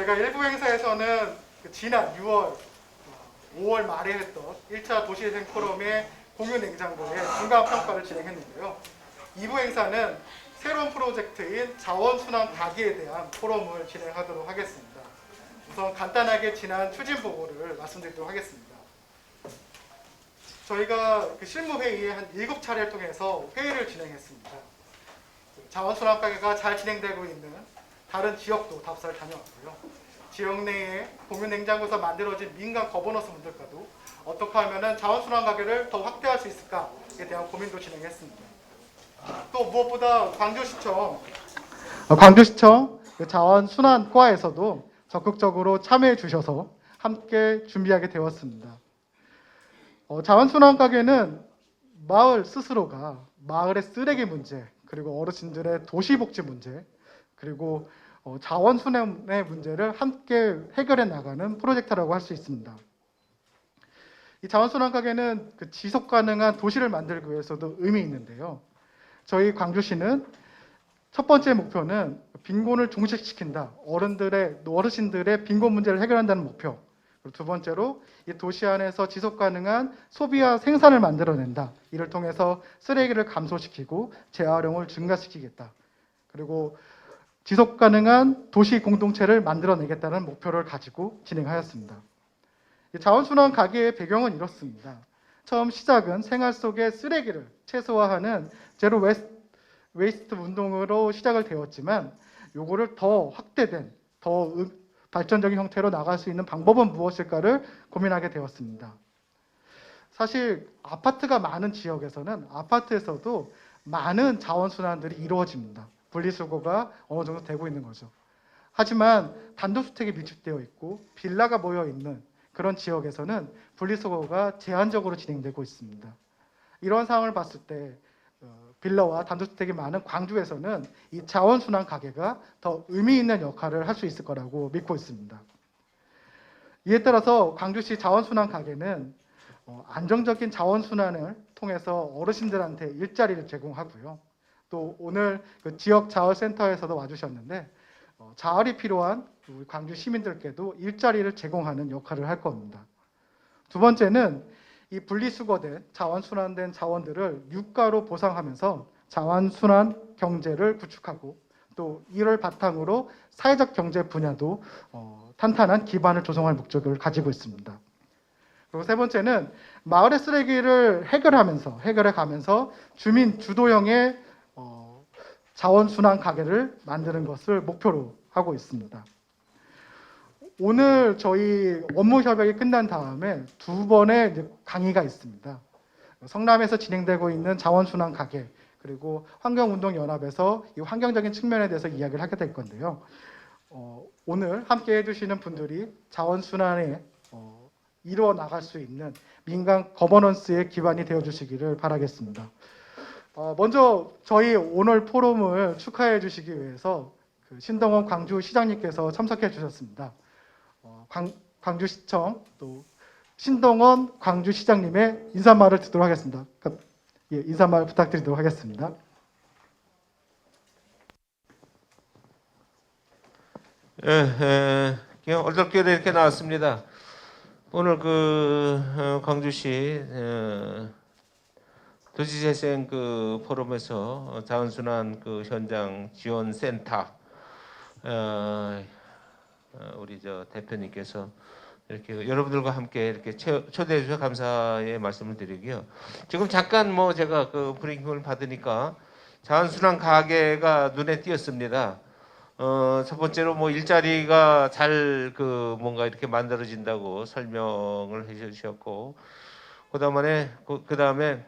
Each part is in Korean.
저희가 일부 행사에서는 지난 5월 말에 했던 1차 도시재생 포럼의 공유 냉장고의 중간 평가를 진행했는데요. 2부 행사는 새로운 프로젝트인 자원순환 가기에 대한 포럼을 진행하도록 하겠습니다. 우선 간단하게 지난 추진 보고를 말씀드리도록 하겠습니다. 저희가 실무회의에 한 7차례를 통해서 회의를 진행했습니다. 자원순환 가게가 잘 진행되고 있는 다른 지역도 답사를 다녀왔고요. 지역 내에 공유 냉장고에서 만들어진 민간 거버넌스 분들과도 어떻게 하면 자원순환 가게를 더 확대할 수 있을까에 대한 고민도 진행했습니다. 또 무엇보다 광주시청 자원순환과에서도 적극적으로 참여해 주셔서 함께 준비하게 되었습니다. 자원순환 가게는 마을 스스로가 마을의 쓰레기 문제, 그리고 어르신들의 도시복지 문제, 그리고 자원순환의 문제를 함께 해결해 나가는 프로젝트라고 할 수 있습니다. 이 자원순환 가게는 지속 가능한 도시를 만들기 위해서도 의미 있는데요. 저희 광주시는 첫 번째 목표는 빈곤을 종식시킨다. 어르신들의 빈곤 문제를 해결한다는 목표. 그리고 두 번째로 이 도시 안에서 지속 가능한 소비와 생산을 만들어낸다. 이를 통해서 쓰레기를 감소시키고 재활용을 증가시키겠다. 그리고 지속 가능한 도시 공동체를 만들어내겠다는 목표를 가지고 진행하였습니다. 자원순환 가게의 배경은 이렇습니다. 처음 시작은 생활 속의 쓰레기를 최소화하는 제로 웨이스트 운동으로 시작을 되었지만 요거를 더 확대된, 더 발전적인 형태로 나갈 수 있는 방법은 무엇일까를 고민하게 되었습니다. 사실 아파트가 많은 지역에서는 아파트에서도 많은 자원순환들이 이루어집니다. 분리수거가 어느 정도 되고 있는 거죠. 하지만 단독주택이 밀집되어 있고 빌라가 모여 있는 그런 지역에서는 분리수거가 제한적으로 진행되고 있습니다. 이런 상황을 봤을 때 빌라와 단독주택이 많은 광주에서는 이 자원순환 가게가 더 의미 있는 역할을 할 수 있을 거라고 믿고 있습니다. 이에 따라서 광주시 자원순환 가게는 안정적인 자원순환을 통해서 어르신들한테 일자리를 제공하고요. 또 오늘 지역 자활센터에서도 와주셨는데 자활이 필요한 우리 광주 시민들께도 일자리를 제공하는 역할을 할 겁니다. 두 번째는 이 분리수거된 자원순환된 자원들을 유가로 보상하면서 자원순환 경제를 구축하고 또 이를 바탕으로 사회적 경제 분야도 탄탄한 기반을 조성할 목적을 가지고 있습니다. 그리고 세 번째는 마을의 쓰레기를 해결해 가면서 주민 주도형의 자원순환 가게를 만드는 것을 목표로 하고 있습니다. 오늘 저희 업무 협약이 끝난 다음에 두 번의 강의가 있습니다. 성남에서 진행되고 있는 자원순환 가게, 그리고 환경운동연합에서 이 환경적인 측면에 대해서 이야기를 하게 될 건데요. 오늘 함께 해주시는 분들이 자원순환에 이루어 나갈 수 있는 민간 거버넌스의 기반이 되어주시기를 바라겠습니다. 먼저 저희 오늘 포럼을 축하해 주시기 위해서 신동원 광주시장님께서 참석해 주셨습니다. 광주시청 또 신동원 광주시장님의 인사말을 듣도록 하겠습니다. 인사말 부탁드리도록 하겠습니다. 그냥 얼떨결에 이렇게 나왔습니다. 오늘 광주시 도시재생 포럼에서 자원순환 현장 지원센터 우리 대표님께서 이렇게 여러분들과 함께 이렇게 초대해 주셔서 감사의 말씀을 드리고요. 지금 잠깐 제가 브리핑을 받으니까 자원순환 가게가 눈에 띄었습니다. 첫 번째로 일자리가 잘 뭔가 이렇게 만들어진다고 설명을 해 주셨고, 그다음에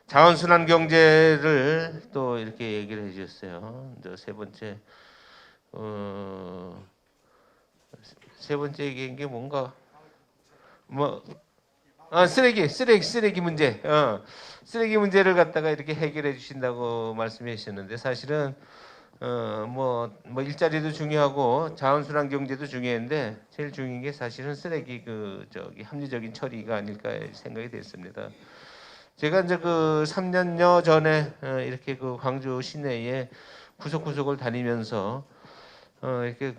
자원순환 경제를 또 이렇게 얘기를 해 주셨어요. 세 번째 얘기한 게 뭔가 쓰레기 문제. 쓰레기 문제를 갖다가 이렇게 해결해 주신다고 말씀해 주셨는데, 사실은 일자리도 중요하고 자원순환 경제도 중요한데 제일 중요한 게 사실은 쓰레기 합리적인 처리가 아닐까 생각이 됐습니다. 제가 이제 3년여 전에 이렇게 광주 시내에 구석구석을 다니면서 이렇게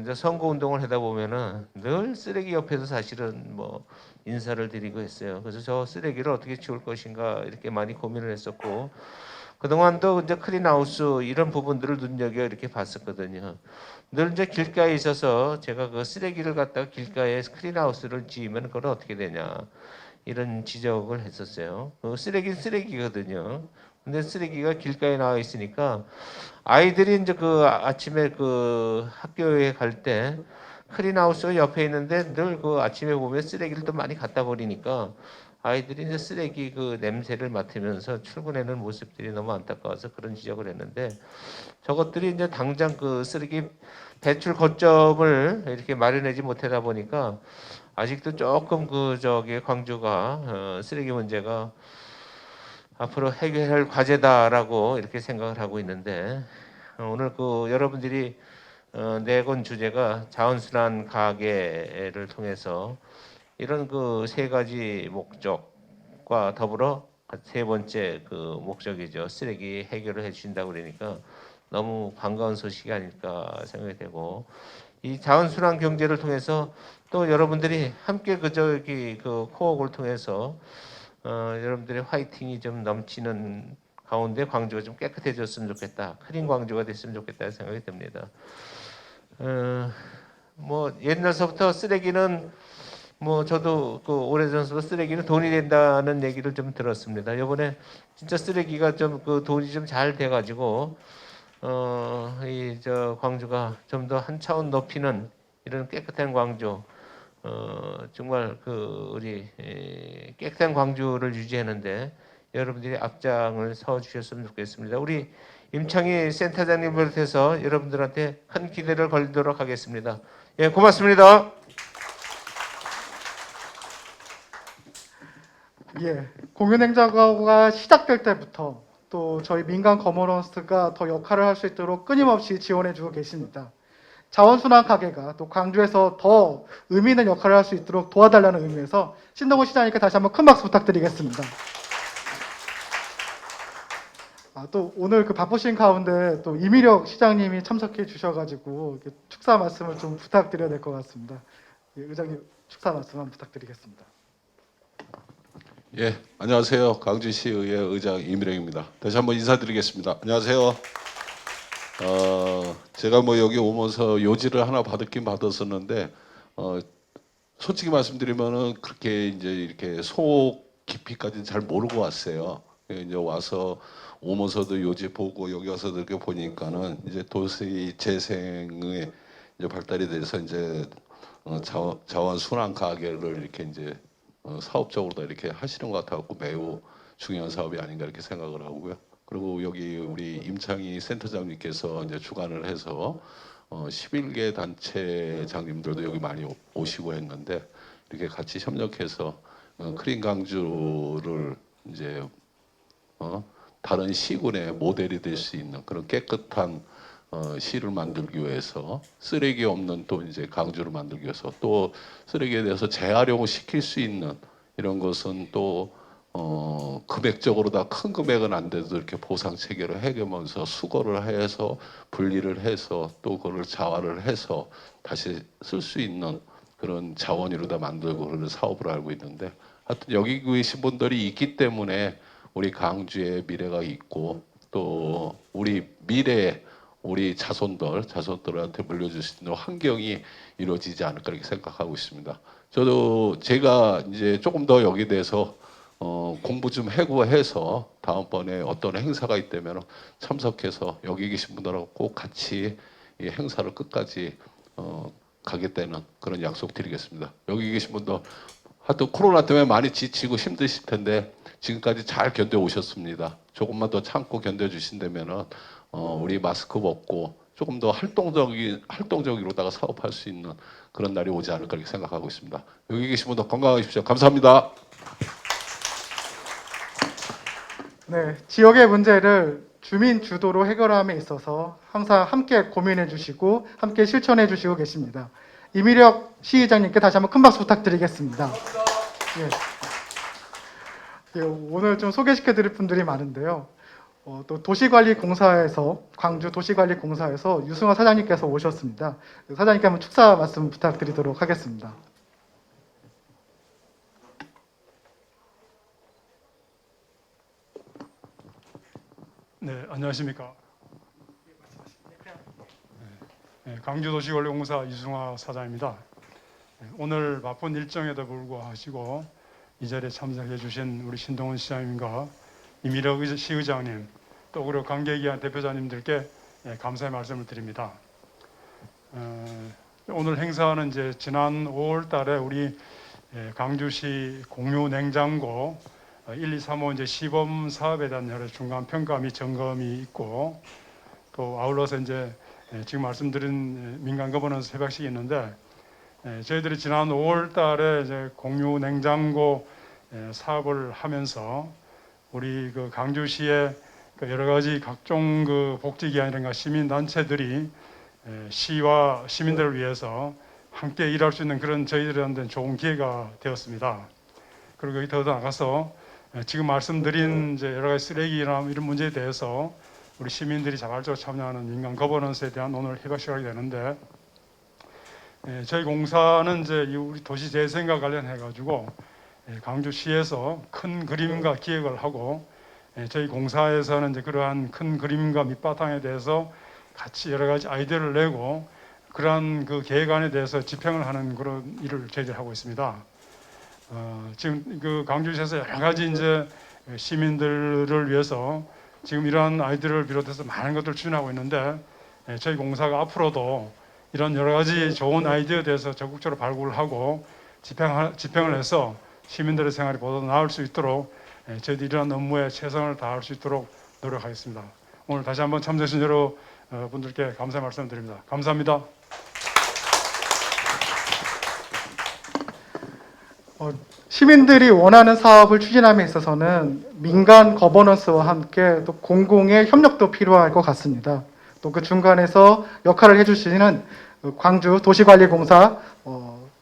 이제 선거 운동을 하다 보면은 늘 쓰레기 옆에서 사실은 뭐 인사를 드리고 했어요. 그래서 저 쓰레기를 어떻게 치울 것인가 이렇게 많이 고민을 했었고, 그동안도 이제 클린하우스 이런 부분들을 눈여겨 이렇게 봤었거든요. 늘 이제 길가에 있어서 제가 그 쓰레기를 갖다가 길가에 클린하우스를 지으면 그걸 어떻게 되냐 이런 지적을 했었어요. 쓰레기는 쓰레기거든요. 근데 쓰레기가 길가에 나와 있으니까 아이들이 이제 아침에 학교에 갈 때 클린하우스가 옆에 있는데 늘 아침에 보면 쓰레기를 또 많이 갖다 버리니까 아이들이 이제 쓰레기 냄새를 맡으면서 출근하는 모습들이 너무 안타까워서 그런 지적을 했는데, 저것들이 이제 당장 쓰레기 배출 거점을 이렇게 마련하지 못하다 보니까 아직도 조금 광주가 쓰레기 문제가 앞으로 해결할 과제다라고 이렇게 생각을 하고 있는데, 오늘 여러분들이 내건 주제가 자원순환 가게를 통해서 이런 세 가지 목적과 더불어 세 번째 목적이죠. 쓰레기 해결을 해주신다고 그러니까 너무 반가운 소식이 아닐까 생각이 되고, 이 자원순환 경제를 통해서 또 여러분들이 함께 코옥을 통해서 여러분들의 화이팅이 좀 넘치는 가운데 광주가 좀 깨끗해졌으면 좋겠다. 크린 광주가 됐으면 좋겠다 생각이 듭니다. 뭐 옛날서부터 쓰레기는 뭐 저도 오래전부터 쓰레기는 돈이 된다는 얘기를 좀 들었습니다. 이번에 진짜 쓰레기가 좀 돈이 좀 잘 돼가지고 이 광주가 좀 더 한 차원 높이는 이런 깨끗한 광주, 정말 우리 깨끗한 광주를 유지하는데 여러분들이 앞장을 서 주셨으면 좋겠습니다. 우리 임창희 센터장님을 비롯해서 여러분들한테 큰 기대를 걸도록 하겠습니다. 예, 고맙습니다. 예, 공유냉장고가 시작될 때부터 또 저희 민간 거머런스가 더 역할을 할 수 있도록 끊임없이 지원해주고 계십니다. 자원순환 가게가 또 광주에서 더 의미 있는 역할을 할 수 있도록 도와달라는 의미에서 신동훈 시장님께 다시 한번 큰 박수 부탁드리겠습니다. 또 오늘 바쁘신 가운데 또 이미력 시장님이 참석해 주셔가지고 축사 말씀을 좀 부탁드려야 될 것 같습니다. 예, 의장님 축사 말씀 한번 부탁드리겠습니다. 예, 안녕하세요. 광주시의회 의장 이미령입니다. 다시 한번 인사드리겠습니다. 안녕하세요. 제가 뭐 여기 오면서 요지를 하나 받았긴 받았었는데, 솔직히 말씀드리면은 그렇게 이제 이렇게 속 깊이까지는 잘 모르고 왔어요. 이제 와서 오면서도 요지 보고 여기 와서도 이렇게 보니까는 이제 도시 재생의 이제 발달이 돼서 이제 자원 순환 가게를 이렇게 이제 사업적으로 이렇게 하시는 것 같아갖고 매우 중요한 사업이 아닌가 이렇게 생각을 하고요. 그리고 여기 우리 임창희 센터장님께서 이제 주관을 해서 11개 단체장님들도 여기 많이 오시고 했는데, 이렇게 같이 협력해서 크린 광주를 이제 다른 시군의 모델이 될 수 있는 그런 깨끗한 시를 만들기 위해서, 쓰레기 없는 또 이제 광주를 만들기 위해서, 또 쓰레기에 대해서 재활용을 시킬 수 있는 이런 것은 또 금액적으로 다 큰 금액은 안 돼도 이렇게 보상 체계를 해가면서 수거를 해서 분리를 해서 또 그걸 자활을 해서 다시 쓸 수 있는 그런 자원으로 다 만들고 그런 사업을 알고 있는데, 하여튼 여기 계신 분들이 있기 때문에 우리 광주의 미래가 있고, 또 우리 미래에 우리 자손들한테 물려줄 수 있는 환경이 이루어지지 않을까 이렇게 생각하고 있습니다. 저도 제가 이제 조금 더 여기 대해서 공부 좀 하고 해서 다음번에 어떤 행사가 있다면 참석해서 여기 계신 분들하고 꼭 같이 이 행사를 끝까지 가겠다는 그런 약속 드리겠습니다. 여기 계신 분들 하여튼 코로나 때문에 많이 지치고 힘드실 텐데 지금까지 잘 견뎌 오셨습니다. 조금만 더 참고 견뎌 주신다면은 우리 마스크 벗고 조금 더 활동적으로다가 사업할 수 있는 그런 날이 오지 않을까 이렇게 생각하고 있습니다. 여기 계신 분들 건강하십시오. 감사합니다. 네, 지역의 문제를 주민 주도로 해결함에 있어서 항상 함께 고민해 주시고 함께 실천해 주시고 계십니다. 이미력 시의장님께 다시 한번 큰 박수 부탁드리겠습니다. 예. 예, 오늘 좀 소개시켜 드릴 분들이 많은데요. 또 도시관리공사에서 광주 도시관리공사에서 유승화 사장님께서 오셨습니다. 사장님께 한번 축사 말씀 부탁드리도록 하겠습니다. 네, 안녕하십니까. 광주도시관리공사 유승화 사장입니다. 오늘 바쁜 일정에도 불구하고 이 자리에 참석해 주신 우리 신동훈 시장님과 이미덕 시의장님 또 그리고 관계기관 대표자님들께 감사의 말씀을 드립니다. 오늘 행사는 이제 지난 5월달에 우리 광주시 공유 냉장고 1, 2, 3호 이제 시범 사업에 대한 여러 중간 평가 및 점검이 있고 또 아울러서 이제 지금 말씀드린 민간 거버넌스 협약식이 있는데 저희들이 지난 5월달에 이제 공유 냉장고 사업을 하면서 우리 그 광주시의 여러 가지 각종 그 복지기관이라든가 시민 단체들이 시와 시민들을 위해서 함께 일할 수 있는 그런 저희들한테 좋은 기회가 되었습니다. 그리고 여기 더 나가서 지금 말씀드린 이제 여러 가지 쓰레기나 이런 문제에 대해서 우리 시민들이 자발적으로 참여하는 민간 거버넌스에 대한 오늘 협약식을 하게 되는데 저희 공사는 이제 우리 도시 재생과 관련해 가지고 광주시에서 큰 그림과 기획을 하고 저희 공사에서는 이제 그러한 큰 그림과 밑바탕에 대해서 같이 여러 가지 아이디어를 내고 그러한 그 계획안에 대해서 집행을 하는 그런 일을 저희들이 하고 있습니다. 지금 그 광주시에서 여러 가지 이제 시민들을 위해서 지금 이러한 아이디어를 비롯해서 많은 것들을 추진하고 있는데 저희 공사가 앞으로도 이런 여러 가지 좋은 아이디어에 대해서 적극적으로 발굴을 하고 집행을 해서 시민들의 생활이 보다 나을 수 있도록 저희들이 이러한 업무에 최선을 다할 수 있도록 노력하겠습니다. 오늘 다시 한번 참석해주신 여러분들께 감사의 말씀 드립니다. 감사합니다. 시민들이 원하는 사업을 추진함에 있어서는 민간 거버넌스와 함께 또 공공의 협력도 필요할 것 같습니다. 또 그 중간에서 역할을 해주시는 광주 도시관리공사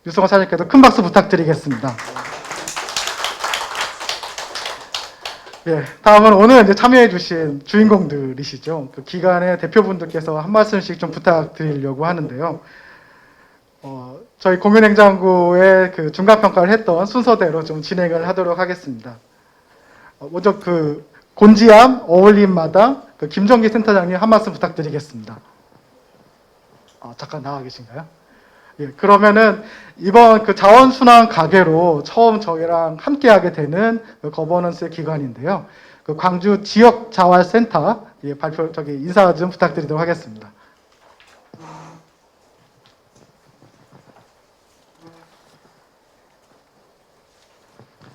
유승화 사장님께도 큰 박수 부탁드리겠습니다. 예, 다음은 오늘 이제 참여해주신 주인공들이시죠. 그 기관의 대표분들께서 한 말씀씩 좀 부탁드리려고 하는데요. 저희 공유냉장고의 그 중간평가를 했던 순서대로 좀 진행을 하도록 하겠습니다. 먼저 그 곤지암 어울림마당 그 김정기 센터장님 한 말씀 부탁드리겠습니다. 잠깐 나와 계신가요? 예, 그러면은 이번 그 자원순환 가게로 처음 저희랑 함께하게 되는 그 거버넌스의 기관인데요. 그 광주 지역 자활센터 인사 좀 부탁드리도록 하겠습니다.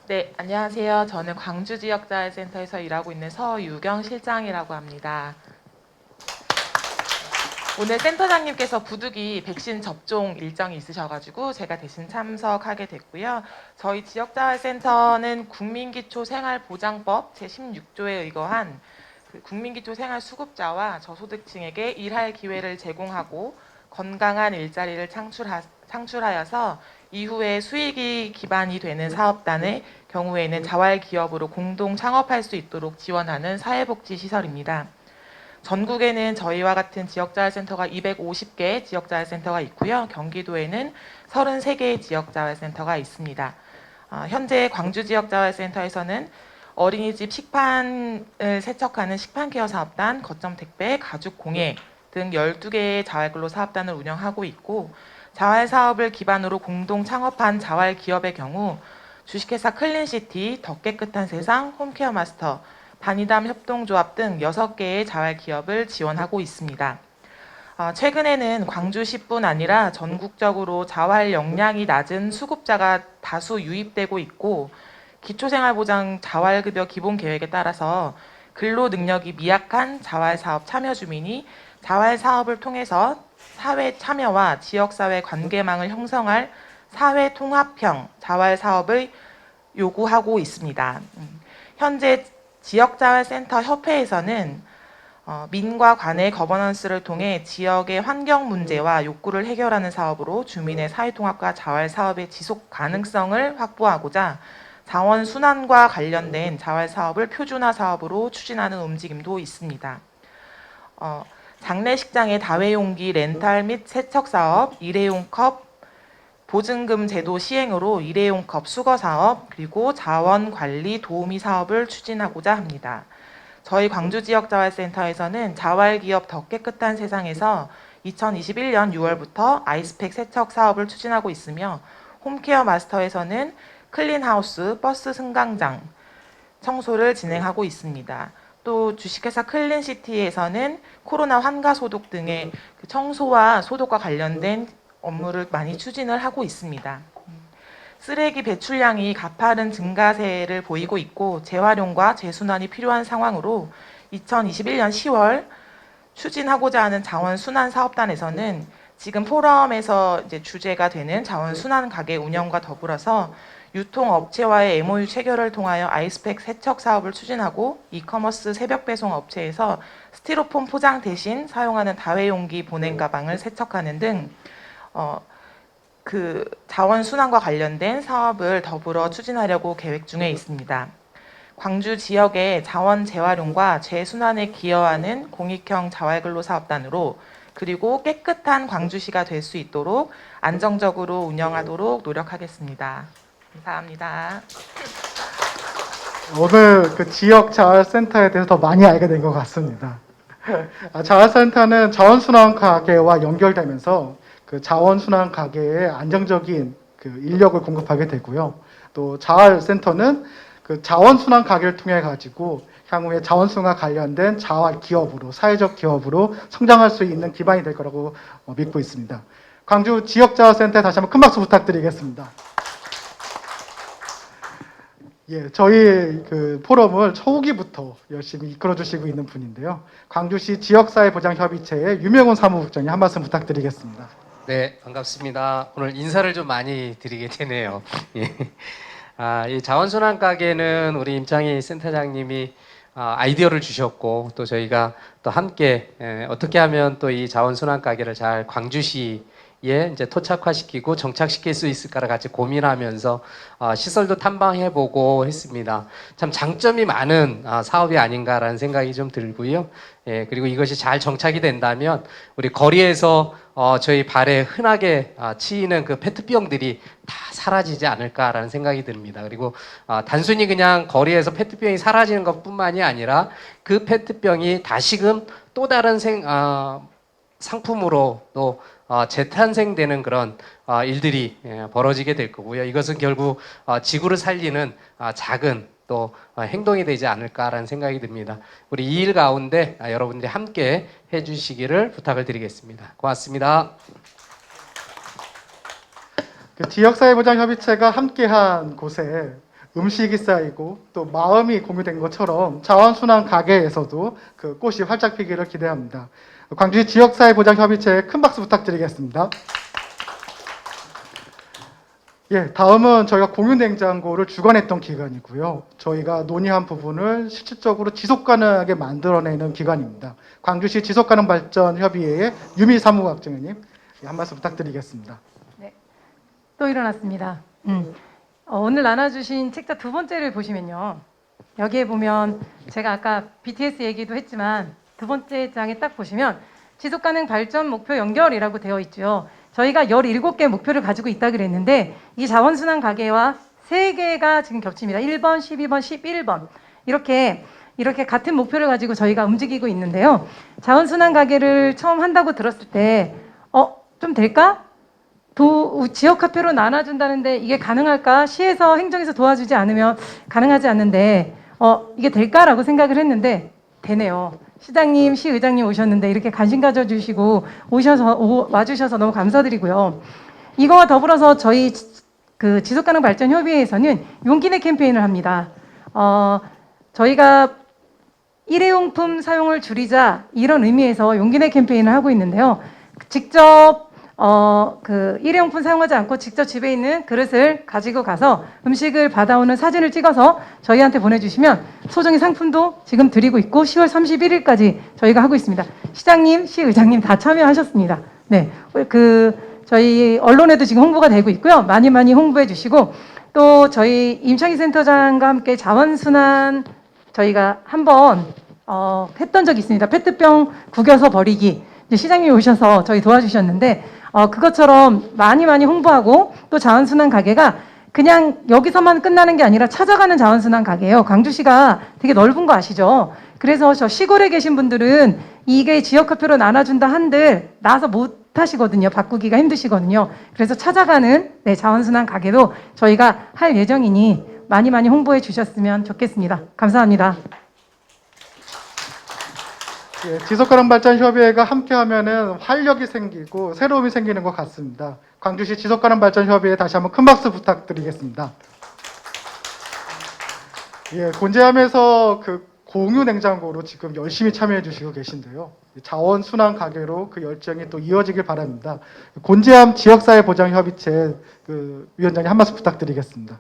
네, 안녕하세요. 저는 광주지역자활센터에서 일하고 있는 서유경 실장이라고 합니다. 오늘 센터장님께서 부득이 백신 접종 일정이 있으셔가지고 제가 대신 참석하게 됐고요. 저희 지역자활센터는 국민기초생활보장법 제16조에 의거한 그 국민기초생활수급자와 저소득층에게 일할 기회를 제공하고 건강한 일자리를 창출하여서 이후에 수익이 기반이 되는 사업단의 경우에는 자활기업으로 공동 창업할 수 있도록 지원하는 사회복지시설입니다. 전국에는 저희와 같은 지역자활센터가 250개 지역자활센터가 있고요. 경기도에는 33개의 지역자활센터가 있습니다. 현재 광주지역자활센터에서는 어린이집 식판을 세척하는 식판케어 사업단, 거점택배, 가죽공예 등 12개의 자활근로 사업단을 운영하고 있고 자활사업을 기반으로 공동 창업한 자활기업의 경우 주식회사 클린시티, 더 깨끗한 세상, 홈케어 마스터, 바니담 협동조합 등 6개의 자활기업을 지원하고 있습니다. 최근에는 광주시뿐 아니라 전국적으로 자활 역량이 낮은 수급자가 다수 유입되고 있고 기초생활보장 자활급여 기본계획에 따라서 근로 능력이 미약한 자활사업 참여 주민이 자활사업을 통해서 사회 참여와 지역사회 관계망을 형성할 사회통합형 자활사업을 요구하고 있습니다. 현재 지역자활센터 협회에서는 민과 관의 거버넌스를 통해 지역의 환경 문제와 욕구를 해결하는 사업으로 주민의 사회통합과 자활사업의 지속 가능성을 확보하고자 자원 순환과 관련된 자활 사업을 표준화 사업으로 추진하는 움직임도 있습니다. 장례식장의 다회용기 렌탈 및 세척 사업, 일회용 컵 보증금 제도 시행으로 일회용 컵 수거 사업, 그리고 자원 관리 도우미 사업을 추진하고자 합니다. 저희 광주 지역 자활센터에서는 자활 기업 더 깨끗한 세상에서 2021년 6월부터 아이스팩 세척 사업을 추진하고 있으며, 홈케어 마스터에서는 클린하우스 버스 승강장 청소를 진행하고 있습니다. 또 주식회사 클린시티에서는 코로나 환가 소독 등의 청소와 소독과 관련된 업무를 많이 추진을 하고 있습니다. 쓰레기 배출량이 가파른 증가세를 보이고 있고 재활용과 재순환이 필요한 상황으로 2021년 10월 추진하고자 하는 자원순환 사업단에서는 지금 포럼에서 이제 주제가 되는 자원순환 가게 운영과 더불어서 유통업체와의 MOU 체결을 통하여 아이스팩 세척 사업을 추진하고, 이커머스 새벽 배송 업체에서 스티로폼 포장 대신 사용하는 다회용기 보냉 가방을 세척하는 등 그 자원 순환과 관련된 사업을 더불어 추진하려고 계획 중에 있습니다. 광주 지역의 자원 재활용과 재순환에 기여하는 공익형 자활근로 사업단으로, 그리고 깨끗한 광주시가 될 수 있도록 안정적으로 운영하도록 노력하겠습니다. 감사합니다. 오늘 그 지역 자활센터에 대해서 더 많이 알게 된 것 같습니다. 자활센터는 자원순환 가게와 연결되면서 그 자원순환 가게에 안정적인 그 인력을 공급하게 되고요. 또 자활센터는 그 자원순환 가게를 통해 가지고 향후에 자원순환과 관련된 자활 기업으로, 사회적 기업으로 성장할 수 있는 기반이 될 거라고 믿고 있습니다. 광주 지역자활센터에 다시 한번 큰 박수 부탁드리겠습니다. 예, 저희 그 포럼을 초기부터 열심히 이끌어주시고 있는 분인데요. 광주시 지역사회보장협의체의 유명훈 사무국장님 한 말씀 부탁드리겠습니다. 네, 반갑습니다. 오늘 인사를 좀 많이 드리게 되네요. 예. 이 자원순환 가게는 우리 임창희 센터장님이 아이디어를 주셨고, 또 저희가 또 함께 어떻게 하면 또 이 자원순환 가게를 잘 광주시에 이제 토착화시키고 정착시킬 수 있을까를 같이 고민하면서 시설도 탐방해보고 했습니다. 참 장점이 많은 사업이 아닌가라는 생각이 좀 들고요. 예, 그리고 이것이 잘 정착이 된다면 우리 거리에서 저희 발에 흔하게 치이는 그 페트병들이 다 사라지지 않을까라는 생각이 듭니다. 그리고 단순히 그냥 거리에서 페트병이 사라지는 것뿐만이 아니라 그 페트병이 다시금 또 다른 상품으로 또 재탄생되는 그런 일들이 벌어지게 될 거고요. 이것은 결국 지구를 살리는 작은 또 행동이 되지 않을까라는 생각이 듭니다. 우리 이 일 가운데 여러분들이 함께 해주시기를 부탁을 드리겠습니다. 고맙습니다. 그 지역사회보장협의체가 함께한 곳에 음식이 쌓이고 또 마음이 공유된 것처럼 자원순환 가게에서도 그 꽃이 활짝 피기를 기대합니다. 광주시 지역사회보장협의체에 큰 박수 부탁드리겠습니다. 예, 다음은 저희가 공유냉장고를 주관했던 기관이고요. 저희가 논의한 부분을 실질적으로 지속가능하게 만들어내는 기관입니다. 광주시 지속가능발전협의회의 유미 사무국장님, 한 말씀 부탁드리겠습니다. 네, 또 일어났습니다. 오늘 나눠주신 책자 두 번째를 보시면요. 여기에 보면 제가 아까 BTS 얘기도 했지만 두 번째 장에 딱 보시면 지속가능 발전 목표 연결이라고 되어 있죠. 저희가 17개 목표를 가지고 있다 그랬는데 이 자원순환 가게와 3개가 지금 겹칩니다. 1번, 12번, 11번 이렇게 같은 목표를 가지고 저희가 움직이고 있는데요. 자원순환 가게를 처음 한다고 들었을 때 좀 될까? 지역화폐로 나눠준다는데 이게 가능할까? 시에서 행정에서 도와주지 않으면 가능하지 않는데 이게 될까라고 생각을 했는데 되네요. 시장님, 시의장님 오셨는데 이렇게 관심 가져주시고 와주셔서 너무 감사드리고요. 이거와 더불어서 저희 그 지속가능발전협의회에서는 용기내 캠페인을 합니다. 저희가 일회용품 사용을 줄이자 이런 의미에서 용기내 캠페인을 하고 있는데요. 직접 그 일회용품 사용하지 않고 직접 집에 있는 그릇을 가지고 가서 음식을 받아오는 사진을 찍어서 저희한테 보내주시면 소정의 상품도 지금 드리고 있고 10월 31일까지 저희가 하고 있습니다. 시장님, 시의장님 다 참여하셨습니다. 네, 저희 언론에도 지금 홍보가 되고 있고요. 많이 홍보해 주시고 또 저희 임창희 센터장과 함께 자원순환 저희가 한번 했던 적이 있습니다. 페트병 구겨서 버리기. 이제 시장님이 오셔서 저희 도와주셨는데 그것처럼 많이 홍보하고 또 자원순환 가게가 그냥 여기서만 끝나는 게 아니라 찾아가는 자원순환 가게예요. 광주시가 되게 넓은 거 아시죠? 그래서 저 시골에 계신 분들은 이게 지역화표로 나눠준다 한들 나와서 못 하시거든요. 바꾸기가 힘드시거든요. 그래서 찾아가는 자원순환 가게도 저희가 할 예정이니 많이 홍보해 주셨으면 좋겠습니다. 감사합니다. 예, 지속가능발전협의회가 함께하면은 활력이 생기고 새로움이 생기는 것 같습니다. 광주시 지속가능발전협의회 다시 한번 큰 박수 부탁드리겠습니다. 예, 곤재함에서 그 공유 냉장고로 지금 열심히 참여해 주시고 계신데요. 자원순환 가게로 그 열정이 또 이어지길 바랍니다. 곤재함 지역사회보장협의체 그 위원장님 한 말씀 부탁드리겠습니다.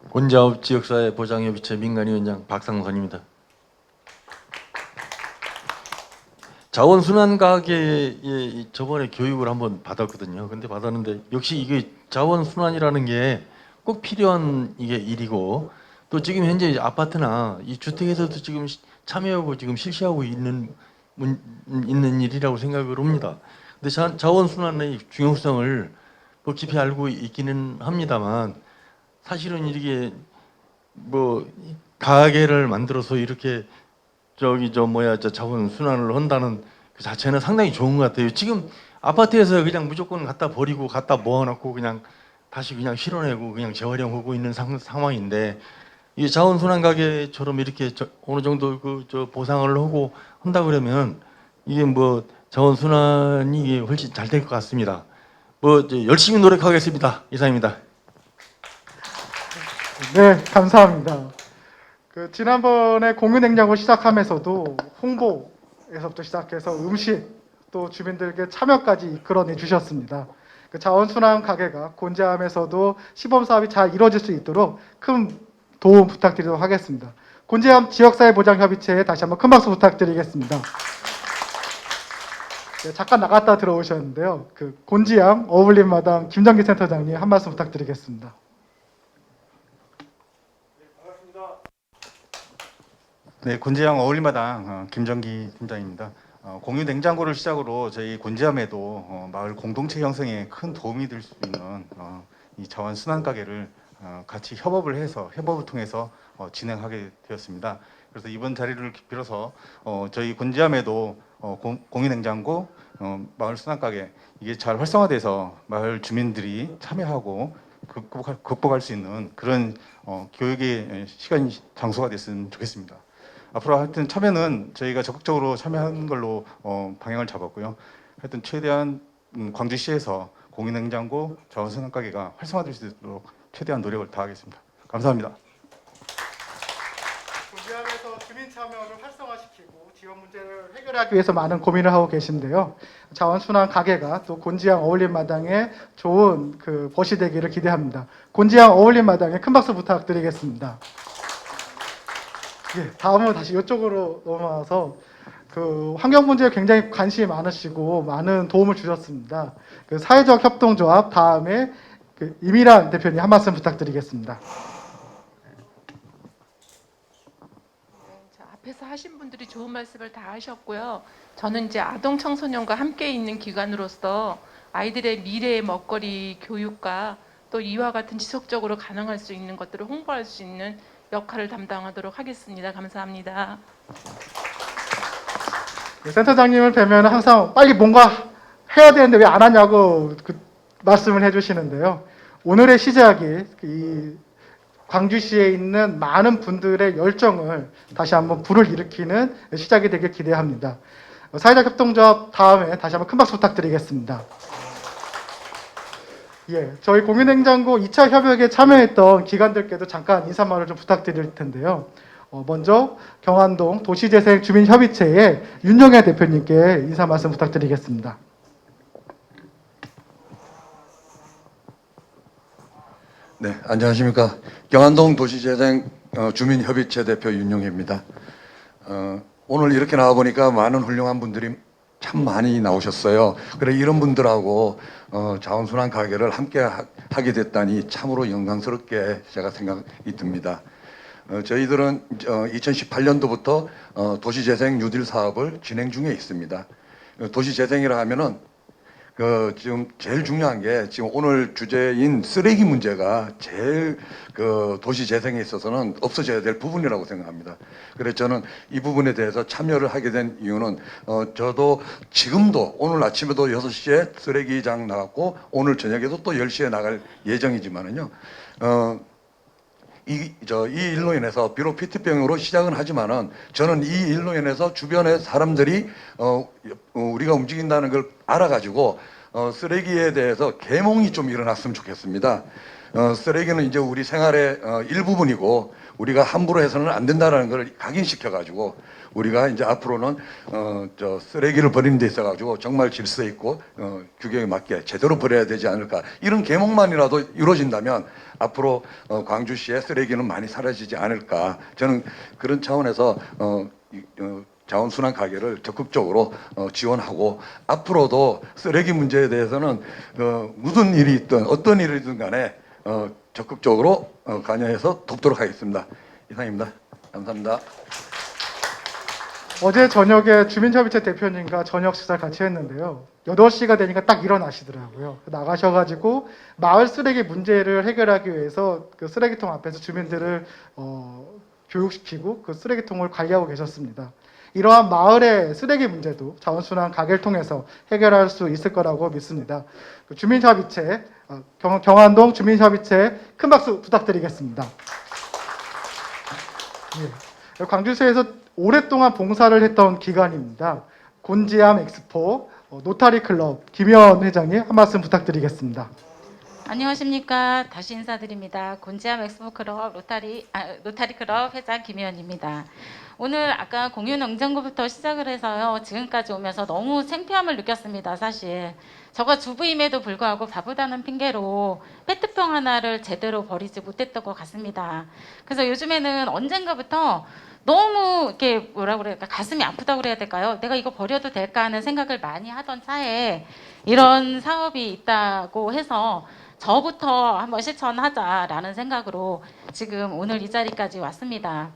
곤재함 지역사회 보장협의체 민간위원장 박상선입니다. 자원순환 가게에 저번에 교육을 한번 받았거든요. 근데 받았는데 역시 이게 자원순환이라는 게 꼭 필요한 이게 일이고 또 지금 현재 아파트나 이 주택에서도 지금 참여하고 지금 실시하고 있는 일이라고 생각을 합니다. 근데 자원순환의 중요성을 뭐 깊이 알고 있기는 합니다만 사실은 이게 뭐 가게를 만들어서 이렇게 자원 순환을 한다는 그 자체는 상당히 좋은 것 같아요. 지금 아파트에서 그냥 무조건 갖다 버리고 갖다 모아놓고 그냥 다시 그냥 실어내고 그냥 재활용하고 있는 상황인데 이 자원 순환 가게처럼 이렇게 어느 정도 보상을 하고 한다 그러면 이게 뭐 자원 순환이 훨씬 잘 될 것 같습니다. 뭐 열심히 노력하겠습니다. 이상입니다. 네, 감사합니다. 그 지난번에 공유냉장고 시작하면서도 홍보에서부터 시작해서 음식 또 주민들에게 참여까지 이끌어내 주셨습니다. 그 자원순환 가게가 곤재함에서도 시범 사업이 잘 이루어질 수 있도록 큰 도움 부탁드리도록 하겠습니다. 곤재함 지역사회보장협의체에 다시 한번 큰 박수 부탁드리겠습니다. 네, 잠깐 나갔다 들어오셨는데요. 그 곤지암 어울림마당 김정기 센터장님 한 말씀 부탁드리겠습니다. 네, 곤재암 어울림마당 김정기 팀장입니다. 공유 냉장고를 시작으로 저희 곤재암에도 마을 공동체 형성에 큰 도움이 될 수 있는 이 자원 순환 가게를 같이 협업을 통해서 진행하게 되었습니다. 그래서 이번 자리를 빌어서 저희 곤재암에도 공유 냉장고 마을 순환 가게 이게 잘 활성화돼서 마을 주민들이 참여하고 극복할 수 있는 그런 교육의 시간 장소가 됐으면 좋겠습니다. 앞으로 하여튼 참여는 저희가 적극적으로 참여하는 걸로 방향을 잡았고요. 하여튼 최대한 광주시에서 공유냉장고 자원순환 가게가 활성화될 수 있도록 최대한 노력을 다하겠습니다. 감사합니다. 곤재암에서 주민 참여를 활성화시키고 지원 문제를 해결하기 위해서 많은 고민을 하고 계신데요. 자원순환 가게가 또 곤지암 어울림마당에 좋은 그 벗이 되기를 기대합니다. 곤지암 어울림마당에 큰 박수 부탁드리겠습니다. 예, 다음으로 다시 이쪽으로 넘어와서 그 환경 문제에 굉장히 관심이 많으시고 많은 도움을 주셨습니다. 그 사회적 협동조합 다음에 그 이미란 대표님 한 말씀 부탁드리겠습니다. 앞에서 하신 분들이 좋은 말씀을 다 하셨고요. 저는 이제 아동 청소년과 함께 있는 기관으로서 아이들의 미래의 먹거리 교육과 또 이와 같은 지속적으로 가능할 수 있는 것들을 홍보할 수 있는 역할을 담당하도록 하겠습니다. 감사합니다. 센터장님을 뵈면 항상 빨리 뭔가 해야 되는데 왜 안 하냐고 그 말씀을 해주시는데요. 오늘의 시작이 이 광주시에 있는 많은 분들의 열정을 다시 한번 불을 일으키는 시작이 되길 기대합니다. 사회적 협동조합 다음에 다시 한번 큰 박수 부탁드리겠습니다. 예, 저희 공유냉장고 2차 협약에 참여했던 기관들께도 잠깐 인사말을 좀 부탁드릴 텐데요. 먼저 경안동 도시재생 주민협의체의 윤영애 대표님께 인사 말씀 부탁드리겠습니다. 네, 안녕하십니까. 경안동 도시재생 주민협의체 대표 윤영혜입니다. 오늘 이렇게 나와보니까 많은 훌륭한 분들이 참 많이 나오셨어요. 그래 이런 분들하고 자원순환 가게를 함께 하게 됐다니 참으로 영광스럽게 제가 생각이 듭니다. 저희들은 2018년도부터 도시재생 뉴딜 사업을 진행 중에 있습니다. 도시재생이라 하면은 지금 제일 중요한 게 지금 오늘 주제인 쓰레기 문제가 제일 도시 재생에 있어서는 없어져야 될 부분이라고 생각합니다. 그래서 저는 이 부분에 대해서 참여를 하게 된 이유는 저도 지금도 오늘 아침에도 6시에 쓰레기장 나갔고 오늘 저녁에도 또 10시에 나갈 예정이지만은요. 이 일로 인해서 비록 피트병으로 시작은 하지만은 저는 이 일로 인해서 주변의 사람들이 우리가 움직인다는 걸 알아가지고 쓰레기에 대해서 계몽이 좀 일어났으면 좋겠습니다. 쓰레기는 이제 우리 생활의 일부분이고 우리가 함부로 해서는 안 된다는 걸 각인시켜가지고 우리가 이제 앞으로는 쓰레기를 버리는 데 있어가지고 정말 질서 있고 규격에 맞게 제대로 버려야 되지 않을까, 이런 계몽만이라도 이루어진다면 앞으로 광주시의 쓰레기는 많이 사라지지 않을까, 저는 그런 차원에서 자원순환 가게를 적극적으로 지원하고 앞으로도 쓰레기 문제에 대해서는 무슨 일이 있든 어떤 일이든 간에 적극적으로 관여해서 돕도록 하겠습니다. 이상입니다. 감사합니다. 어제 저녁에 주민협의체 대표님과 저녁 식사를 같이 했는데요. 8시가 되니까 딱 일어나시더라고요. 나가셔가지고 마을 쓰레기 문제를 해결하기 위해서 그 쓰레기통 앞에서 주민들을 교육시키고 그 쓰레기통을 관리하고 계셨습니다. 이러한 마을의 쓰레기 문제도 자원순환 가게를 통해서 해결할 수 있을 거라고 믿습니다. 그 주민협의체, 경안동 주민협의체 큰 박수 부탁드리겠습니다. 예. 광주시에서 오랫동안 봉사를 했던 기관입니다. 곤지암 엑스포 노타리 클럽 김현 회장님 한 말씀 부탁드리겠습니다. 안녕하십니까. 다시 인사드립니다. 곤지암 엑스포 클럽 노타리 클럽 회장 김혜연입니다. 오늘 아까 공유 냉장고부터 시작을 해서요. 지금까지 오면서 너무 창피함을 느꼈습니다. 사실 저가 주부임에도 불구하고 바쁘다는 핑계로 페트병 하나를 제대로 버리지 못했던 것 같습니다. 그래서 요즘에는 언젠가부터 너무 이렇게 뭐라고 그래야 될까, 가슴이 아프다고 그래야 될까요? 내가 이거 버려도 될까 하는 생각을 많이 하던 차에 이런 사업이 있다고 해서 저부터 한번 실천하자라는 생각으로 지금 오늘 이 자리까지 왔습니다.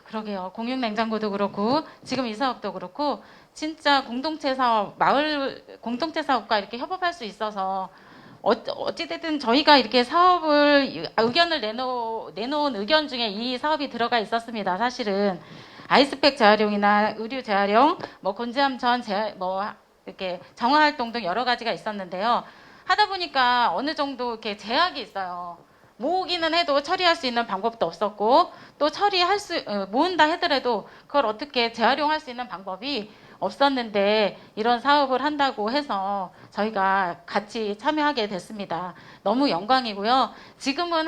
그러게요. 공유냉장고도 그렇고 지금 이 사업도 그렇고 진짜 공동체 사업, 마을 공동체 사업과 이렇게 협업할 수 있어서 어찌됐든 저희가 이렇게 사업을 의견을 내놓은 의견 중에 이 사업이 들어가 있었습니다. 사실은 아이스팩 재활용이나 의류 재활용, 곤지암전 이렇게 정화 활동 등 여러 가지가 있었는데요. 하다 보니까 어느 정도 이렇게 제약이 있어요. 모으기는 해도 처리할 수 있는 방법도 없었고 또 모은다 하더라도 그걸 어떻게 재활용할 수 있는 방법이 없었는데 이런 사업을 한다고 해서 저희가 같이 참여하게 됐습니다. 너무 영광이고요. 지금은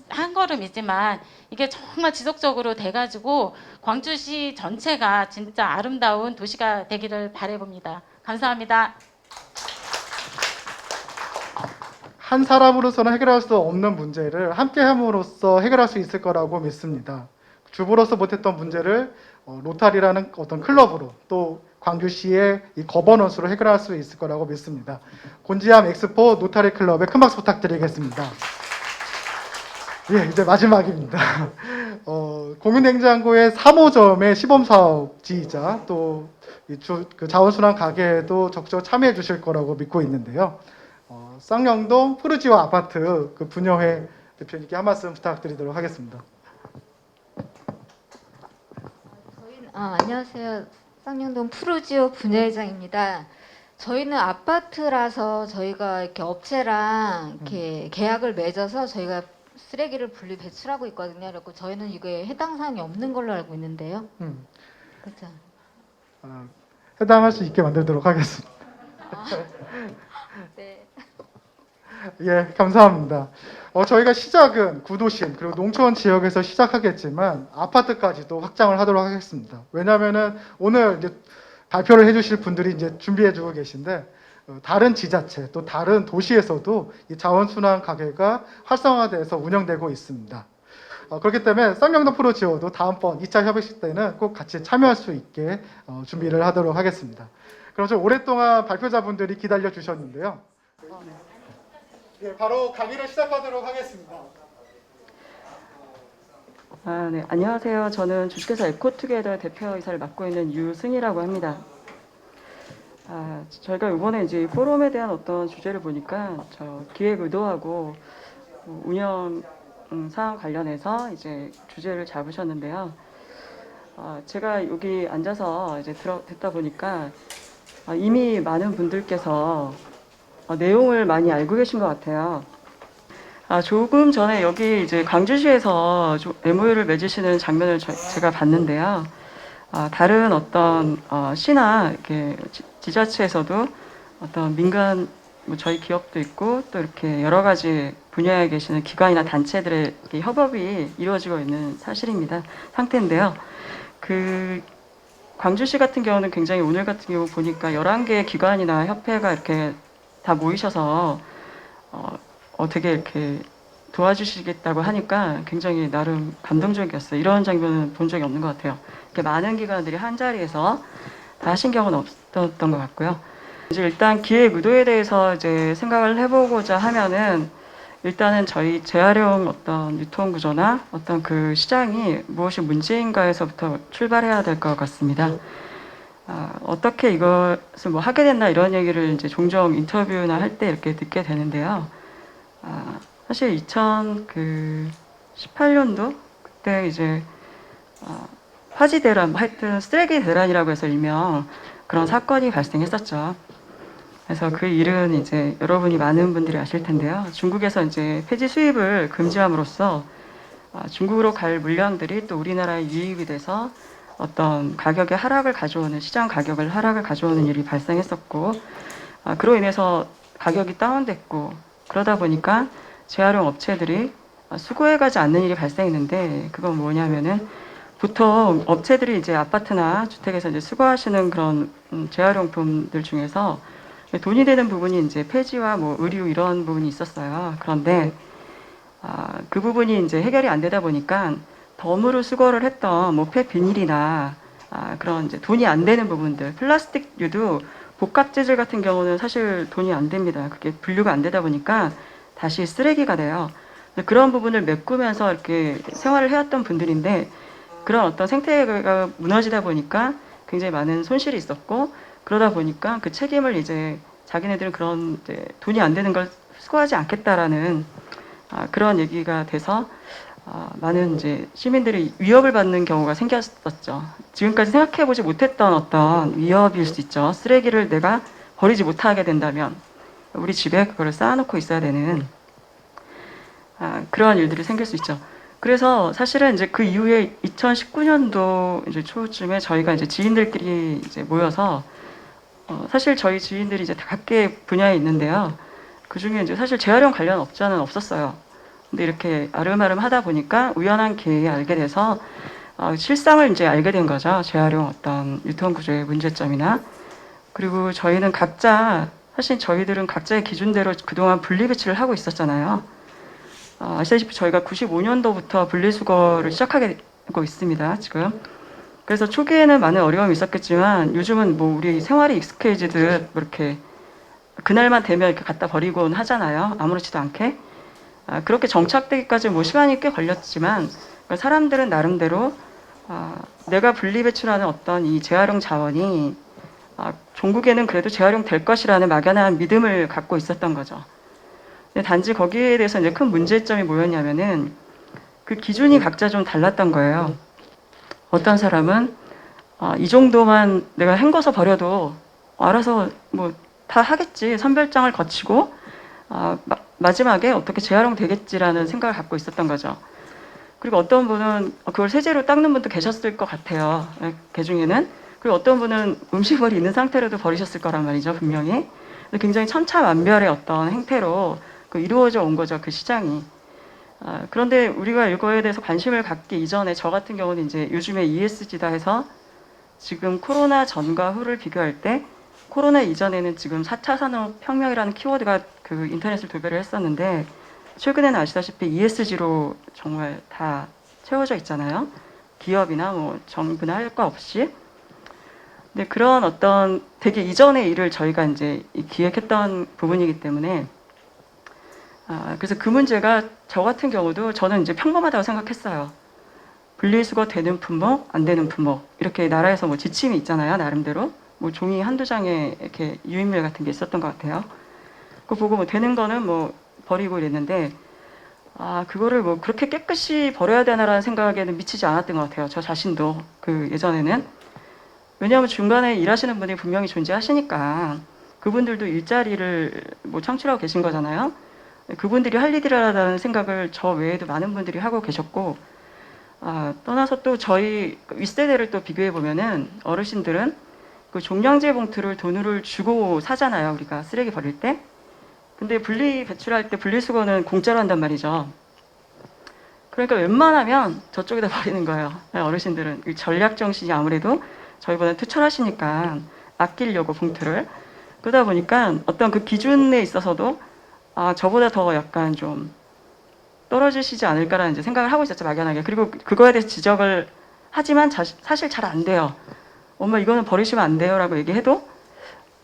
한 걸음이지만 이게 정말 지속적으로 돼가지고 광주시 전체가 진짜 아름다운 도시가 되기를 바라봅니다. 감사합니다. 한 사람으로서는 해결할 수 없는 문제를 함께 함으로써 해결할 수 있을 거라고 믿습니다. 주부로서 못했던 문제를 로타리라는 어떤 클럽으로 또 광주시의 이 거버넌스로 해결할 수 있을 거라고 믿습니다. 곤지암 엑스포 노타리 클럽에 큰 박수 부탁드리겠습니다. 예, 이제 마지막입니다. 공유냉장고의 3호점의 시범사업지이자 또 그 자원순환 가게에도 적극 참여해 주실 거라고 믿고 있는데요. 쌍용동 푸르지오 아파트 그 분여회 대표님께 한 말씀 부탁드리도록 하겠습니다. 안녕하세요. 쌍용동 푸르지오 분여회장입니다. 저희는 아파트라서 저희가 이렇게 업체랑 이렇게 계약을 맺어서 저희가 쓰레기를 분리 배출하고 있거든요. 그래서 저희는 이게 해당 사항이 없는 걸로 알고 있는데요. 그렇죠. 해당할 수 있게 만들도록 하겠습니다. 네. 예, 감사합니다. 저희가 시작은 구도심 그리고 농촌 지역에서 시작하겠지만 아파트까지도 확장을 하도록 하겠습니다. 왜냐하면은 오늘 이제 발표를 해주실 분들이 이제 준비해주고 계신데 다른 지자체 또 다른 도시에서도 이 자원순환 가게가 활성화돼서 운영되고 있습니다. 그렇기 때문에 쌍용동 프로지오도 다음번 2차 협의식 때는 꼭 같이 참여할 수 있게 준비를 하도록 하겠습니다. 그럼 좀 오랫동안 발표자분들이 기다려 주셨는데요. 네, 바로 강의를 시작하도록 하겠습니다. 네. 안녕하세요. 저는 주식회사 에코투게더 대표이사를 맡고 있는 유승희라고 합니다. 저희가 이번에 이제 포럼에 대한 어떤 주제를 보니까 기획 의도하고 운영 사항 관련해서 이제 주제를 잡으셨는데요. 제가 여기 앉아서 이제 듣다 보니까 이미 많은 분들께서 내용을 많이 알고 계신 것 같아요. 조금 전에 여기 이제 광주시에서 MOU를 맺으시는 장면을 제가 봤는데요. 다른 어떤 시나 이렇게 지자체에서도 어떤 민간 저희 기업도 있고 또 이렇게 여러 가지 분야에 계시는 기관이나 단체들의 협업이 이루어지고 있는 상태인데요. 그 광주시 같은 경우는 굉장히 오늘 같은 경우 보니까 11개의 기관이나 협회가 이렇게 다 모이셔서 되게 이렇게 도와주시겠다고 하니까 굉장히 나름 감동적이었어요. 이런 장면은 본 적이 없는 것 같아요. 이렇게 많은 기관들이 한 자리에서 다 하신 경우는 없었던 것 같고요. 이제 일단 기획 의도에 대해서 이제 생각을 해보고자 하면은 일단은 저희 재활용 어떤 유통 구조나 어떤 그 시장이 무엇이 문제인가에서부터 출발해야 될 것 같습니다. 어떻게 이것을 뭐 하게 됐나 이런 얘기를 이제 종종 인터뷰나 할 때 이렇게 듣게 되는데요. 사실 2018년도 그때 이제 화지 대란, 하여튼 쓰레기 대란이라고 해서 일명 그런 사건이 발생했었죠. 그래서 그 일은 이제 여러분이 많은 분들이 아실 텐데요. 중국에서 이제 폐지 수입을 금지함으로써 중국으로 갈 물량들이 또 우리나라에 유입이 돼서 어떤 가격의 하락을 가져오는 시장 가격을 하락을 가져오는 일이 발생했었고, 그로 인해서 가격이 다운됐고 그러다 보니까 재활용 업체들이 수거해가지 않는 일이 발생했는데 그건 뭐냐면은 보통 업체들이 이제 아파트나 주택에서 이제 수거하시는 그런 재활용품들 중에서 돈이 되는 부분이 이제 폐지와 뭐 의류 이런 부분이 있었어요. 그런데 그 부분이 이제 해결이 안 되다 보니까 덤으로 수거를 했던 뭐 폐비닐이나 그런 이제 돈이 안 되는 부분들, 플라스틱류도 복합 재질 같은 경우는 사실 돈이 안 됩니다. 그게 분류가 안 되다 보니까 다시 쓰레기가 돼요. 그런 부분을 메꾸면서 이렇게 생활을 해왔던 분들인데 그런 어떤 생태계가 무너지다 보니까 굉장히 많은 손실이 있었고 그러다 보니까 그 책임을 이제 자기네들은 그런 이제 돈이 안 되는 걸 수거하지 않겠다라는 그런 얘기가 돼서 많은 이제 시민들이 위협을 받는 경우가 생겼었죠. 지금까지 생각해보지 못했던 어떤 위협일 수 있죠. 쓰레기를 내가 버리지 못하게 된다면 우리 집에 그걸 쌓아놓고 있어야 되는 그러한 일들이 생길 수 있죠. 그래서 사실은 이제 그 이후에 2019년도 이제 초쯤에 저희가 이제 지인들끼리 이제 모여서 사실 저희 지인들이 이제 다 각계 분야에 있는데요. 그 중에 이제 사실 재활용 관련 업자는 없었어요. 근데 이렇게 아름아름 하다 보니까 우연한 기회에 알게 돼서 실상을 이제 알게 된 거죠. 재활용 어떤 유통구조의 문제점이나. 그리고 저희는 각자, 사실 저희들은 각자의 기준대로 그동안 분리배출을 하고 있었잖아요. 아시다시피 저희가 95년도부터 분리수거를 시작하게 되고 있습니다. 지금. 그래서 초기에는 많은 어려움이 있었겠지만 요즘은 뭐 우리 생활이 익숙해지듯 이렇게 그날만 되면 이렇게 갖다 버리곤 하잖아요. 아무렇지도 않게. 그렇게 정착되기까지 뭐 시간이 꽤 걸렸지만 사람들은 나름대로 내가 분리배출하는 어떤 이 재활용 자원이 종국에는 그래도 재활용 될 것이라는 막연한 믿음을 갖고 있었던 거죠. 근데 단지 거기에 대해서 이제 큰 문제점이 뭐였냐면은 그 기준이 각자 좀 달랐던 거예요. 어떤 사람은 이 정도만 내가 헹궈서 버려도 알아서 뭐 다 하겠지. 선별장을 거치고 마지막에 어떻게 재활용 되겠지라는 생각을 갖고 있었던 거죠. 그리고 어떤 분은 그걸 세제로 닦는 분도 계셨을 것 같아요. 그 중에는. 그리고 어떤 분은 음식물이 있는 상태로도 버리셨을 거란 말이죠. 분명히. 굉장히 천차만별의 어떤 행태로 이루어져 온 거죠. 그 시장이. 그런데 우리가 이거에 대해서 관심을 갖기 이전에 저 같은 경우는 이제 요즘에 ESG다 해서 지금 코로나 전과 후를 비교할 때 코로나 이전에는 지금 4차 산업혁명이라는 키워드가 그 인터넷을 도배를 했었는데 최근에는 아시다시피 ESG로 정말 다 채워져 있잖아요. 기업이나 뭐 정부나 할 거 없이. 근데 그런 어떤 되게 이전의 일을 저희가 이제 기획했던 부분이기 때문에 그래서 그 문제가 저 같은 경우도 저는 이제 평범하다고 생각했어요. 분리수거 되는 품목, 안 되는 품목 이렇게 나라에서 뭐 지침이 있잖아요. 나름대로 뭐 종이 한두 장에 이렇게 유인물 같은 게 있었던 것 같아요. 그거 보고 뭐 되는 거는 뭐 버리고 이랬는데 그거를 뭐 그렇게 깨끗이 버려야 되나라는 생각에는 미치지 않았던 것 같아요. 저 자신도 그 예전에는. 왜냐하면 중간에 일하시는 분이 분명히 존재하시니까 그분들도 일자리를 뭐 창출하고 계신 거잖아요. 그분들이 할 일이라는 생각을 저 외에도 많은 분들이 하고 계셨고 떠나서 또 저희 윗세대를 또 비교해 보면은 어르신들은 그 종량제 봉투를 돈을 주고 사잖아요. 우리가 쓰레기 버릴 때. 근데 분리 배출할 때 분리수거는 공짜로 한단 말이죠. 그러니까 웬만하면 저쪽에다 버리는 거예요. 어르신들은 전략 정신이 아무래도 저희보다 투철하시니까 아끼려고 봉투를. 그러다 보니까 어떤 그 기준에 있어서도 저보다 더 약간 좀 떨어지시지 않을까라는 이제 생각을 하고 있었죠, 막연하게. 그리고 그거에 대해서 지적을 하지만 사실 잘 안 돼요. 엄마 이거는 버리시면 안 돼요 라고 얘기해도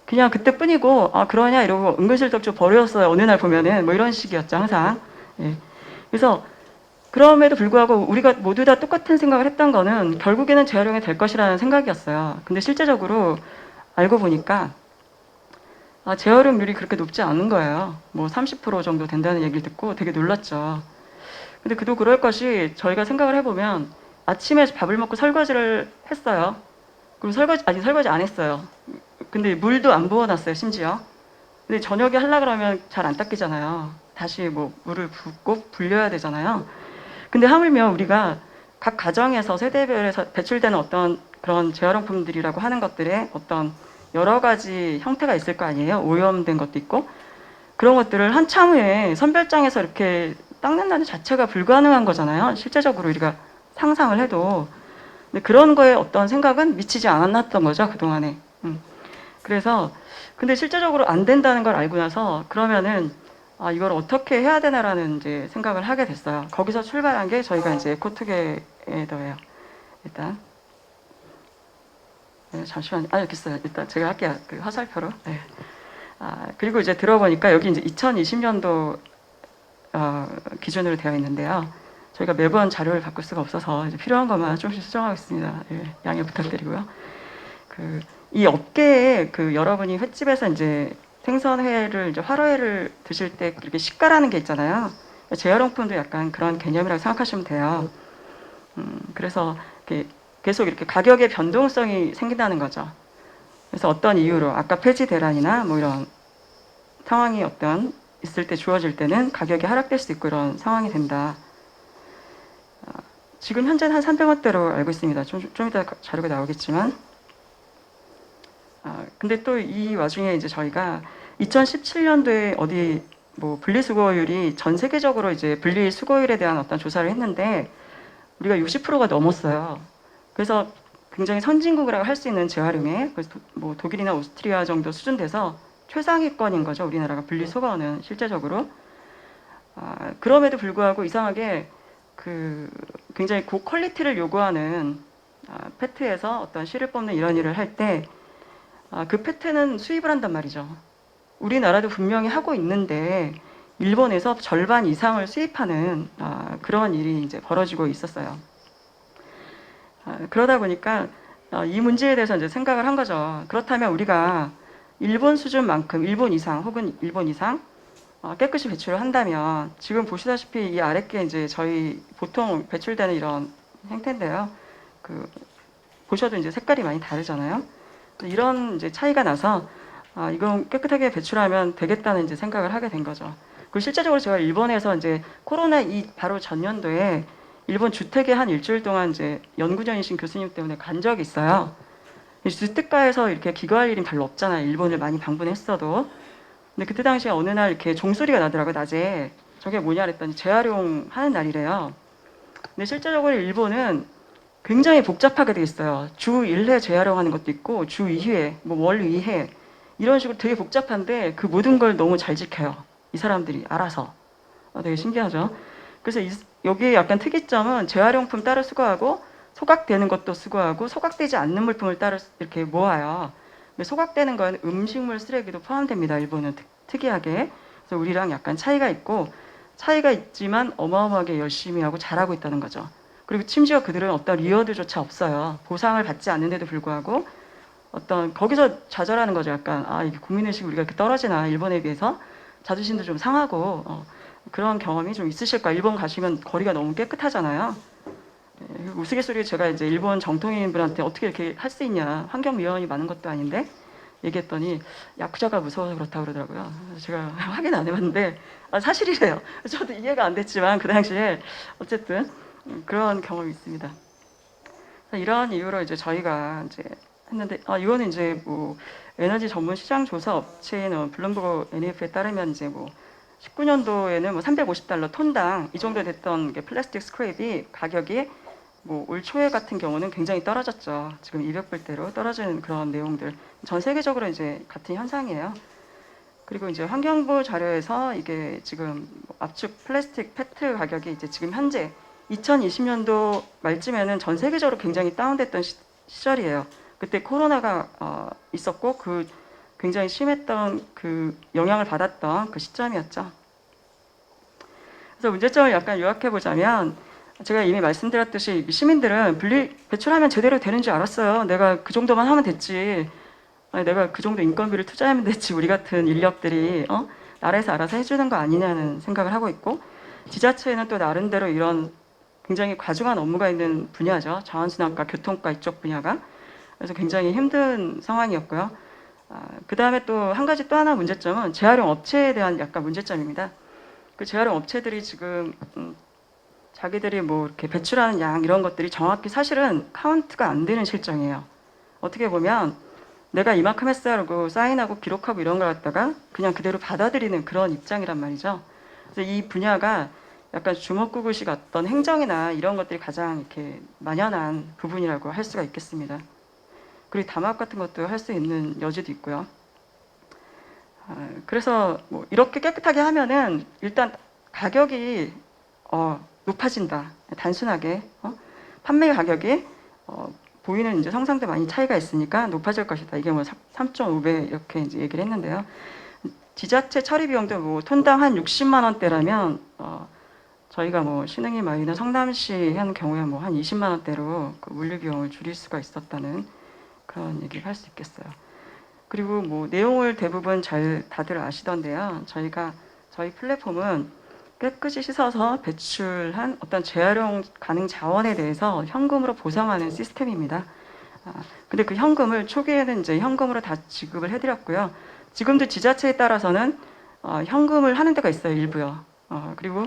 그냥 그때뿐이고 그러냐 이러고 은근슬쩍 좀 버렸어요. 어느 날 보면은 뭐 이런 식이었죠, 항상. 예. 그래서 그럼에도 불구하고 우리가 모두 다 똑같은 생각을 했던 거는 결국에는 재활용이 될 것이라는 생각이었어요. 근데 실제적으로 알고 보니까 재활용률이 그렇게 높지 않은 거예요. 뭐 30% 정도 된다는 얘기를 듣고 되게 놀랐죠. 근데 그도 그럴 것이 저희가 생각을 해보면 아침에 밥을 먹고 설거지를 했어요. 그리고 설거지 안 했어요. 근데 물도 안 부어놨어요, 심지어. 근데 저녁에 하려 그러면 잘 안 닦이잖아요. 다시 뭐 물을 붓고 불려야 되잖아요. 근데 하물며 우리가 각 가정에서 세대별에서 배출되는 어떤 그런 재활용품들이라고 하는 것들의 어떤 여러 가지 형태가 있을 거 아니에요. 오염된 것도 있고. 그런 것들을 한참 후에 선별장에서 이렇게 닦는다는 자체가 불가능한 거잖아요. 실제적으로 우리가 상상을 해도. 근데 그런 거에 어떤 생각은 미치지 않았던 거죠, 그동안에. 그래서 근데 실제적으로 안 된다는 걸 알고 나서 그러면은 이걸 어떻게 해야 되나라는 이제 생각을 하게 됐어요. 거기서 출발한 게 저희가 이제 에코투게더예요. 일단 잠시만요. 여기 있어요. 일단 제가 할게요. 그 화살표로. 네. 그리고 이제 들어보니까 여기 이제 2020년도 기준으로 되어 있는데요. 저희가 매번 자료를 바꿀 수가 없어서 이제 필요한 것만 조금씩 수정하겠습니다. 예, 양해 부탁드리고요. 이 업계에 여러분이 횟집에서 이제 생선회를 이제 화로회를 드실 때 이렇게 시가라는 게 있잖아요. 재활용품도 약간 그런 개념이라고 생각하시면 돼요. 그래서 이렇게 계속 이렇게 가격의 변동성이 생긴다는 거죠. 그래서 어떤 이유로 아까 폐지 대란이나 뭐 이런 상황이 어떤 있을 때 주어질 때는 가격이 하락될 수 있고 이런 상황이 된다. 지금 현재는 한 300원대로 알고 있습니다. 좀 이따 자료가 나오겠지만. 근데 또 이 와중에 이제 저희가 2017년도에 어디 뭐 분리수거율이 전 세계적으로 이제 분리수거율에 대한 어떤 조사를 했는데 우리가 60%가 넘었어요. 그래서 굉장히 선진국이라고 할 수 있는 재활용에 그래서 뭐 독일이나 오스트리아 정도 수준 돼서 최상위권인 거죠. 우리나라가 분리수거는 실제적으로. 그럼에도 불구하고 이상하게 굉장히 고퀄리티를 요구하는 페트에서 어떤 실을 뽑는 이런 일을 할 때 그 페트는 수입을 한단 말이죠. 우리나라도 분명히 하고 있는데 일본에서 절반 이상을 수입하는 그런 일이 이제 벌어지고 있었어요. 그러다 보니까 이 문제에 대해서 이제 생각을 한 거죠. 그렇다면 우리가 일본 수준만큼 일본 이상 혹은 일본 이상 깨끗이 배출을 한다면 지금 보시다시피 이 아랫게 이제 저희 보통 배출되는 이런 형태인데요. 보셔도 이제 색깔이 많이 다르잖아요. 이런 이제 차이가 나서 이건 깨끗하게 배출하면 되겠다는 이제 생각을 하게 된 거죠. 그리고 실제적으로 제가 일본에서 이제 코로나 바로 전년도에 일본 주택에 한 일주일 동안 이제 연구전이신 교수님 때문에 간 적이 있어요. 주택가에서 이렇게 기거할 일은 별로 없잖아요. 일본을 많이 방문했어도. 근데 그때 당시에 어느 날 이렇게 종소리가 나더라고요. 낮에. 저게 뭐냐 그랬더니 재활용하는 날이래요. 근데 실제적으로 일본은 굉장히 복잡하게 돼 있어요. 주 1회 재활용하는 것도 있고 주 2회, 뭐 월 2회 이런 식으로 되게 복잡한데 그 모든 걸 너무 잘 지켜요. 이 사람들이 알아서. 되게 신기하죠. 그래서 여기 약간 특이점은 재활용품 따로 수거하고 소각되는 것도 수거하고 소각되지 않는 물품을 따로 이렇게 모아요. 근데 소각되는 건 음식물 쓰레기도 포함됩니다. 일본은 특이하게. 그래서 우리랑 약간 차이가 있고 차이가 있지만 어마어마하게 열심히 하고 잘하고 있다는 거죠. 그리고 심지어 그들은 어떤 리워드조차 없어요. 보상을 받지 않는데도 불구하고 어떤 거기서 좌절하는 거죠. 약간 이게 국민의식이 우리가 이렇게 떨어지나 일본에 비해서 자존심도 좀 상하고 그런 경험이 좀 있으실 거예요. 일본 가시면 거리가 너무 깨끗하잖아요. 우스갯소리에 제가 이제 일본 정통인분한테 어떻게 이렇게 할 수 있냐, 환경위원이 많은 것도 아닌데 얘기했더니 야쿠자가 무서워서 그렇다고 그러더라고요. 그래서 제가 확인 안 해봤는데 사실이래요. 저도 이해가 안 됐지만 그 당시에 어쨌든 그런 경험이 있습니다. 이런 이유로 이제 저희가 이제 했는데 이거는 이제 뭐 에너지 전문 시장 조사 업체인 블룸버그 NF에 따르면 이제 뭐 19년도에는 뭐 $350 톤당 이 정도 됐던 게 플라스틱 스크랩이 가격이 뭐 올 초에 같은 경우는 굉장히 떨어졌죠. 지금 200불대로 떨어지는 그런 내용들. 전 세계적으로 이제 같은 현상이에요. 그리고 이제 환경부 자료에서 이게 지금 압축 플라스틱 페트 가격이 이제 지금 현재 2020년도 말쯤에는 전 세계적으로 굉장히 다운됐던 시절이에요. 그때 코로나가 있었고 그 굉장히 심했던 그 영향을 받았던 그 시점이었죠. 그래서 문제점을 약간 요약해 보자면 제가 이미 말씀드렸듯이 시민들은 분리 배출하면 제대로 되는 줄 알았어요. 내가 그 정도만 하면 됐지. 내가 그 정도 인건비를 투자하면 됐지. 우리 같은 인력들이 나라에서 알아서 해주는 거 아니냐는 생각을 하고 있고 지자체는 또 나름대로 이런 굉장히 과중한 업무가 있는 분야죠. 자원순환과 교통과 이쪽 분야가. 그래서 굉장히 힘든 상황이었고요. 그 다음에 또 한 가지 또 하나 문제점은 재활용 업체에 대한 약간 문제점입니다. 그 재활용 업체들이 지금 자기들이 뭐 이렇게 배출하는 양 이런 것들이 정확히 사실은 카운트가 안 되는 실정이에요. 어떻게 보면 내가 이만큼 했어라고 사인하고 기록하고 이런 걸 갖다가 그냥 그대로 받아들이는 그런 입장이란 말이죠. 그래서 이 분야가 약간 주먹구구식 어떤 행정이나 이런 것들이 가장 이렇게 만연한 부분이라고 할 수가 있겠습니다. 그리고 담합 같은 것도 할 수 있는 여지도 있고요. 그래서 뭐 이렇게 깨끗하게 하면은 일단 가격이 높아진다. 단순하게 판매 가격이 보이는 이제 성상도 많이 차이가 있으니까 높아질 것이다. 이게 뭐 3.5배 이렇게 이제 얘기를 했는데요. 지자체 처리 비용도 뭐 톤당 한 60만 원대라면 저희가 뭐 신흥이 마을이나 성남시 한 경우에 뭐 한 20만 원대로 그 물류 비용을 줄일 수가 있었다는 그런 얘기를 할 수 있겠어요. 그리고 뭐 내용을 대부분 다들 아시던데요. 저희 플랫폼은 깨끗이 씻어서 배출한 어떤 재활용 가능 자원에 대해서 현금으로 보상하는 시스템입니다. 근데 그 현금을 초기에는 이제 현금으로 다 지급을 해드렸고요. 지금도 지자체에 따라서는 현금을 하는 데가 있어요, 일부요. 그리고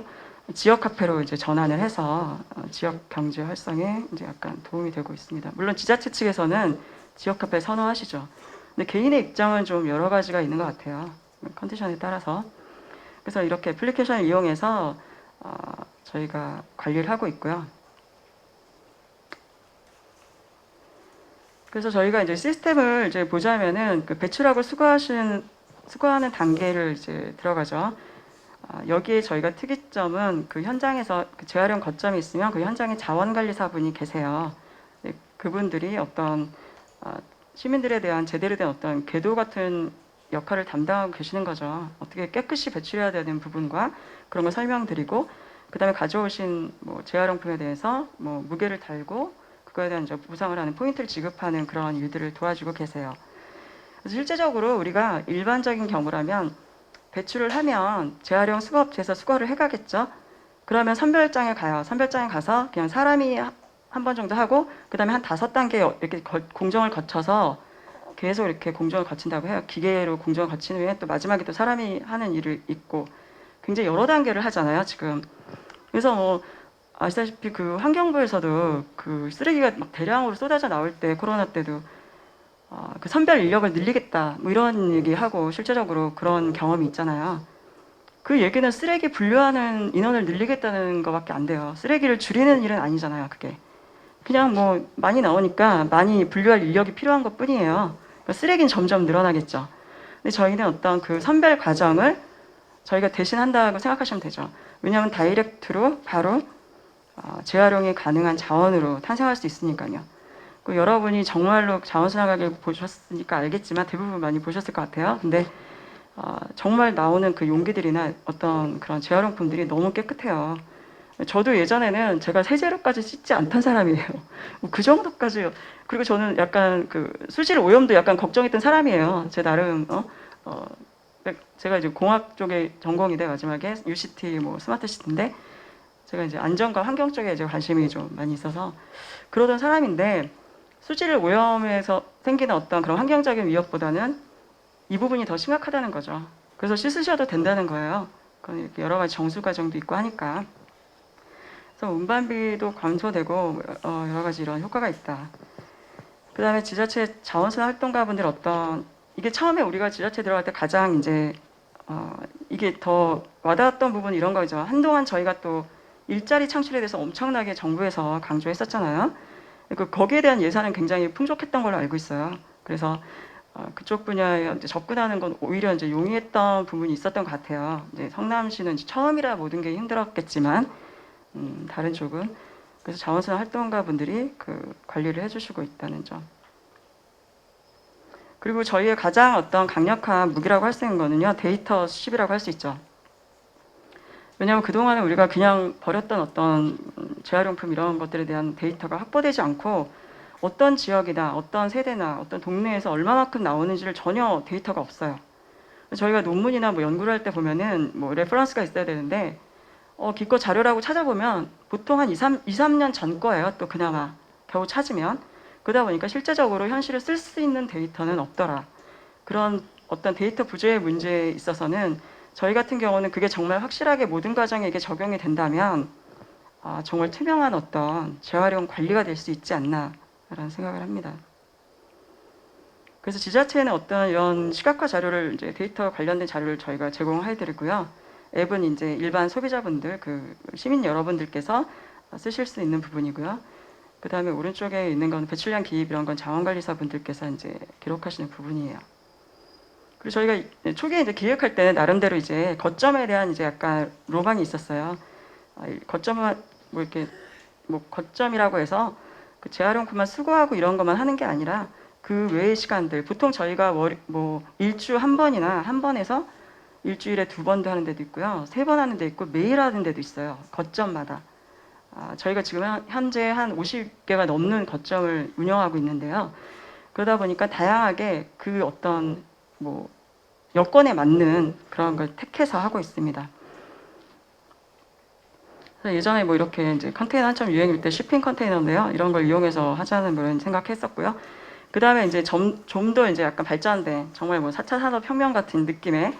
지역 화폐로 이제 전환을 해서 지역 경제 활성에 이제 약간 도움이 되고 있습니다. 물론 지자체 측에서는 지역 화폐 선호하시죠. 근데 개인의 입장은 좀 여러 가지가 있는 것 같아요. 컨디션에 따라서. 그래서 이렇게 애플리케이션을 이용해서 저희가 관리를 하고 있고요. 그래서 저희가 이제 시스템을 이제 보자면은 그 배출하고 수거하는 단계를 이제 들어가죠. 여기에 저희가 특이점은 그 현장에서 그 재활용 거점이 있으면 그 현장에 자원관리사분이 계세요. 그분들이 어떤 시민들에 대한 제대로 된 어떤 궤도 같은 역할을 담당하고 계시는 거죠. 어떻게 깨끗이 배출해야 되는 부분과 그런 걸 설명드리고 그다음에 가져오신 뭐 재활용품에 대해서 뭐 무게를 달고 그거에 대한 이제 보상을 하는 포인트를 지급하는 그런 일들을 도와주고 계세요. 그래서 실제적으로 우리가 일반적인 경우라면 배출을 하면 재활용 수거업체에서 수거를 해가겠죠. 그러면 선별장에 가요. 선별장에 가서 그냥 사람이 한 번 정도 하고 그다음에 한 5단계 이렇게 공정을 거쳐서 계속 이렇게 공정을 거친다고 해요. 기계로 공정을 거친 후에 또 마지막에 또 사람이 하는 일을 있고 굉장히 여러 단계를 하잖아요, 지금. 그래서 뭐 아시다시피 그 환경부에서도 그 쓰레기가 막 대량으로 쏟아져 나올 때 코로나 때도 그 선별 인력을 늘리겠다 뭐 이런 얘기하고 실제적으로 그런 경험이 있잖아요. 그 얘기는 쓰레기 분류하는 인원을 늘리겠다는 것밖에 안 돼요. 쓰레기를 줄이는 일은 아니잖아요, 그게. 그냥 뭐 많이 나오니까 많이 분류할 인력이 필요한 것 뿐이에요. 그러니까 쓰레기는 점점 늘어나겠죠. 근데 저희는 어떤 그 선별 과정을 저희가 대신한다고 생각하시면 되죠. 왜냐하면 다이렉트로 바로 재활용이 가능한 자원으로 탄생할 수 있으니까요. 그 여러분이 정말로 자원순환가게 보셨으니까 알겠지만 대부분 많이 보셨을 것 같아요. 근데 정말 나오는 그 용기들이나 어떤 그런 재활용품들이 너무 깨끗해요. 저도 예전에는 제가 세제로까지 씻지 않던 사람이에요. 그 정도까지요. 그리고 저는 약간 그 수질 오염도 약간 걱정했던 사람이에요. 제 나름 제가 이제 공학 쪽에 전공인데 마지막에 UCT 뭐 스마트시티인데 제가 이제 안전과 환경 쪽에 이제 관심이 좀 많이 있어서 그러던 사람인데 수질 오염에서 생기는 어떤 그런 환경적인 위협보다는 이 부분이 더 심각하다는 거죠. 그래서 씻으셔도 된다는 거예요. 이렇게 여러 가지 정수 과정도 있고 하니까. 그래서 운반비도 감소되고 여러 가지 이런 효과가 있다. 그다음에 지자체 자원순환 활동가분들 이게 처음에 우리가 지자체 들어갈 때 가장 이제 이게 더 와닿았던 부분 이런 거죠. 한동안 저희가 또 일자리 창출에 대해서 엄청나게 정부에서 강조했었잖아요. 거기에 대한 예산은 굉장히 풍족했던 걸로 알고 있어요. 그래서 그쪽 분야에 이제 접근하는 건 오히려 이제 용이했던 부분이 있었던 것 같아요. 이제 성남시는 이제 처음이라 모든 게 힘들었겠지만 다른 쪽은 그래서 자원순환 활동가 분들이 그 관리를 해주시고 있다는 점. 그리고 저희의 가장 어떤 강력한 무기라고 할 수 있는 거는요, 데이터 수집이라고 할 수 있죠. 왜냐하면 그동안은 우리가 그냥 버렸던 어떤 재활용품 이런 것들에 대한 데이터가 확보되지 않고 어떤 지역이나 어떤 세대나 어떤 동네에서 얼마만큼 나오는지를 전혀 데이터가 없어요. 저희가 논문이나 뭐 연구를 할 때 보면은 뭐 레퍼런스가 있어야 되는데 기껏 자료라고 찾아보면 보통 한 2-3년 전 거예요. 또 그나마 겨우 찾으면. 그러다 보니까 실제적으로 현실에 쓸 수 있는 데이터는 없더라. 그런 어떤 데이터 부재의 문제에 있어서는 저희 같은 경우는 그게 정말 확실하게 모든 과정에게 적용이 된다면 정말 투명한 어떤 재활용 관리가 될 수 있지 않나라는 생각을 합니다. 그래서 지자체에는 어떤 이런 시각화 자료를 이제 데이터 관련된 자료를 저희가 제공해 드리고요. 앱은 이제 일반 소비자분들, 그 시민 여러분들께서 쓰실 수 있는 부분이고요. 그 다음에 오른쪽에 있는 건 배출량 기입 이런 건 자원관리사 분들께서 이제 기록하시는 부분이에요. 그리고 저희가 초기에 이제 기획할 때는 나름대로 이제 거점에 대한 이제 약간 로망이 있었어요. 거점은 뭐 이렇게 뭐 거점이라고 해서 그 재활용품만 수거하고 이런 것만 하는 게 아니라 그 외의 시간들 보통 저희가 뭐 일주 한 번이나 한 번에서 일주일에 2번도 하는 데도 있고요. 3번 하는 데 있고 매일 하는 데도 있어요. 거점마다. 저희가 지금 현재 한 50개가 넘는 거점을 운영하고 있는데요. 그러다 보니까 다양하게 그 어떤 뭐 여건에 맞는 그런 걸 택해서 하고 있습니다. 그래서 예전에 뭐 이렇게 이제 컨테이너 한참 유행일 때 shipping 컨테이너인데요. 이런 걸 이용해서 하자는 그런 생각했었고요. 그 다음에 이제 좀 더 이제 약간 발전된 정말 뭐 4차 산업혁명 같은 느낌의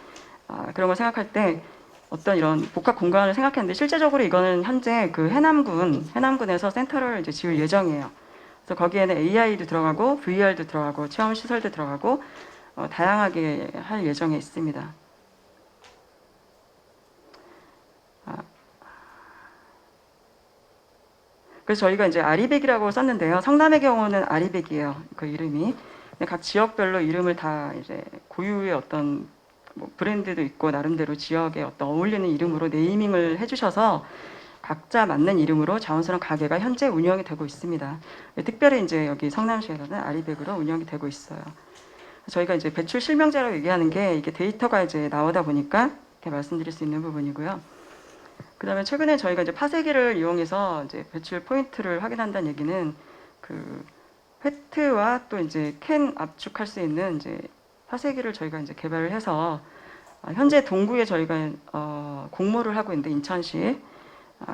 그런 걸 생각할 때 어떤 이런 복합 공간을 생각했는데 실제적으로 이거는 현재 그 해남군에서 센터를 이제 지을 예정이에요. 그래서 거기에는 AI도 들어가고 VR도 들어가고 체험 시설도 들어가고 다양하게 할 예정에 있습니다. 그래서 저희가 이제 아리백이라고 썼는데요. 성남의 경우는 아리백이에요. 그 이름이. 근데 각 지역별로 이름을 다 이제 고유의 어떤 뭐 브랜드도 있고 나름대로 지역에 어떤 어울리는 이름으로 네이밍을 해주셔서 각자 맞는 이름으로 자원순환 가게가 현재 운영이 되고 있습니다. 특별히 이제 여기 성남시에서는 아리백으로 운영이 되고 있어요. 저희가 이제 배출 실명제라고 얘기하는 게 이게 데이터가 이제 나오다 보니까 이렇게 말씀드릴 수 있는 부분이고요. 그다음에 최근에 저희가 이제 파쇄기를 이용해서 이제 배출 포인트를 확인한다는 얘기는 그 페트와 또 이제 캔 압축할 수 있는 이제 파쇄기를 저희가 이제 개발을 해서 현재 동구에 저희가 공모를 하고 있는데 인천시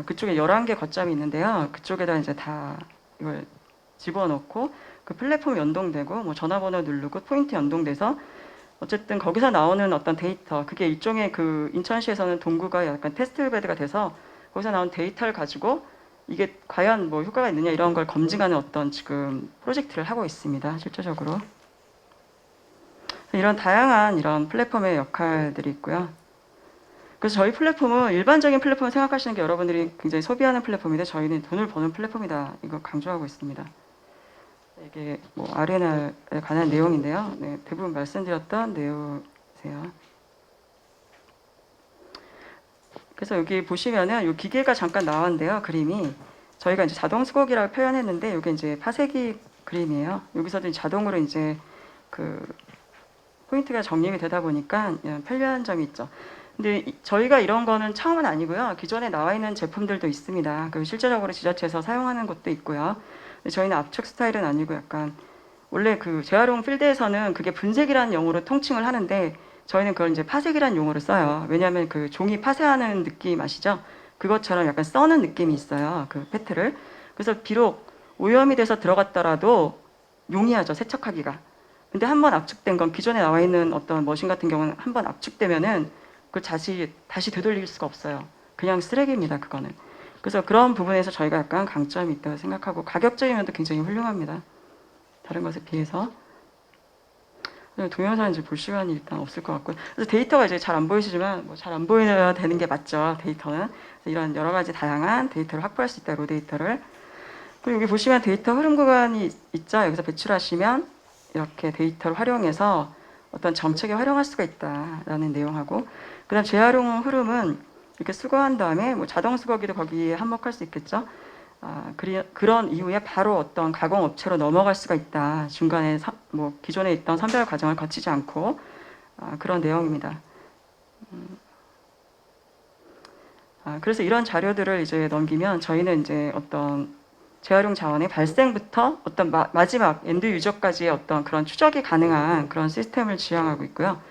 그쪽에 11개 거점이 있는데요. 그쪽에다 이제 다 이걸 집어넣고 그 플랫폼 연동되고 뭐 전화번호 누르고 포인트 연동돼서 어쨌든 거기서 나오는 어떤 데이터 그게 일종의 그 인천시에서는 동구가 약간 테스트 베드가 돼서 거기서 나온 데이터를 가지고 이게 과연 뭐 효과가 있느냐 이런 걸 검증하는 어떤 지금 프로젝트를 하고 있습니다. 실제적으로. 이런 다양한 이런 플랫폼의 역할들이 있고요. 그래서 저희 플랫폼은 일반적인 플랫폼을 생각하시는 게 여러분들이 굉장히 소비하는 플랫폼인데 저희는 돈을 버는 플랫폼이다. 이거 강조하고 있습니다. 이게 뭐 아레나에 관한 내용인데요. 네, 대부분 말씀드렸던 내용이세요. 그래서 여기 보시면은 이 기계가 잠깐 나왔는데요. 그림이 저희가 이제 자동 수거기라고 표현했는데 이게 이제 파쇄기 그림이에요. 여기서도 자동으로 이제 그 포인트가 정립이 되다 보니까 편리한 점이 있죠. 근데 저희가 이런 거는 처음은 아니고요. 기존에 나와 있는 제품들도 있습니다. 그리고 실제적으로 지자체에서 사용하는 것도 있고요. 근데 저희는 압축 스타일은 아니고 약간 원래 그 재활용 필드에서는 그게 분쇄기라는 용어로 통칭을 하는데 저희는 그걸 이제 파쇄기라는 용어를 써요. 왜냐하면 그 종이 파쇄하는 느낌 아시죠? 그것처럼 약간 써는 느낌이 있어요. 그 페트를. 그래서 비록 오염이 돼서 들어갔더라도 용이하죠. 세척하기가. 근데 한 번 압축된 건 기존에 나와 있는 어떤 머신 같은 경우는 한 번 압축되면은 그걸 다시 되돌릴 수가 없어요. 그냥 쓰레기입니다. 그거는. 그래서 그런 부분에서 저희가 약간 강점이 있다고 생각하고 가격적인 면도 굉장히 훌륭합니다. 다른 것에 비해서. 동영상 이제 볼 시간이 일단 없을 것 같고요. 그래서 데이터가 이제 잘 안 보이시지만 뭐 잘 안 보여야 되는 게 맞죠. 데이터는. 이런 여러 가지 다양한 데이터를 확보할 수 있다. 로 데이터를. 그리고 여기 보시면 데이터 흐름 구간이 있죠. 여기서 배출하시면 이렇게 데이터를 활용해서 어떤 정책에 활용할 수가 있다라는 내용하고, 그다음 재활용 흐름은 이렇게 수거한 다음에 뭐 자동 수거기도 거기에 한몫할 수 있겠죠. 그런 이후에 바로 어떤 가공 업체로 넘어갈 수가 있다. 중간에 뭐 기존에 있던 선별 과정을 거치지 않고 그런 내용입니다. 그래서 이런 자료들을 이제 넘기면 저희는 이제 어떤 재활용 자원의 발생부터 어떤 마지막 엔드 유저까지의 어떤 그런 추적이 가능한 그런 시스템을 지향하고 있고요.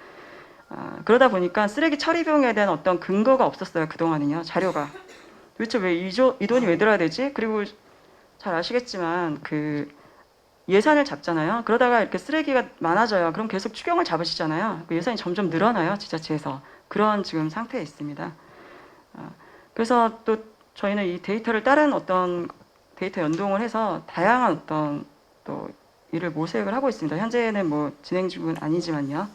그러다 보니까 쓰레기 처리 비용에 대한 어떤 근거가 없었어요. 그동안은요. 자료가. 도대체 왜 이 돈이 왜 들어야 되지? 그리고 잘 아시겠지만 그 예산을 잡잖아요. 그러다가 이렇게 쓰레기가 많아져요. 그럼 계속 추경을 잡으시잖아요. 그 예산이 점점 늘어나요. 지자체에서. 그런 지금 상태에 있습니다. 그래서 또 저희는 이 데이터를 다른 어떤 데이터 연동을 해서 다양한 어떤 또 일을 모색을 하고 있습니다. 현재는 뭐 진행 중은 아니지만요.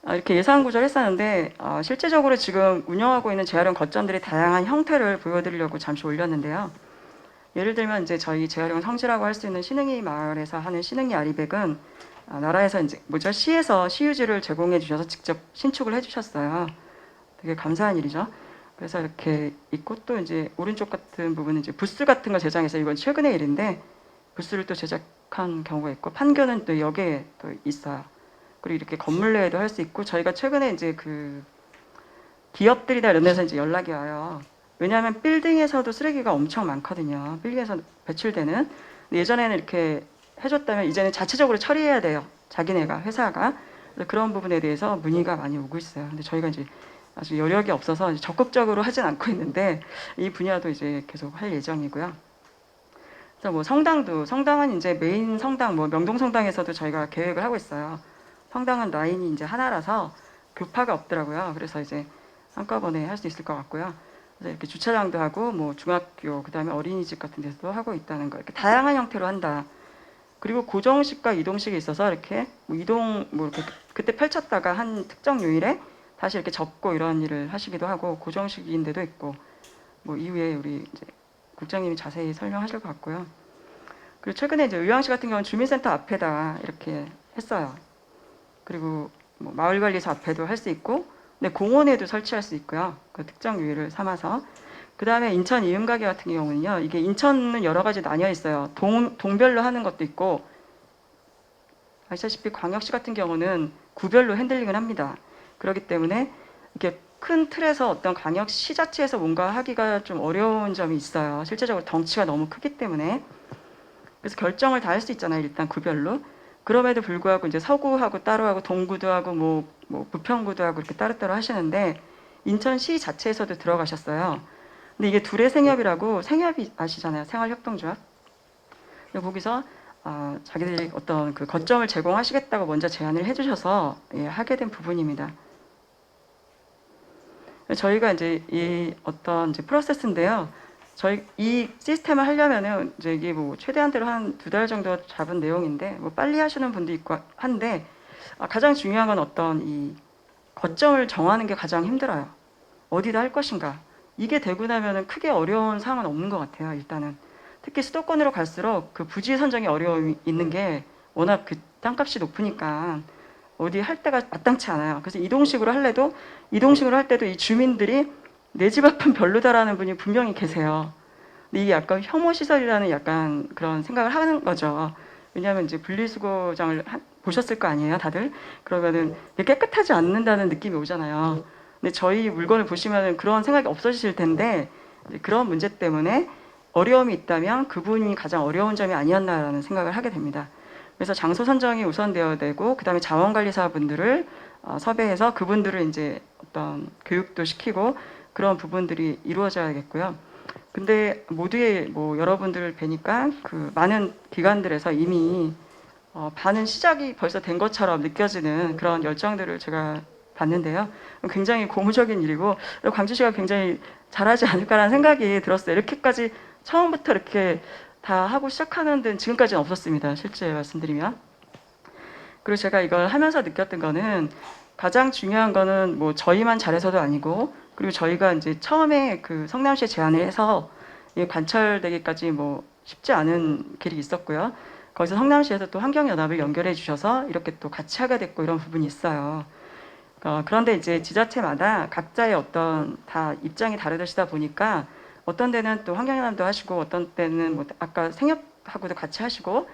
이렇게 예산 구조를 했었는데 실제적으로 지금 운영하고 있는 재활용 거점들의 다양한 형태를 보여드리려고 잠시 올렸는데요. 예를 들면 이제 저희 재활용 성지라고 할 수 있는 신흥이 마을에서 하는 신흥이 아리백은 나라에서 이제 시에서 시유지를 제공해 주셔서 직접 신축을 해주셨어요. 되게 감사한 일이죠. 그래서 이렇게 있고 또 이제 오른쪽 같은 부분은 이제 부스 같은 거 제작해서 이건 최근의 일인데 부스를 또 제작한 경우가 있고 판교는 또 여기에 또 있어요. 그리고 이렇게 건물 내에도 할 수 있고 저희가 최근에 이제 그 기업들이나 이런 데서 이제 연락이 와요. 왜냐하면 빌딩에서도 쓰레기가 엄청 많거든요. 빌딩에서 배출되는. 근데 예전에는 이렇게 해줬다면 이제는 자체적으로 처리해야 돼요. 자기네가 회사가. 그래서 그런 부분에 대해서 문의가 많이 오고 있어요. 근데 저희가 이제 아주 여력이 없어서 이제 적극적으로 하진 않고 있는데 이 분야도 이제 계속 할 예정이고요. 그래서 뭐 성당은 이제 메인 성당 뭐 명동 성당에서도 저희가 계획을 하고 있어요. 성당은 라인이 이제 하나라서 교파가 없더라고요. 그래서 이제 한꺼번에 할 수 있을 것 같고요. 그래서 이렇게 주차장도 하고 뭐 중학교 그다음에 어린이집 같은 데서도 하고 있다는 거. 이렇게 다양한 형태로 한다. 그리고 고정식과 이동식이 있어서 이렇게 뭐 이동 뭐 이렇게 그때 펼쳤다가 한 특정 요일에 다시 이렇게 접고 이런 일을 하시기도 하고 고정식인 데도 있고 뭐 이후에 우리 이제 국장님이 자세히 설명하실 것 같고요. 그리고 최근에 이제 의왕시 같은 경우는 주민센터 앞에다 이렇게 했어요. 그리고 뭐 마을관리소 앞에도 할 수 있고, 근데 공원에도 설치할 수 있고요. 그 특정 요일을 삼아서. 그 다음에 인천 이음가게 같은 경우는요, 이게 인천은 여러 가지 나뉘어 있어요. 동별로 하는 것도 있고, 아시다시피 광역시 같은 경우는 구별로 핸들링을 합니다. 그렇기 때문에 이렇게 큰 틀에서 어떤 광역시 자체에서 뭔가 하기가 좀 어려운 점이 있어요. 실제적으로 덩치가 너무 크기 때문에. 그래서 결정을 다 할 수 있잖아요. 일단 구별로. 그럼에도 불구하고 이제 서구하고 따로 하고 동구도 하고 뭐 부평구도 하고 이렇게 따로따로 하시는데 인천시 자체에서도 들어가셨어요. 근데 이게 둘의 생협이라고, 생협이 아시잖아요. 생활협동조합. 거기서 자기들이 어떤 그 거점을 제공하시겠다고 먼저 제안을 해주셔서 하게 된 부분입니다. 저희가 이제 이 어떤 이제 프로세스인데요. 저희 이 시스템을 하려면은 이제 이게 뭐 최대한대로 한 2달 정도 잡은 내용인데 뭐 빨리 하시는 분도 있고 한데 가장 중요한 건 어떤 이 거점을 정하는 게 가장 힘들어요. 어디다 할 것인가. 이게 되고 나면은 크게 어려운 사항은 없는 것 같아요. 일단은 특히 수도권으로 갈수록 그 부지 선정이 어려움이 있는 게 워낙 그 땅값이 높으니까 어디 할 때가 마땅치 않아요. 그래서 이동식으로 할 때도 이 주민들이 내 집 앞은 별로다라는 분이 분명히 계세요. 근데 이게 약간 혐오 시설이라는 약간 그런 생각을 하는 거죠. 왜냐하면 이제 분리수거장을 보셨을 거 아니에요, 다들? 그러면은 깨끗하지 않는다는 느낌이 오잖아요. 근데 저희 물건을 보시면은 그런 생각이 없어지실 텐데 이제 그런 문제 때문에 어려움이 있다면 그분이 가장 어려운 점이 아니었나라는 생각을 하게 됩니다. 그래서 장소 선정이 우선되어야 되고 그다음에 자원관리사분들을 섭외해서 그분들을 이제 어떤 교육도 시키고 그런 부분들이 이루어져야겠고요. 근데 모두의 뭐 여러분들을 뵈니까 그 많은 기관들에서 이미 반은 시작이 벌써 된 것처럼 느껴지는 그런 열정들을 제가 봤는데요. 굉장히 고무적인 일이고 광주시가 굉장히 잘하지 않을까라는 생각이 들었어요. 이렇게까지 처음부터 이렇게 다 하고 시작하는 데는 지금까지는 없었습니다. 실제 말씀드리면. 그리고 제가 이걸 하면서 느꼈던 거는 가장 중요한 거는 뭐 저희만 잘해서도 아니고 그리고 저희가 이제 처음에 그 성남시에 제안을 해서 관철되기까지 뭐 쉽지 않은 길이 있었고요. 거기서 성남시에서 또 환경연합을 연결해 주셔서 이렇게 또 같이 하게 됐고 이런 부분이 있어요. 그런데 이제 지자체마다 각자의 어떤 다 입장이 다르시다 보니까 어떤 데는 또 환경연합도 하시고 어떤 때는 뭐 아까 생협하고도 같이 하시고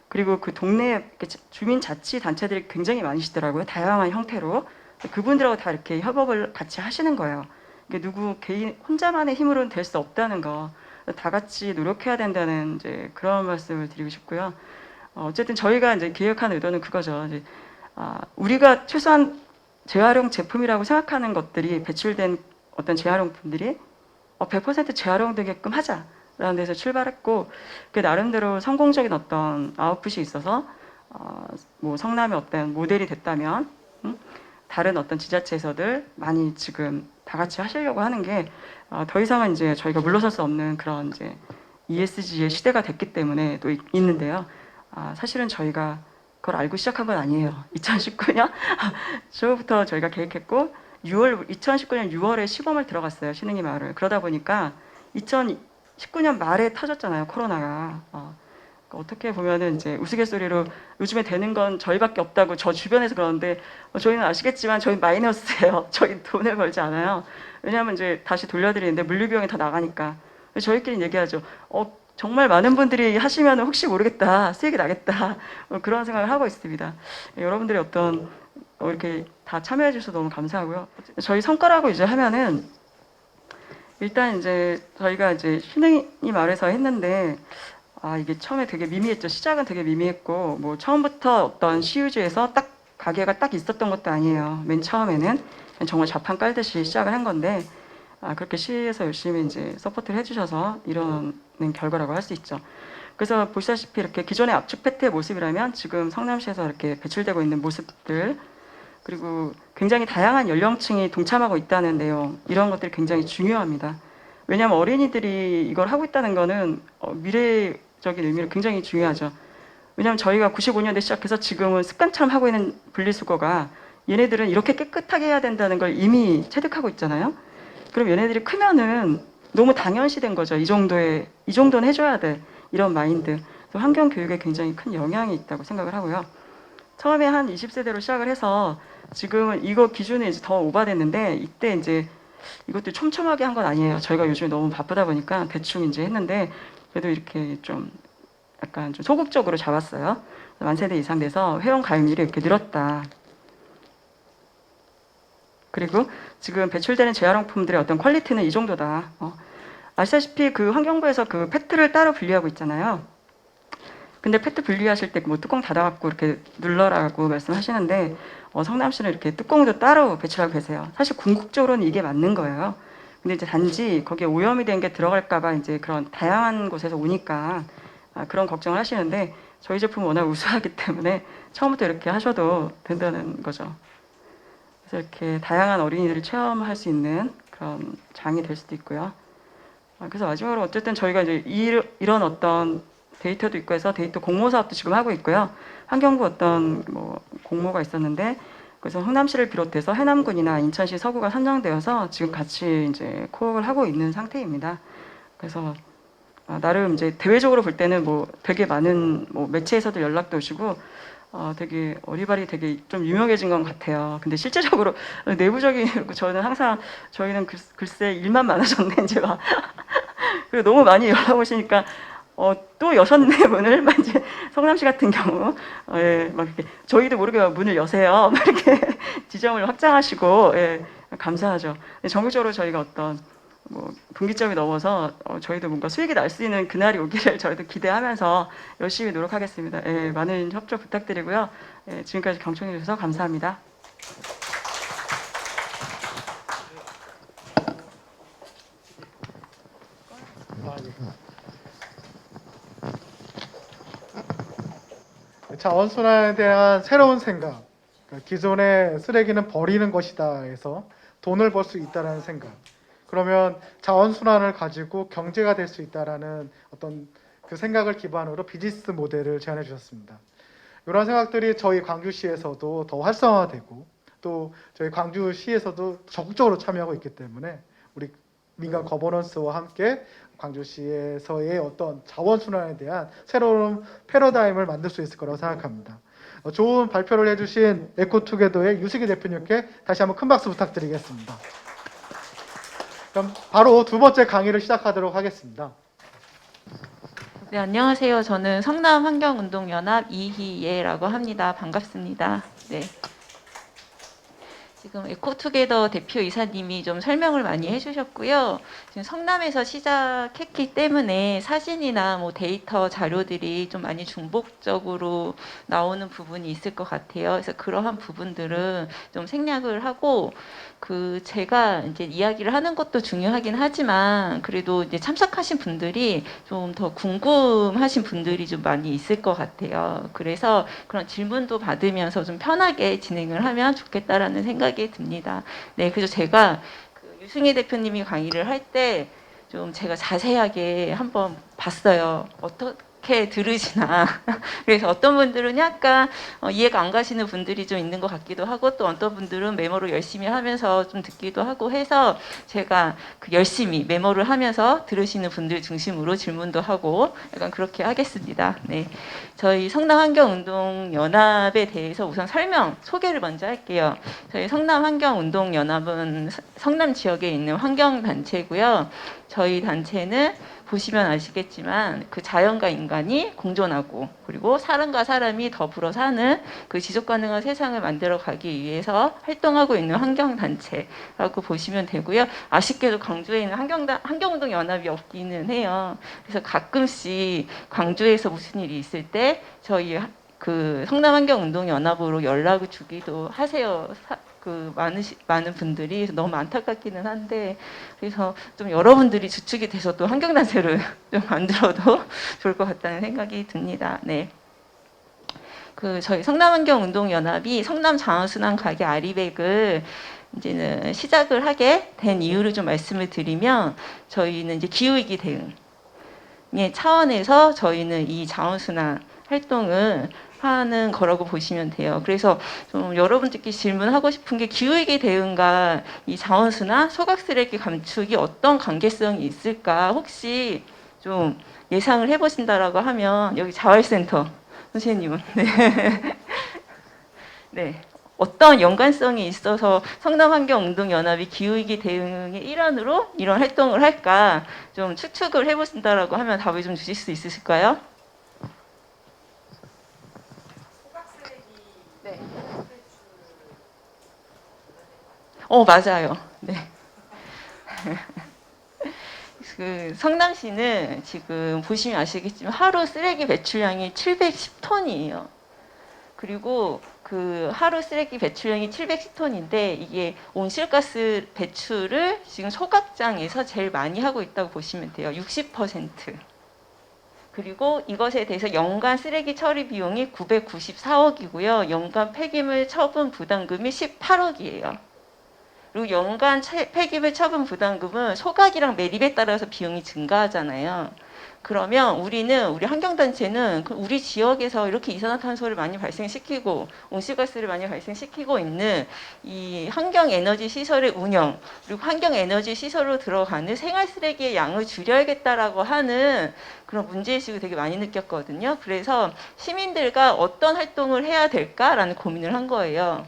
그리고 그 동네에 주민자치단체들이 굉장히 많으시더라고요. 다양한 형태로. 그분들하고 다 이렇게 협업을 같이 하시는 거예요. 누구 개인 혼자만의 힘으로는 될 수 없다는 거. 다 같이 노력해야 된다는 이제 그런 말씀을 드리고 싶고요. 어쨌든 저희가 이제 기획한 의도는 그거죠. 이제, 우리가 최소한 재활용 제품이라고 생각하는 것들이 배출된 어떤 재활용품들이 100% 재활용되게끔 하자라는 데서 출발했고 그 나름대로 성공적인 어떤 아웃풋이 있어서 뭐 성남의 어떤 모델이 됐다면 다른 어떤 지자체에서들 많이 지금 다 같이 하시려고 하는 게 더 이상은 이제 저희가 물러설 수 없는 그런 이제 ESG의 시대가 됐기 때문에 또 있는데요. 사실은 저희가 그걸 알고 시작한 건 아니에요. 2019년 초부터 저희가 계획했고 2019년 6월에 시범을 들어갔어요. 신흥이 마을을. 그러다 보니까 2019년 말에 터졌잖아요. 코로나가. 어떻게 보면은 이제 우스갯소리로 요즘에 되는 건 저희밖에 없다고 저 주변에서 그러는데 저희는 아시겠지만 저희 마이너스예요. 저희 돈을 벌지 않아요. 왜냐하면 이제 다시 돌려드리는데 물류비용이 더 나가니까. 저희끼리 얘기하죠. 정말 많은 분들이 하시면 혹시 모르겠다. 수익이 나겠다. 그런 생각을 하고 있습니다. 여러분들이 어떤 이렇게 다 참여해 주셔서 너무 감사하고요. 저희 성과라고 이제 하면은 일단 이제 저희가 이제 신흥이 말에서 했는데 이게 처음에 되게 미미했죠. 시작은 되게 미미했고 뭐 처음부터 어떤 시유지에서 딱 가게가 딱 있었던 것도 아니에요. 맨 처음에는 정말 자판 깔듯이 시작을 한 건데 그렇게 시에서 열심히 이제 서포트를 해주셔서 이런 결과라고 할 수 있죠. 그래서 보시다시피 이렇게 기존의 압축 폐트의 모습이라면 지금 성남시에서 이렇게 배출되고 있는 모습들 그리고 굉장히 다양한 연령층이 동참하고 있다는 내용 이런 것들이 굉장히 중요합니다. 왜냐하면 어린이들이 이걸 하고 있다는 거는 미래적인 의미로 굉장히 중요하죠. 왜냐하면 저희가 95년대 시작해서 지금은 습관처럼 하고 있는 분리수거가 얘네들은 이렇게 깨끗하게 해야 된다는 걸 이미 체득하고 있잖아요. 그럼 얘네들이 크면은 너무 당연시된 거죠. 이 정도는 해줘야 돼. 이런 마인드. 환경 교육에 굉장히 큰 영향이 있다고 생각을 하고요. 처음에 한 20세대로 시작을 해서 지금은 이거 기준이 이제 더 오바됐는데 이때 이제 이것도 촘촘하게 한 건 아니에요. 저희가 요즘에 너무 바쁘다 보니까 대충 이제 했는데 그래도 이렇게 좀 약간 좀 소극적으로 잡았어요. 만세대 이상 돼서 회원 가입률이 이렇게 늘었다. 그리고 지금 배출되는 재활용품들의 어떤 퀄리티는 이 정도다. 아시다시피 그 환경부에서 그 페트를 따로 분리하고 있잖아요. 근데 페트 분리하실 때 뭐 뚜껑 닫아갖고 이렇게 눌러라고 말씀하시는데 성남시는 이렇게 뚜껑도 따로 배출하고 계세요. 사실 궁극적으로는 이게 맞는 거예요. 근데 이제 단지 거기에 오염이 된 게 들어갈까봐 이제 그런 다양한 곳에서 오니까 그런 걱정을 하시는데 저희 제품은 워낙 우수하기 때문에 처음부터 이렇게 하셔도 된다는 거죠. 그래서 이렇게 다양한 어린이들이 체험할 수 있는 그런 장이 될 수도 있고요. 그래서 마지막으로 어쨌든 저희가 이제 이런 어떤 데이터도 있고 해서 데이터 공모 사업도 지금 하고 있고요. 환경부 어떤 뭐 공모가 있었는데 그래서 성남시를 비롯해서 해남군이나 인천시 서구가 선정되어서 지금 같이 이제 코업을 하고 있는 상태입니다. 그래서 나름 이제 대외적으로 볼 때는 뭐 되게 많은 뭐 매체에서도 연락도 오시고 되게 어리바리 되게 좀 유명해진 것 같아요. 근데 실제적으로 내부적인 저는 항상 저희는 글쎄 일만 많아졌네 이제 막 그리고 너무 많이 연락 오시니까 또 6-4분을 막 이제 성남시 같은 경우 예, 막 이렇게 저희도 모르게 문을 여세요. 막 이렇게 지점을 확장하시고 예, 감사하죠. 전국적으로 저희가 어떤 뭐 분기점이 넘어서 저희도 뭔가 수익이 날 수 있는 그날이 오기를 저희도 기대하면서 열심히 노력하겠습니다. 예, 많은 협조 부탁드리고요. 예, 지금까지 경청해 주셔서 감사합니다. 자원순환에 대한 새로운 생각, 그러니까 기존의 쓰레기는 버리는 것이다 해서 돈을 벌 수 있다라는 생각, 그러면 자원순환을 가지고 경제가 될 수 있다라는 어떤 그 생각을 기반으로 비즈니스 모델을 제안해 주셨습니다. 이런 생각들이 저희 광주시에서도 더 활성화되고 또 저희 광주시에서도 적극적으로 참여하고 있기 때문에 우리 민간 거버넌스와 함께 광주시에서의 어떤 자원순환에 대한 새로운 패러다임을 만들 수 있을 거라고 생각합니다. 좋은 발표를 해주신 에코투게더의 유식이 대표님께 다시 한번 큰 박수 부탁드리겠습니다. 그럼 바로 두 번째 강의를 시작하도록 하겠습니다. 네, 안녕하세요. 저는 성남환경운동연합 이희예라고 합니다. 반갑습니다. 네. 지금 에코투게더 대표이사님이 좀 설명을 많이 해주셨고요. 지금 성남에서 시작했기 때문에 사진이나 뭐 데이터 자료들이 좀 많이 중복적으로 나오는 부분이 있을 것 같아요. 그래서 그러한 부분들은 좀 생략을 하고 제가 이제 이야기를 하는 것도 중요하긴 하지만 그래도 이제 참석하신 분들이 좀 더 궁금하신 분들이 좀 많이 있을 것 같아요. 그래서 그런 질문도 받으면서 좀 편하게 진행을 하면 좋겠다라는 생각이 듭니다. 네, 그래서 제가 유승희 대표님이 강의를 할 때 좀 제가 자세하게 한번 봤어요. 어떻게 들으시나. 그래서 어떤 분들은 약간 이해가 안 가시는 분들이 좀 있는 것 같기도 하고 또 어떤 분들은 메모를 열심히 하면서 좀 듣기도 하고 해서 제가 열심히 메모를 하면서 들으시는 분들 중심으로 질문도 하고 약간 그렇게 하겠습니다. 네, 저희 성남환경운동연합에 대해서 우선 소개를 먼저 할게요. 저희 성남환경운동연합은 성남 지역에 있는 환경단체고요. 저희 단체는 보시면 아시겠지만 그 자연과 인간이 공존하고 그리고 사람과 사람이 더불어 사는 그 지속가능한 세상을 만들어 가기 위해서 활동하고 있는 환경단체라고 보시면 되고요. 아쉽게도 광주에 있는 환경운동연합이 없기는 해요. 그래서 가끔씩 광주에서 무슨 일이 있을 때 저희 성남환경운동연합으로 연락을 주기도 하세요. 많은 분들이 너무 안타깝기는 한데 그래서 좀 여러분들이 주축이 돼서 또 환경단체를 좀 만들어도 좋을 것 같다는 생각이 듭니다. 네. 저희 성남환경운동연합이 성남자원순환 가게 아리백을 이제는 시작을 하게 된 이유를 좀 말씀을 드리면 저희는 이제 기후위기 대응의 차원에서 저희는 이 자원순환 활동을 하는 거라고 보시면 돼요. 그래서 좀 여러분들께 질문하고 싶은 게 기후위기 대응과 이 자원순환, 소각쓰레기 감축이 어떤 관계성이 있을까 혹시 좀 예상을 해보신다라고 하면 여기 자활센터 선생님은 네. 네. 어떤 연관성이 있어서 성남환경운동연합이 기후위기 대응의 일환으로 이런 활동을 할까 좀 추측을 해보신다라고 하면 답을 좀 주실 수 있으실까요? 네. 맞아요. 네. 성남시는 지금 보시면 아시겠지만 하루 쓰레기 배출량이 710톤이에요. 그리고 하루 쓰레기 배출량이 710톤인데 이게 온실가스 배출을 지금 소각장에서 제일 많이 하고 있다고 보시면 돼요. 60%. 그리고 이것에 대해서 연간 쓰레기 처리 비용이 994억이고요. 연간 폐기물 처분 부담금이 18억이에요. 그리고 연간 폐기물 처분 부담금은 소각이랑 매립에 따라서 비용이 증가하잖아요. 그러면 우리 환경단체는 우리 지역에서 이렇게 이산화탄소를 많이 발생시키고 온실가스를 많이 발생시키고 있는 이 환경에너지 시설의 운영, 그리고 환경에너지 시설로 들어가는 생활쓰레기의 양을 줄여야겠다라고 하는 그런 문제의식을 되게 많이 느꼈거든요. 그래서 시민들과 어떤 활동을 해야 될까라는 고민을 한 거예요.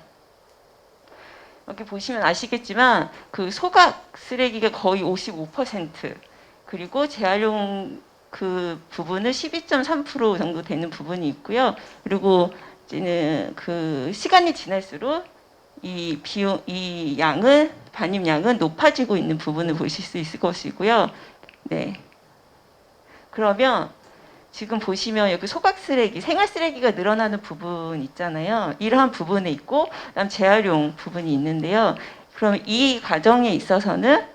여기 보시면 아시겠지만 그 소각 쓰레기가 거의 55%, 그리고 재활용 그 부분은 12.3% 정도 되는 부분이 있고요. 그리고 이제는 그 시간이 지날수록 이 반입량은 높아지고 있는 부분을 보실 수 있을 것이고요. 네. 그러면 지금 보시면 여기 소각 쓰레기, 생활 쓰레기가 늘어나는 부분 있잖아요. 이러한 부분에 있고, 그다음 재활용 부분이 있는데요. 그럼 이 과정에 있어서는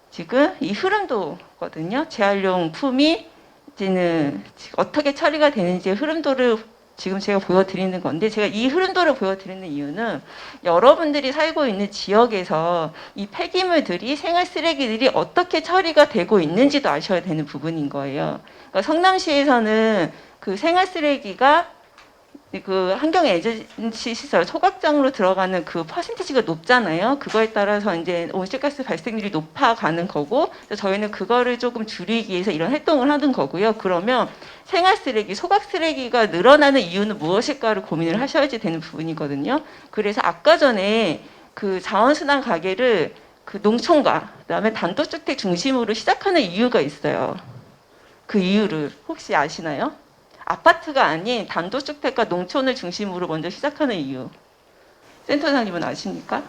지금 이 흐름도거든요. 재활용 품이 이제는 어떻게 처리가 되는지의 흐름도를 지금 제가 보여드리는 건데, 제가 이 흐름도를 보여드리는 이유는 여러분들이 살고 있는 지역에서 이 폐기물들이, 생활 쓰레기들이 어떻게 처리가 되고 있는지도 아셔야 되는 부분인 거예요. 그러니까 성남시에서는 그 생활 쓰레기가 그 환경 에이전시 시설 소각장으로 들어가는 그 퍼센티지가 높잖아요. 그거에 따라서 이제 온실가스 발생률이 높아가는 거고, 저희는 그거를 조금 줄이기 위해서 이런 활동을 하는 거고요. 그러면 생활 쓰레기, 소각 쓰레기가 늘어나는 이유는 무엇일까를 고민을 하셔야지 되는 부분이거든요. 그래서 아까 전에 그 자원순환 가게를 그 농촌과 그다음에 단독주택 중심으로 시작하는 이유가 있어요. 그 이유를 혹시 아시나요? 아파트가 아닌 단독주택과 농촌을 중심으로 먼저 시작하는 이유. 센터장님은 아십니까?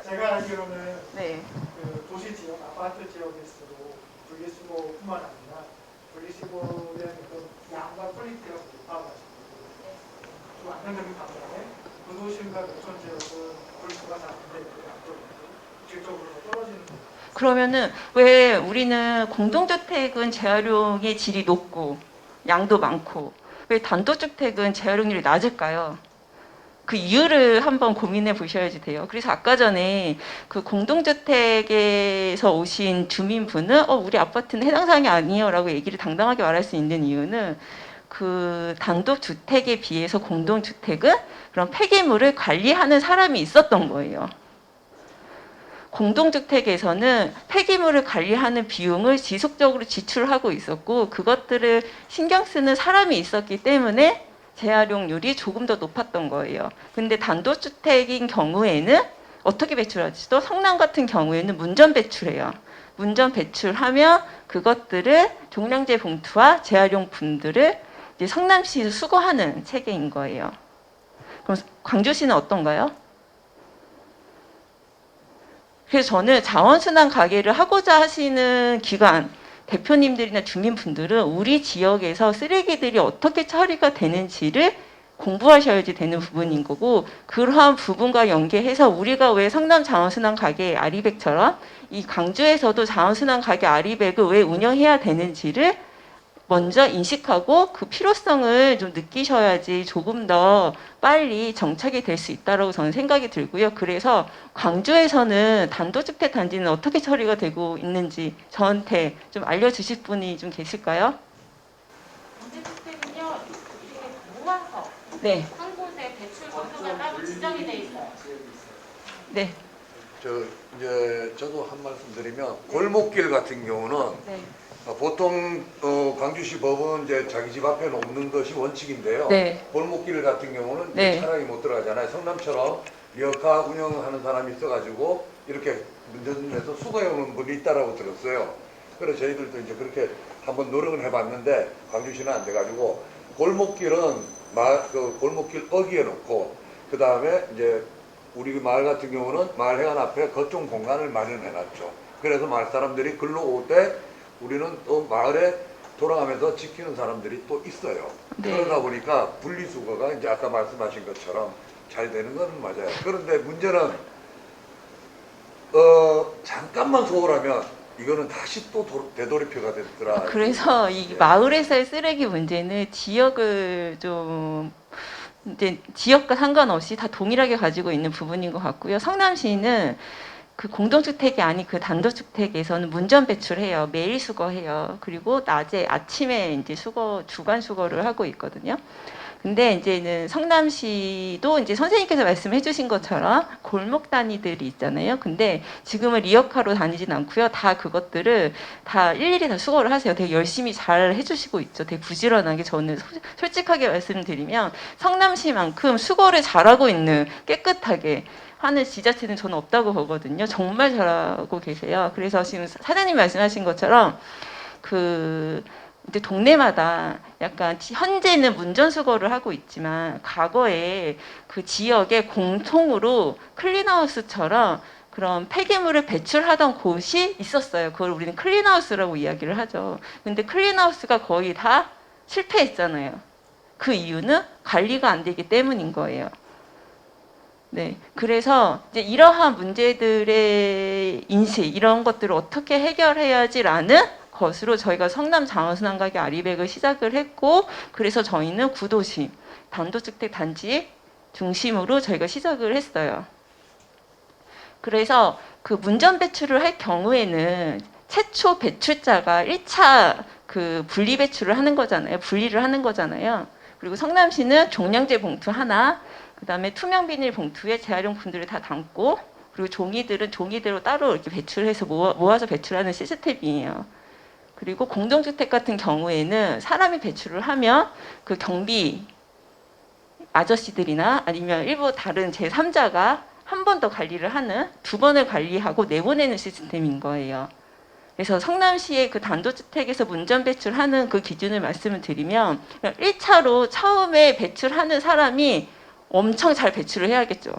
제가 알기로는 네. 그 도시 지역, 아파트 지역일수록 분리수거뿐만 아니라 분리수거의 그 양과 퀄리티가 높아가지고 좀 안정적인 반면에 구도심과 농촌 지역은 분리수거가 잘 안 되고 질적으로 떨어지는. 그러면은 왜 우리는 공동주택은 재활용의 질이 높고 양도 많고 왜 단독주택은 재활용률이 낮을까요? 그 이유를 한번 고민해 보셔야지 돼요. 그래서 아까 전에 그 공동주택에서 오신 주민분은 우리 아파트는 해당 사항이 아니에요 라고 얘기를 당당하게 말할 수 있는 이유는 그 단독주택에 비해서 공동주택은 그런 폐기물을 관리하는 사람이 있었던 거예요. 공동주택에서는 폐기물을 관리하는 비용을 지속적으로 지출하고 있었고, 그것들을 신경 쓰는 사람이 있었기 때문에 재활용률이 조금 더 높았던 거예요. 근데 단독주택인 경우에는 어떻게 배출하지도? 성남 같은 경우에는 문전 배출해요. 문전 배출하면 그것들을 종량제 봉투와 재활용 분들을 이제 성남시에서 수거하는 체계인 거예요. 그럼 광주시는 어떤가요? 그래서 저는 자원순환 가게를 하고자 하시는 기관 대표님들이나 주민분들은 우리 지역에서 쓰레기들이 어떻게 처리가 되는지를 공부하셔야지 되는 부분인 거고, 그러한 부분과 연계해서 우리가 왜 성남 자원순환 가게 아리백처럼 이 광주에서도 자원순환 가게 아리백을 왜 운영해야 되는지를 먼저 인식하고 그 필요성을 좀 느끼셔야지 조금 더 빨리 정착이 될 수 있다고 저는 생각이 들고요. 그래서 광주에서는 단독주택 단지는 어떻게 처리가 되고 있는지 저한테 좀 알려주실 분이 좀 계실까요? 단독주택은요, 이렇게 모아서 네. 한 곳에 배출 장소가 따로 지정이 돼 있어요. 네. 저도 한 말씀 드리면 골목길 같은 경우는 네. 보통 광주시 법은 이제 자기 집 앞에 놓는 것이 원칙인데요. 네. 골목길 같은 경우는 네. 차량이 못 들어가잖아요. 성남처럼 리어카 운영하는 사람이 있어가지고 이렇게 운전해서 수거해오는 분이 있다라고 들었어요. 그래서 저희들도 이제 그렇게 한번 노력을 해봤는데 광주시는 안 돼가지고 골목길은 골목길 어귀에 놓고 그 다음에 이제 우리 마을 같은 경우는 마을 회관 앞에 거점 공간을 마련해놨죠. 그래서 마을 사람들이 글로 올 때 우리는 또 마을에 돌아가면서 지키는 사람들이 또 있어요. 네. 그러다 보니까 분리수거가 이제 아까 말씀하신 것처럼 잘 되는 건 맞아요. 그런데 문제는 잠깐만 소홀하면 이거는 다시 또 되돌이표가 됐더라. 그래서 이 마을에서의 쓰레기 문제는 지역을 좀 이제 지역과 상관없이 다 동일하게 가지고 있는 부분인 것 같고요. 성남시는 그 공동주택이 아닌 그 단독주택에서는 문전 배출해요. 매일 수거해요. 그리고 낮에 아침에 이제 주간 수거를 하고 있거든요. 근데 이제는 성남시도 이제 선생님께서 말씀해 주신 것처럼 골목 단위들이 있잖아요. 근데 지금은 리어카로 다니진 않고요. 다 그것들을 다 일일이 다 수거를 하세요. 되게 열심히 잘 해주시고 있죠. 되게 부지런하게. 저는 솔직하게 말씀드리면 성남시만큼 수거를 잘하고 있는, 깨끗하게 하는 지자체는 저는 없다고 보거든요. 정말 잘하고 계세요. 그래서 지금 사장님 말씀하신 것처럼 이제 동네마다 약간 현재는 문전 수거를 하고 있지만 과거에 그 지역에 공통으로 클린하우스처럼 그런 폐기물을 배출하던 곳이 있었어요. 그걸 우리는 클린하우스라고 이야기를 하죠. 근데 클린하우스가 거의 다 실패했잖아요. 그 이유는 관리가 안 되기 때문인 거예요. 네, 그래서 이제 이러한 문제들의 인식, 이런 것들을 어떻게 해결해야지라는 것으로 저희가 성남 자원순환가게 아리백을 시작을 했고, 그래서 저희는 구도심, 단독주택 단지 중심으로 저희가 시작을 했어요. 그래서 그 문전 배출을 할 경우에는 최초 배출자가 1차 그 분리 배출을 하는 거잖아요. 분리를 하는 거잖아요. 그리고 성남시는 종량제 봉투 하나, 그 다음에 투명 비닐 봉투에 재활용품들을 다 담고, 그리고 종이들은 종이대로 따로 이렇게 배출해서 모아서 배출하는 시스템이에요. 그리고 공동주택 같은 경우에는 사람이 배출을 하면 그 경비 아저씨들이나 아니면 일부 다른 제3자가 한 번 더 관리를 하는, 2번을 관리하고 내보내는 시스템인 거예요. 그래서 성남시의 그 단독주택에서 문전 배출하는 그 기준을 말씀을 드리면 1차로 처음에 배출하는 사람이 엄청 잘 배출을 해야겠죠.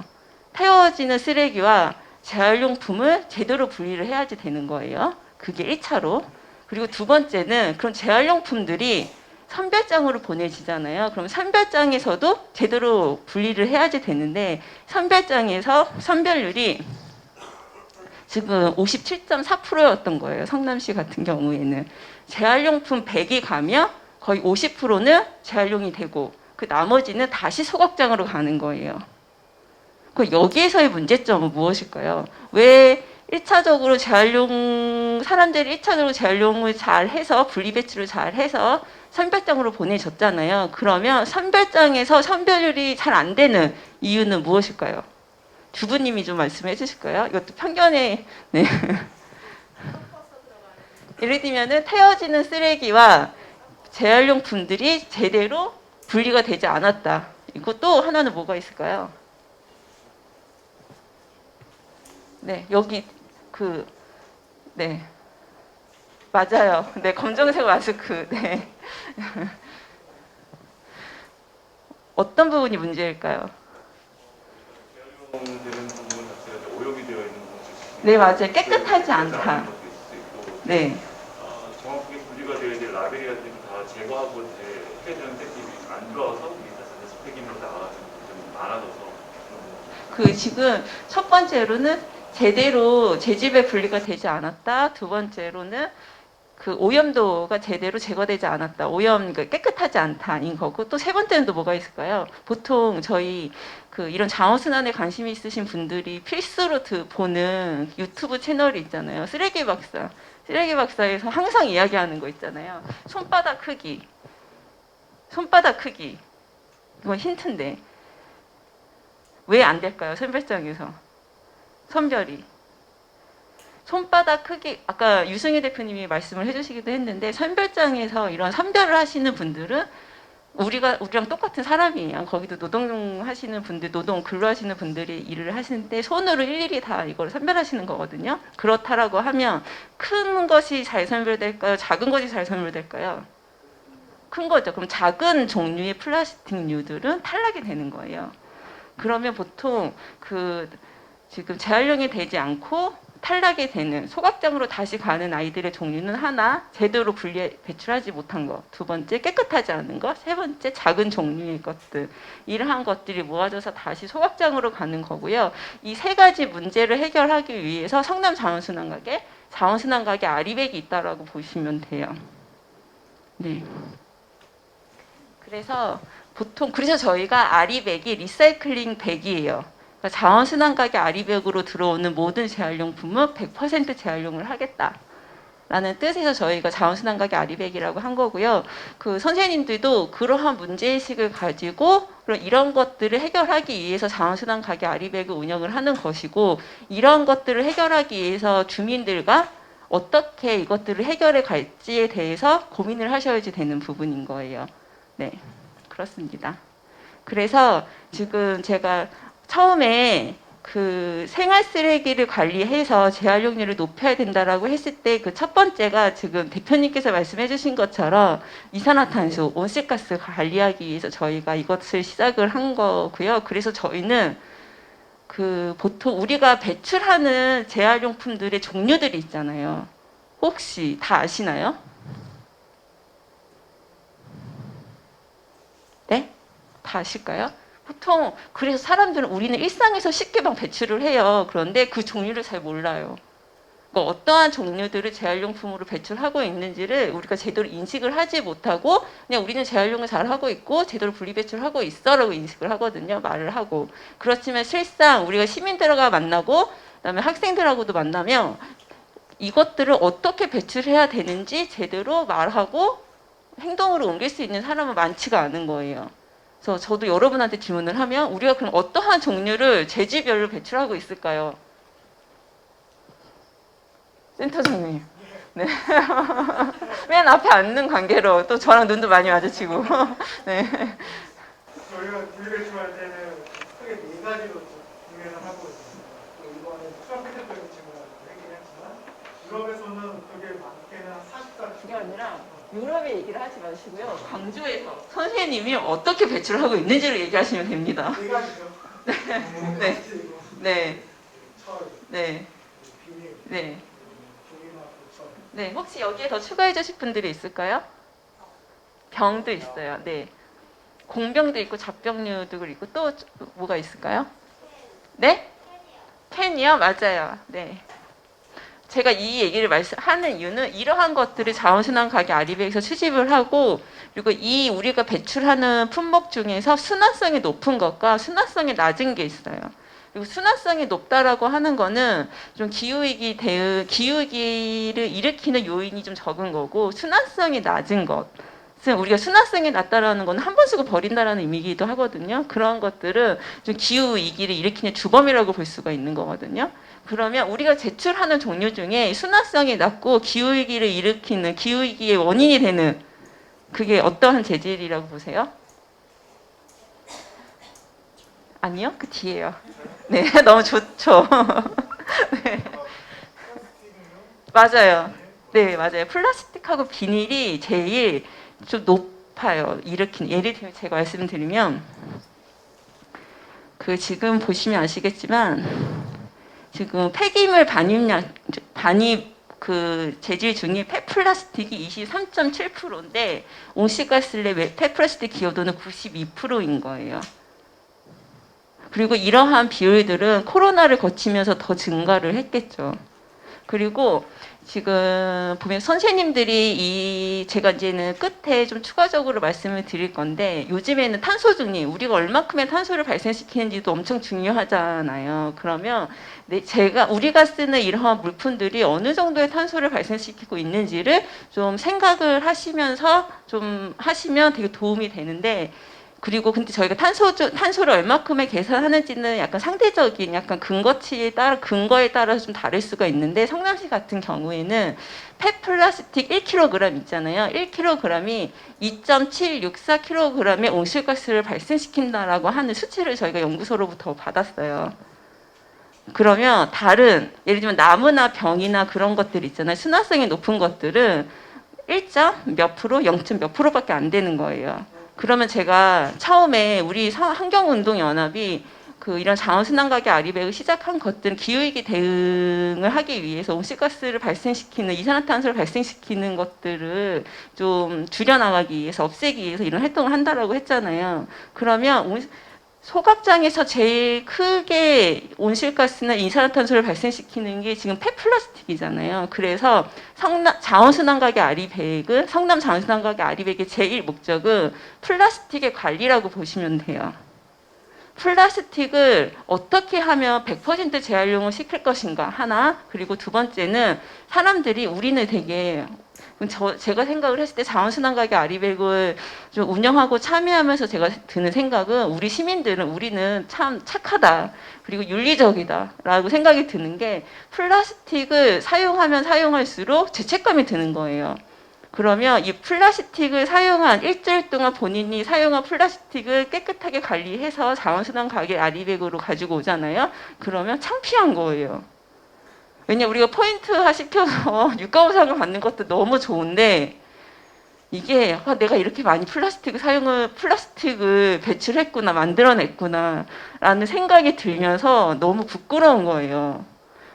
태워지는 쓰레기와 재활용품을 제대로 분리를 해야지 되는 거예요. 그게 1차로. 그리고 두 번째는 그런 재활용품들이 선별장으로 보내지잖아요. 그럼 선별장에서도 제대로 분리를 해야지 되는데, 선별장에서 선별률이 지금 57.4%였던 거예요. 성남시 같은 경우에는. 재활용품 100이 가면 거의 50%는 재활용이 되고, 그 나머지는 다시 소각장으로 가는 거예요. 그 여기에서의 문제점은 무엇일까요? 왜 1차적으로 사람들이 1차적으로 재활용을 잘 해서, 분리배출을 잘 해서 선별장으로 보내줬잖아요. 그러면 선별장에서 선별률이 잘 안 되는 이유는 무엇일까요? 주부님이 좀 말씀해 주실까요? 이것도 편견의, 네. 예를 들면은 태워지는 쓰레기와 재활용품들이 제대로 분리가 되지 않았다. 이거 또 하나는 뭐가 있을까요? 네, 여기 네, 맞아요. 네, 검정색 마스크. 네. 어떤 부분이 문제일까요? 네, 맞아요. 깨끗하지 않다. 네. 정확하게 분리가 되어야 될 라벨이라든지 다 제거하고 해야 되는데 안 들어와서 폐기물로 나가는 좀 많아져서. 지금 첫 번째로는 제대로 재집에 분리가 되지 않았다. 두 번째로는 그 오염도가 제대로 제거되지 않았다. 깨끗하지 않다인 거고, 또 세 번째는 또 뭐가 있을까요? 보통 저희 이런 자원순환에 관심이 있으신 분들이 필수로 보는 유튜브 채널이 있잖아요. 쓰레기 박사. 쓰레기 박사에서 항상 이야기하는 거 있잖아요. 손바닥 크기. 이건 힌트인데. 왜 안 될까요? 선별장에서. 선별이. 손바닥 크기, 아까 유승희 대표님이 말씀을 해주시기도 했는데, 선별장에서 이런 선별을 하시는 분들은 우리랑 똑같은 사람이에요. 거기도 노동하시는 분들, 노동 근로하시는 분들이 일을 하시는데 손으로 일일이 다 이걸 선별하시는 거거든요. 그렇다라고 하면 큰 것이 잘 선별될까요? 작은 것이 잘 선별될까요? 큰 거죠. 그럼 작은 종류의 플라스틱류들은 탈락이 되는 거예요. 그러면 보통 지금 재활용이 되지 않고 탈락이 되는, 소각장으로 다시 가는 아이들의 종류는 하나, 제대로 배출하지 못한 것, 두 번째 깨끗하지 않은 것, 세 번째 작은 종류의 것들, 이러한 것들이 모아져서 다시 소각장으로 가는 거고요. 이 세 가지 문제를 해결하기 위해서 성남 자원순환가게 아리백이 있다라고 보시면 돼요. 네. 그래서 저희가 아리백이 리사이클링 백이에요. 그러니까 자원순환가게 아리백으로 들어오는 모든 재활용품은 100% 재활용을 하겠다라는 뜻에서 저희가 자원순환가게 아리백이라고 한 거고요. 그 선생님들도 그러한 문제의식을 가지고 이런 것들을 해결하기 위해서 자원순환가게 아리백을 운영을 하는 것이고, 이런 것들을 해결하기 위해서 주민들과 어떻게 이것들을 해결해 갈지에 대해서 고민을 하셔야지 되는 부분인 거예요. 네, 그렇습니다. 그래서 지금 제가 처음에 그 생활 쓰레기를 관리해서 재활용률을 높여야 된다라고 했을 때 그 첫 번째가 지금 대표님께서 말씀해 주신 것처럼 이산화탄소, 온실가스 관리하기 위해서 저희가 이것을 시작을 한 거고요. 그래서 저희는 그 보통 우리가 배출하는 재활용품들의 종류들이 있잖아요. 혹시 다 아시나요? 네? 다 아실까요? 보통 그래서 사람들은 우리는 일상에서 쉽게 막 배출을 해요. 그런데 그 종류를 잘 몰라요. 그러니까 어떠한 종류들을 재활용품으로 배출하고 있는지를 우리가 제대로 인식을 하지 못하고 그냥 우리는 재활용을 잘하고 있고 제대로 분리배출하고 있어라고 인식을 하거든요. 말을 하고. 그렇지만 실상 우리가 시민들과 만나고 그다음에 학생들하고도 만나면 이것들을 어떻게 배출해야 되는지 제대로 말하고 행동으로 옮길 수 있는 사람은 많지가 않은 거예요. 그래서 저도 여러분한테 질문을 하면 우리가 그럼 어떠한 종류를 재지별로 배출하고 있을까요? 센터장님. 네. 맨 앞에 앉는 관계로 또 저랑 눈도 많이 마주치고. 네. 저희가 분리배출할 때는 크게 4가지로 분류를 하고 있습니다. 이번에 수학 패턴적인 질문을 하긴 했지만 유럽에서는 그게 많게는 40가지. 그게 아니라 유럽의 얘기를 하지 마시고요. 광주에서 선생님이 어떻게 배출을 하고 있는지를 얘기하시면 됩니다. 4가지죠. 네. 네. 네. 네. 네. 혹시 여기에 더 추가해 주실 분들이 있을까요? 병도 있어요. 네. 공병도 있고 잡병류도 있고 또 뭐가 있을까요? 네? 캔이요? 맞아요. 네. 제가 이 얘기를 하는 이유는 이러한 것들을 자원순환가게 아리백에서 수집을 하고, 그리고 이 우리가 배출하는 품목 중에서 순환성이 높은 것과 순환성이 낮은 게 있어요. 그리고 순환성이 높다라고 하는 거는 좀 기후위기를 일으키는 요인이 좀 적은 거고, 순환성이 낮은 것. 우리가 순환성이 낮다라는 건 한 번 쓰고 버린다라는 의미이기도 하거든요. 그런 것들은 좀 기후 위기를 일으키는 주범이라고 볼 수가 있는 거거든요. 그러면 우리가 제출하는 종류 중에 순환성이 낮고 기후 위기를 일으키는 기후 위기의 원인이 되는 그게 어떠한 재질이라고 보세요? 아니요, 그 뒤에요. 네, 너무 좋죠. 네. 맞아요. 네, 맞아요. 플라스틱하고 비닐이 제일 좀 높아요. 일으키는. 예를 들면 제가 말씀드리면 그 지금 보시면 아시겠지만 지금 폐기물 반입 그 재질 중에 폐플라스틱이 23.7%인데 온실가스의 폐플라스틱 기여도는 92%인 거예요. 그리고 이러한 비율들은 코로나를 거치면서 더 증가를 했겠죠. 그리고 지금 보면 선생님들이 제가 이제는 끝에 좀 추가적으로 말씀을 드릴 건데, 요즘에는 탄소 중립, 우리가 얼마큼의 탄소를 발생시키는지도 엄청 중요하잖아요. 그러면 우리가 쓰는 이러한 물품들이 어느 정도의 탄소를 발생시키고 있는지를 좀 생각을 하시면서 좀 하시면 되게 도움이 되는데, 그리고 근데 저희가 탄소를 얼마큼의 계산하는지는 약간 상대적인 약간 근거에 따라서 좀 다를 수가 있는데, 성남시 같은 경우에는 폐플라스틱 1kg 있잖아요. 1kg이 2.764kg의 온실가스를 발생시킨다라고 하는 수치를 저희가 연구소로부터 받았어요. 그러면 다른 예를 들면 나무나 병이나 그런 것들 있잖아요. 순환성이 높은 것들은 1점 몇 프로, 0점 몇 프로밖에 안 되는 거예요. 그러면 제가 처음에 우리 환경운동연합이 이런 자원순환가게 아리백을 시작한 것들은 기후위기 대응을 하기 위해서 온실가스를 발생시키는 이산화탄소를 발생시키는 것들을 좀 줄여나가기 위해서 없애기 위해서 이런 활동을 한다라고 했잖아요. 그러면 소각장에서 제일 크게 온실가스나 이산화탄소를 발생시키는 게 지금 폐플라스틱이잖아요. 그래서 성남 자원순환가게 아리백의 제일 목적은 플라스틱의 관리라고 보시면 돼요. 플라스틱을 어떻게 하면 100% 재활용을 시킬 것인가 하나, 그리고 두 번째는 사람들이 우리는 되게 제가 생각을 했을 때 자원순환 가게 아리백을 좀 운영하고 참여하면서 제가 드는 생각은 우리 시민들은 우리는 참 착하다 그리고 윤리적이다라고 생각이 드는 게 플라스틱을 사용하면 사용할수록 죄책감이 드는 거예요. 그러면 이 플라스틱을 사용한 일주일 동안 본인이 사용한 플라스틱을 깨끗하게 관리해서 자원순환 가게 아리백으로 가지고 오잖아요. 그러면 창피한 거예요. 왜냐 우리가 포인트화 시켜서 유가보상을 받는 것도 너무 좋은데 이게 내가 이렇게 많이 플라스틱을 배출했구나 만들어냈구나 라는 생각이 들면서 너무 부끄러운 거예요.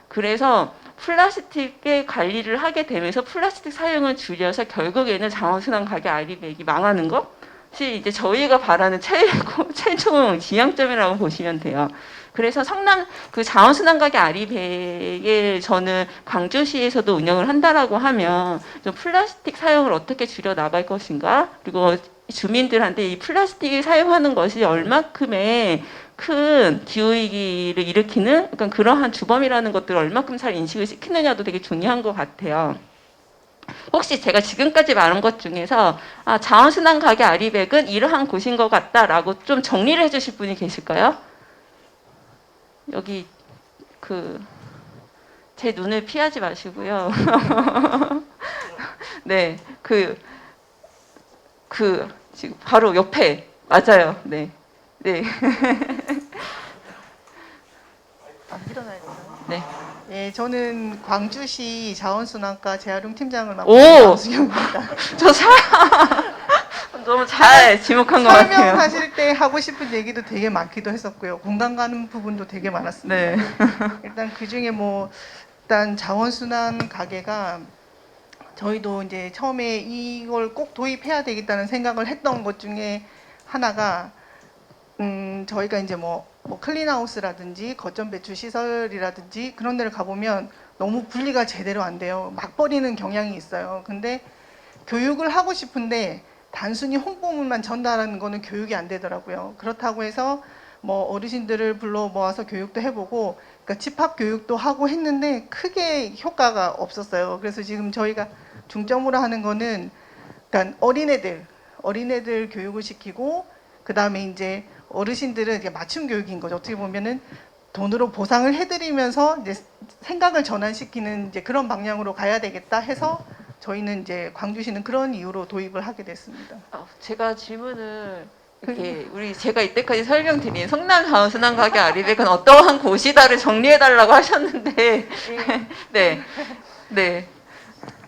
그래서 플라스틱의 관리를 하게 되면서 플라스틱 사용을 줄여서 결국에는 자원순환 가게 아리백이 망하는 것이 이제 저희가 바라는 최종 지향점이라고 보시면 돼요. 그래서 성남 그 자원순환 가게 아리백을 저는 광주시에서도 운영을 한다라고 하면 좀 플라스틱 사용을 어떻게 줄여 나갈 것인가, 그리고 주민들한테 이 플라스틱을 사용하는 것이 얼마큼의 큰 기후위기를 일으키는 그러한 주범이라는 것들을 얼마큼 잘 인식을 시키느냐도 되게 중요한 것 같아요. 혹시 제가 지금까지 말한 것 중에서 자원순환 가게 아리백은 이러한 곳인 것 같다라고 좀 정리를 해주실 분이 계실까요? 여기 제 눈을 피하지 마시고요. 네, 지금 바로 옆에 맞아요. 네, 네. 네. 네, 저는 광주시 자원순환과 재활용 팀장을 맡고 있는 강수경입니다. 너무 잘 지목한 것 같아요. 설명하실 때 하고 싶은 얘기도 되게 많기도 했었고요. 공감 가는 부분도 되게 많았습니다. 네. 일단 그 중에 일단 자원순환 가게가 저희도 이제 처음에 이걸 꼭 도입해야 되겠다는 생각을 했던 것 중에 하나가 저희가 이제 클린하우스라든지 거점 배출 시설이라든지 그런 데를 가보면 너무 분리가 제대로 안 돼요. 막 버리는 경향이 있어요. 근데 교육을 하고 싶은데 단순히 홍보문만 전달하는 거는 교육이 안 되더라고요. 그렇다고 해서 어르신들을 불러 모아서 교육도 해보고, 그러니까 집합 교육도 하고 했는데 크게 효과가 없었어요. 그래서 지금 저희가 중점으로 하는 거는, 그러니까 어린애들 교육을 시키고, 그 다음에 이제 어르신들은 이제 맞춤 교육인 거죠. 어떻게 보면은 돈으로 보상을 해드리면서 이제 생각을 전환시키는 이제 그런 방향으로 가야 되겠다 해서 저희는 이제 광주시는 그런 이유로 도입을 하게 됐습니다. 제가 질문을 이렇게 제가 이때까지 설명드린 성남 자원순환 가게 아리백은 어떠한 곳이다를 정리해달라고 하셨는데, 네, 네.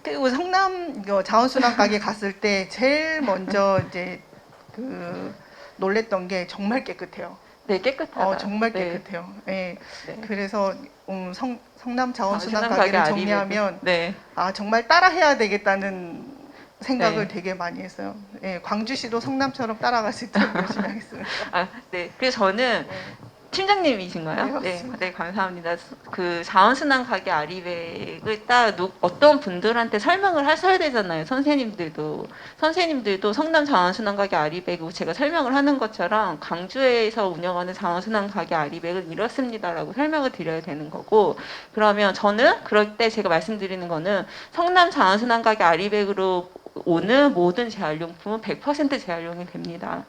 그리고 성남 자원순환 가게 갔을 때 제일 먼저 이제 놀랬던 게 정말 깨끗해요. 네, 깨끗하다. 정말 깨끗해요. 네. 네. 그래서 성남 자원순환 가게를 정리하면 정말 따라해야 되겠다는 생각을 되게 많이 했어요. 네, 광주시도 성남처럼 따라갈 수 있도록 열심히 하겠습니다. 네. 그래서 저는 팀장님이신가요? 네, 네, 감사합니다. 그 자원순환 가게 아리백을 딱 어떤 분들한테 설명을 하셔야 되잖아요. 선생님들도 성남 자원순환 가게 아리백을 제가 설명을 하는 것처럼 광주에서 운영하는 자원순환 가게 아리백은 이렇습니다라고 설명을 드려야 되는 거고, 그러면 저는 그럴 때 제가 말씀드리는 거는 성남 자원순환 가게 아리백으로 오는 모든 재활용품은 100% 재활용이 됩니다.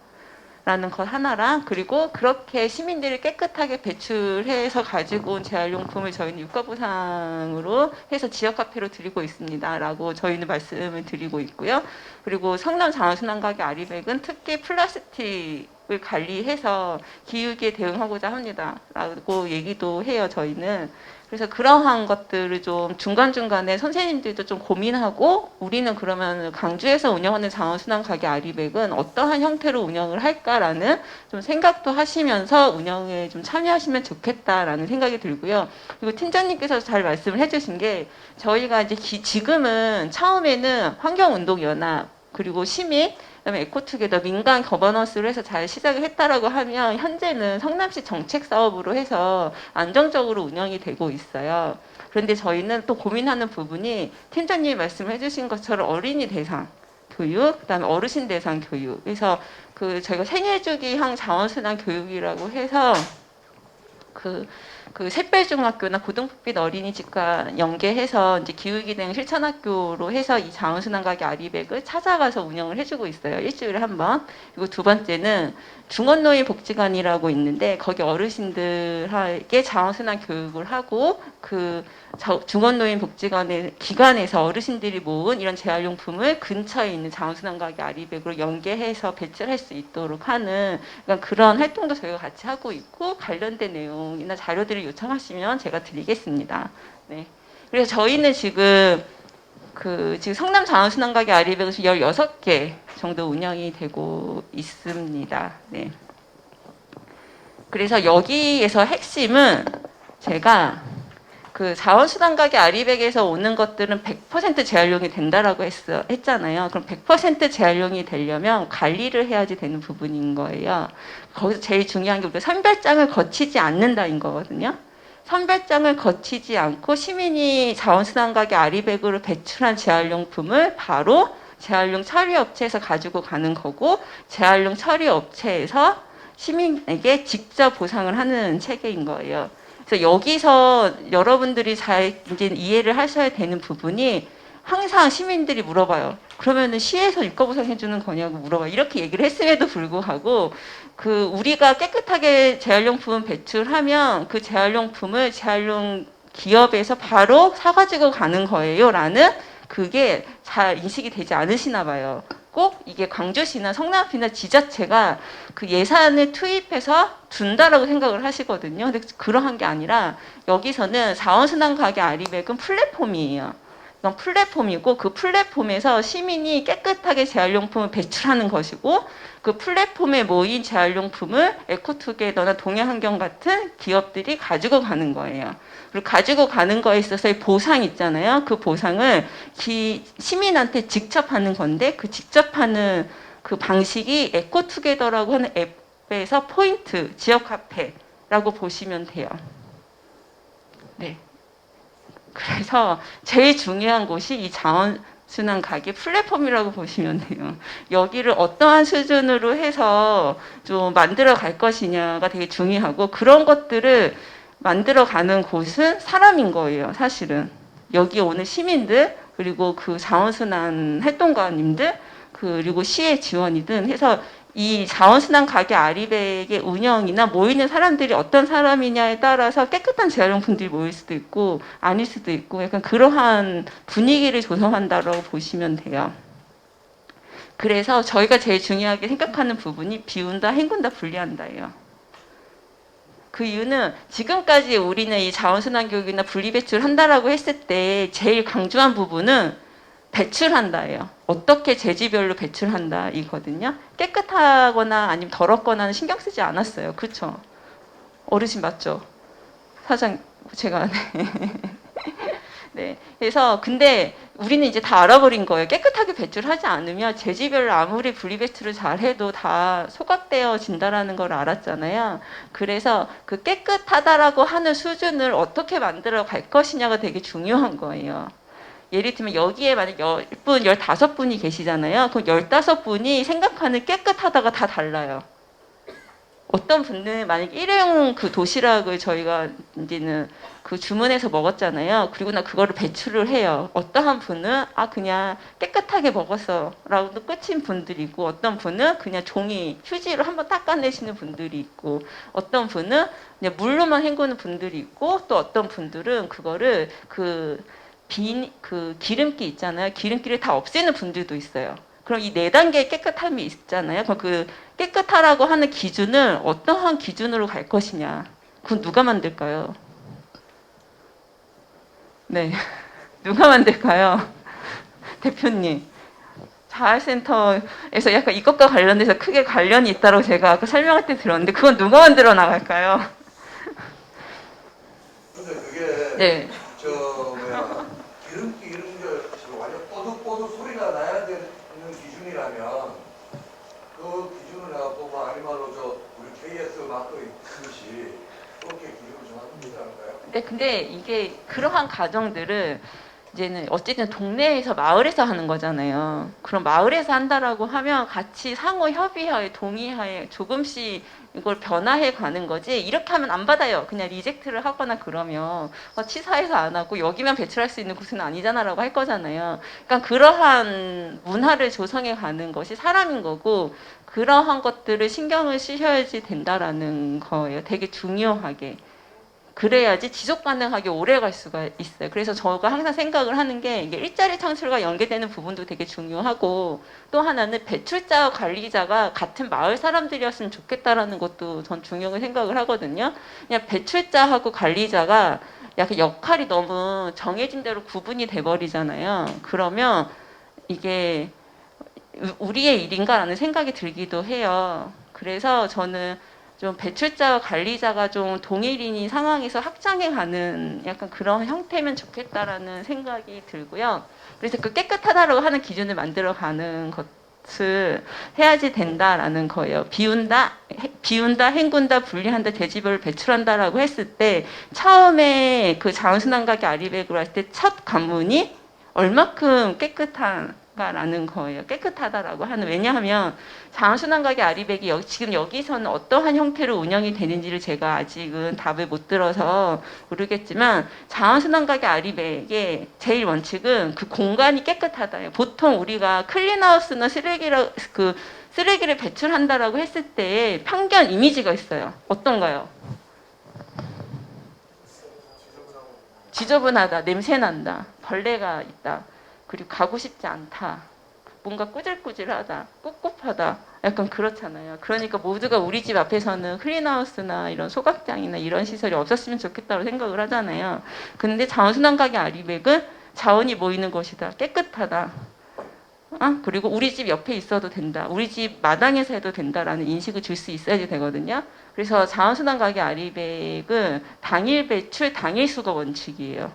라는 것 하나랑, 그리고 그렇게 시민들이 깨끗하게 배출해서 가지고 온 재활용품을 저희는 유가보상으로 해서 지역화폐로 드리고 있습니다 라고 저희는 말씀을 드리고 있고요. 그리고 성남 자원순환 가게 아리백은 특히 플라스틱을 관리해서 기후위기에 대응하고자 합니다 라고 얘기도 해요. 저희는 그래서 그러한 것들을 좀 중간중간에 선생님들도 좀 고민하고, 우리는 그러면 강주에서 운영하는 자원순환 가게 아리백은 어떠한 형태로 운영을 할까라는 좀 생각도 하시면서 운영에 좀 참여하시면 좋겠다라는 생각이 들고요. 그리고 팀장님께서 잘 말씀을 해주신 게, 저희가 이제 지금은 처음에는 환경운동연합 그리고 시민, 그다음에 에코투게더 민간 거버넌스로 해서 잘 시작을 했다라고 하면, 현재는 성남시 정책 사업으로 해서 안정적으로 운영이 되고 있어요. 그런데 저희는 또 고민하는 부분이 팀장님이 말씀해 주신 것처럼 어린이 대상 교육, 그다음에 어르신 대상 교육. 그래서 그 저희가 생애주기형 자원순환 교육이라고 해서 그 샛별중학교나 고등빛 어린이집과 연계해서 이제 기후기능 실천학교로 해서 이 자원순환 가게 아리백을 찾아가서 운영을 해주고 있어요. 일주일에 한 번. 그리고 두 번째는 중원노인 복지관이라고 있는데 거기 어르신들에게 자원순환 교육을 하고 그 중원노인 복지관의 기관에서 어르신들이 모은 이런 재활용품을 근처에 있는 자원순환 가게 아리백으로 연계해서 배출할 수 있도록 하는 그런 활동도 저희가 같이 하고 있고 관련된 내용이나 자료들을 요청하시면 제가 드리겠습니다. 네. 그래서 저희는 지금 지금 성남 자원순환 가게 아리백은 16개 정도 운영이 되고 있습니다. 네. 그래서 여기에서 핵심은 제가 그 자원순환 가게 아리백에서 오는 것들은 100% 재활용이 된다라고 했잖아요. 그럼 100% 재활용이 되려면 관리를 해야지 되는 부분인 거예요. 거기서 제일 중요한 게 우리가 선별장을 거치지 않는다인 거거든요. 선별장을 거치지 않고 시민이 자원순환 가게 아리백으로 배출한 재활용품을 바로 재활용 처리업체에서 가지고 가는 거고 재활용 처리업체에서 시민에게 직접 보상을 하는 체계인 거예요. 그래서 여기서 여러분들이 잘 이제 이해를 하셔야 되는 부분이 항상 시민들이 물어봐요. 그러면은 시에서 유가보상 해주는 거냐고 물어봐요. 이렇게 얘기를 했음에도 불구하고 우리가 깨끗하게 재활용품 배출하면 그 재활용품을 재활용 기업에서 바로 사가지고 가는 거예요라는 그게 잘 인식이 되지 않으시나 봐요. 꼭 이게 광주시나 성남시나 지자체가 그 예산을 투입해서 준다라고 생각을 하시거든요. 근데 그러한 게 아니라 여기서는 자원순환 가게 아리백은 플랫폼이에요. 이건 플랫폼이고 그 플랫폼에서 시민이 깨끗하게 재활용품을 배출하는 것이고 그 플랫폼에 모인 재활용품을 에코투게더나 동해환경 같은 기업들이 가지고 가는 거예요. 그리고 가지고 가는 거에 있어서의 보상 있잖아요. 그 보상을 시민한테 직접 하는 건데 그 직접 하는 그 방식이 에코투게더라고 하는 앱에서 포인트, 지역 카페라고 보시면 돼요. 네. 그래서 제일 중요한 곳이 이 자원순환 가게 플랫폼이라고 보시면 돼요. 여기를 어떠한 수준으로 해서 좀 만들어 갈 것이냐가 되게 중요하고 그런 것들을 만들어 가는 곳은 사람인 거예요, 사실은. 여기 오는 시민들, 그리고 그 자원순환 활동가님들, 그리고 시의 지원이든 해서 이 자원순환 가게 아리백의 운영이나 모이는 사람들이 어떤 사람이냐에 따라서 깨끗한 재활용품들이 모일 수도 있고 아닐 수도 있고 약간 그러한 분위기를 조성한다고 보시면 돼요. 그래서 저희가 제일 중요하게 생각하는 부분이 비운다, 헹군다, 분리한다예요. 그 이유는 지금까지 우리는 이 자원순환 교육이나 분리배출 한다라고 했을 때 제일 강조한 부분은 배출한다예요. 어떻게 재지별로 배출한다 이거든요. 깨끗하거나 아니면 더럽거나는 신경 쓰지 않았어요. 그렇죠? 어르신 맞죠? 사장 제가 네. 그래서 근데 우리는 이제 다 알아버린 거예요. 깨끗하게 배출하지 않으면 재지별로 아무리 분리배출을 잘해도 다 소각되어진다라는 걸 알았잖아요. 그래서 그 깨끗하다라고 하는 수준을 어떻게 만들어 갈 것이냐가 되게 중요한 거예요. 예를 들면 여기에 만약 10분, 15분이 계시잖아요. 그럼 15분이 생각하는 깨끗하다가 다 달라요. 어떤 분은 만약 일회용 그 도시락을 저희가 이제는 그 주문해서 먹었잖아요. 그리고 나 그거를 배출을 해요. 어떠한 분은 그냥 깨끗하게 먹었어 라고 끝인 분들이 있고 어떤 분은 그냥 종이 휴지로 한번 닦아내시는 분들이 있고 어떤 분은 그냥 물로만 헹구는 분들이 있고 또 어떤 분들은 그거를 그 기름기 있잖아요. 기름기를 다 없애는 분들도 있어요. 그럼 이 4단계의 깨끗함이 있잖아요. 그럼 그 깨끗하라고 하는 기준을 어떠한 기준으로 갈 것이냐. 그건 누가 만들까요? 네. 누가 만들까요? 대표님. 자활센터에서 약간 이것과 관련돼서 크게 관련이 있다고 제가 아까 설명할 때 들었는데 그건 누가 만들어 나갈까요? 근데 그게 네. 기름기 이런 게 완전 뽀득뽀득 소리가 나야 되는 기준이라면 그 기준을 해갖고 아니말로 우리 KS 마크 있듯이 그렇게 기준을 정하면 되지 않을까요? 네, 근데 이게 그러한 과정들을 이제는 어쨌든 동네에서 마을에서 하는 거잖아요. 그럼 마을에서 한다라고 하면 같이 상호 협의하에 동의하에 조금씩 이걸 변화해 가는 거지. 이렇게 하면 안 받아요. 그냥 리젝트를 하거나 그러면 치사해서 안 하고 여기만 배출할 수 있는 곳은 아니잖아라고 할 거잖아요. 그러니까 그러한 문화를 조성해 가는 것이 사람인 거고 그러한 것들을 신경을 쓰셔야지 된다라는 거예요. 되게 중요하게. 그래야지 지속 가능하게 오래 갈 수가 있어요. 그래서 저가 항상 생각을 하는 게 이게 일자리 창출과 연계되는 부분도 되게 중요하고 또 하나는 배출자와 관리자가 같은 마을 사람들이었으면 좋겠다라는 것도 전 중요하게 생각을 하거든요. 그냥 배출자하고 관리자가 약간 역할이 너무 정해진 대로 구분이 돼버리잖아요. 그러면 이게 우리의 일인가라는 생각이 들기도 해요. 그래서 저는 좀 배출자와 관리자가 좀 동일인이 상황에서 확장해가는 약간 그런 형태면 좋겠다라는 생각이 들고요. 그래서 그 깨끗하다라고 하는 기준을 만들어가는 것을 해야지 된다라는 거예요. 비운다, 헹군다, 분리한다, 대지별로 배출한다라고 했을 때 처음에 그 자원순환가게 아리백으로 할 때 첫 관문이 얼마큼 깨끗한가라는 거예요. 깨끗하다라고 하는. 왜냐하면 자원순환가게 아리백이 지금 여기서는 어떠한 형태로 운영이 되는지를 제가 아직은 답을 못 들어서 모르겠지만 자원순환가게 아리백의 제일 원칙은 그 공간이 깨끗하다예요. 보통 우리가 클린하우스나 쓰레기를 배출한다라고 했을 때 편견 이미지가 있어요. 어떤가요? 지저분하다, 냄새난다, 벌레가 있다, 그리고 가고 싶지 않다, 뭔가 꾸질꾸질하다, 꿉꿉하다, 약간 그렇잖아요. 그러니까 모두가 우리 집 앞에서는 클린하우스나 이런 소각장이나 이런 시설이 없었으면 좋겠다고 생각을 하잖아요. 근데 자원순환가게 아리백은 자원이 모이는 곳이다, 깨끗하다, 그리고 우리 집 옆에 있어도 된다, 우리 집 마당에서 해도 된다라는 인식을 줄 수 있어야지 되거든요. 그래서 자원순환가게 아리백은 당일 배출, 당일 수거 원칙이에요.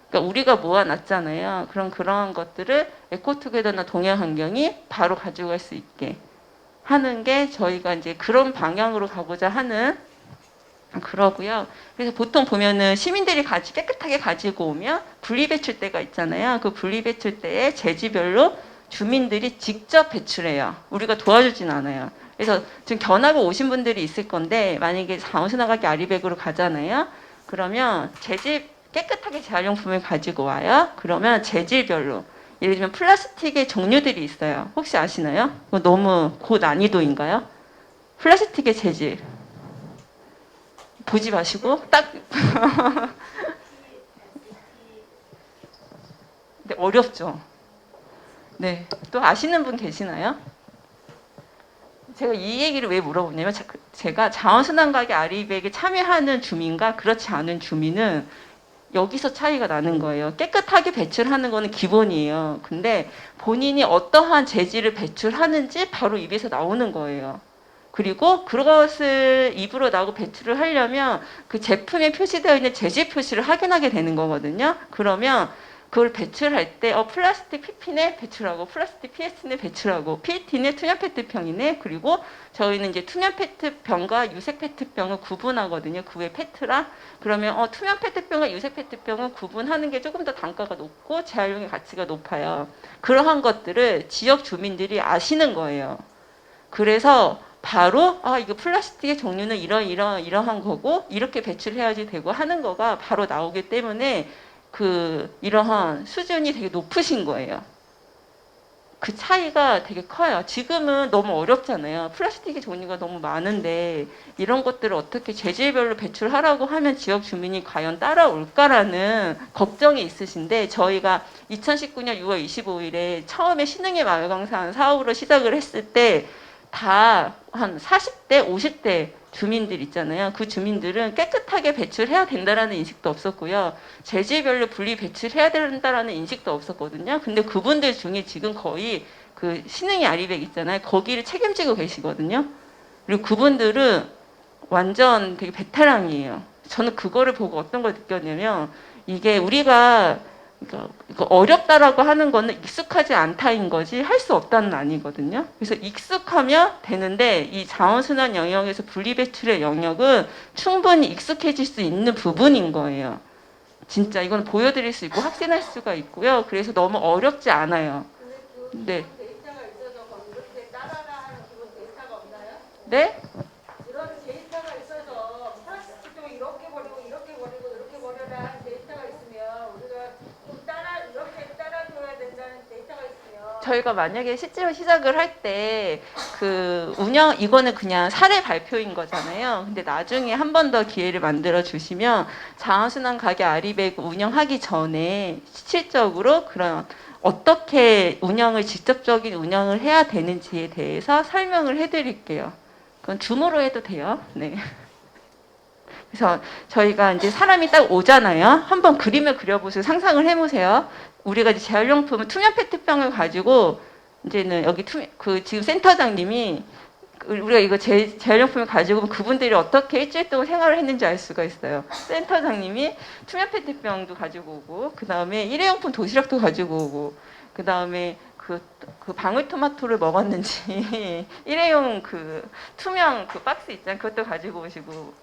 그러니까 우리가 모아놨잖아요. 그럼 그런 것들을 에코투게더나 동해환경이 바로 가져갈 수 있게 하는 게 저희가 이제 그런 방향으로 가고자 하는 그러고요. 그래서 보통 보면은 시민들이 깨끗하게 가지고 오면 분리배출대가 있잖아요. 그 분리배출대에 재지별로 주민들이 직접 배출해요. 우리가 도와주진 않아요. 그래서 지금 견학을 오신 분들이 있을 건데 만약에 자원순환가게 아리백으로 가잖아요. 그러면 깨끗하게 재활용품을 가지고 와요. 그러면 재질별로 예를 들면 플라스틱의 종류들이 있어요. 혹시 아시나요? 이거 너무 고난이도인가요? 플라스틱의 재질 보지 마시고 딱 근데 어렵죠. 네, 또 아시는 분 계시나요? 제가 이 얘기를 왜 물어보냐면 제가 자원순환가게 아리백에 참여하는 주민과 그렇지 않은 주민은 여기서 차이가 나는 거예요. 깨끗하게 배출하는 거는 기본이에요. 근데 본인이 어떠한 재질을 배출하는지 바로 입에서 나오는 거예요. 그리고 그것을 입으로 나오고 배출을 하려면 그 제품에 표시되어 있는 재질 표시를 확인하게 되는 거거든요. 그러면 그걸 배출할 때 플라스틱 PP네 배출하고 플라스틱 PS네 배출하고 PET네 투명 페트병이네. 그리고 저희는 이제 투명 페트병과 유색 페트병을 구분하거든요. 그 외 페트라. 그러면 투명 페트병과 유색 페트병은 구분하는 게 조금 더 단가가 높고 재활용의 가치가 높아요. 그러한 것들을 지역 주민들이 아시는 거예요. 그래서 바로 이거 플라스틱의 종류는 이러한 거고 이렇게 배출해야지 되고 하는 거가 바로 나오기 때문에 이러한 수준이 되게 높으신 거예요. 그 차이가 되게 커요. 지금은 너무 어렵잖아요. 플라스틱의 종류가 너무 많은데 이런 것들을 어떻게 재질별로 배출하라고 하면 지역 주민이 과연 따라올까라는 걱정이 있으신데 저희가 2019년 6월 25일에 처음에 신흥의 마을광산 사업으로 시작을 했을 때 다 한 40대, 50대 주민들 있잖아요. 그 주민들은 깨끗하게 배출해야 된다라는 인식도 없었고요. 재질별로 분리 배출해야 된다라는 인식도 없었거든요. 근데 그분들 중에 지금 거의 그 신흥이 아리백 있잖아요. 거기를 책임지고 계시거든요. 그리고 그분들은 완전 되게 베테랑이에요. 저는 그거를 보고 어떤 걸 느꼈냐면 이게 우리가 어렵다라고 하는 거는 익숙하지 않다인 거지 할 수 없다는 아니거든요. 그래서 익숙하면 되는데 이 자원순환 영역에서 분리배출의 영역은 충분히 익숙해질 수 있는 부분인 거예요. 진짜 이건 보여드릴 수 있고 확인할 수가 있고요. 그래서 너무 어렵지 않아요. 네. 네? 이런 데이터가 있어서 플라스틱도 이렇게 버리고 이렇게 버리고 이렇게 버려라 하는 데이터가 있으면 우리가 좀 이렇게 따라줘야 된다는 데이터가 있으면 저희가 만약에 실제로 시작을 할 때 그 이거는 그냥 사례 발표인 거잖아요. 근데 나중에 한 번 더 기회를 만들어 주시면 자원순환 가게 아리백 운영하기 전에 실질적으로 그런 어떻게 직접적인 운영을 해야 되는지에 대해서 설명을 해드릴게요. 그건 줌으로 해도 돼요. 네. 그래서 저희가 이제 사람이 딱 오잖아요. 한번 그림을 그려보세요. 상상을 해보세요. 우리가 이제 재활용품을 투명 페트병을 가지고 이제는 여기 지금 센터장님이 우리가 이거 재활용품을 가지고 그분들이 어떻게 일주일 동안 생활을 했는지 알 수가 있어요. 센터장님이 투명 페트병도 가지고 오고, 그 다음에 일회용품 도시락도 가지고 오고, 그 다음에 그 방울토마토를 먹었는지 일회용 투명 박스 있잖아요. 그것도 가지고 오시고,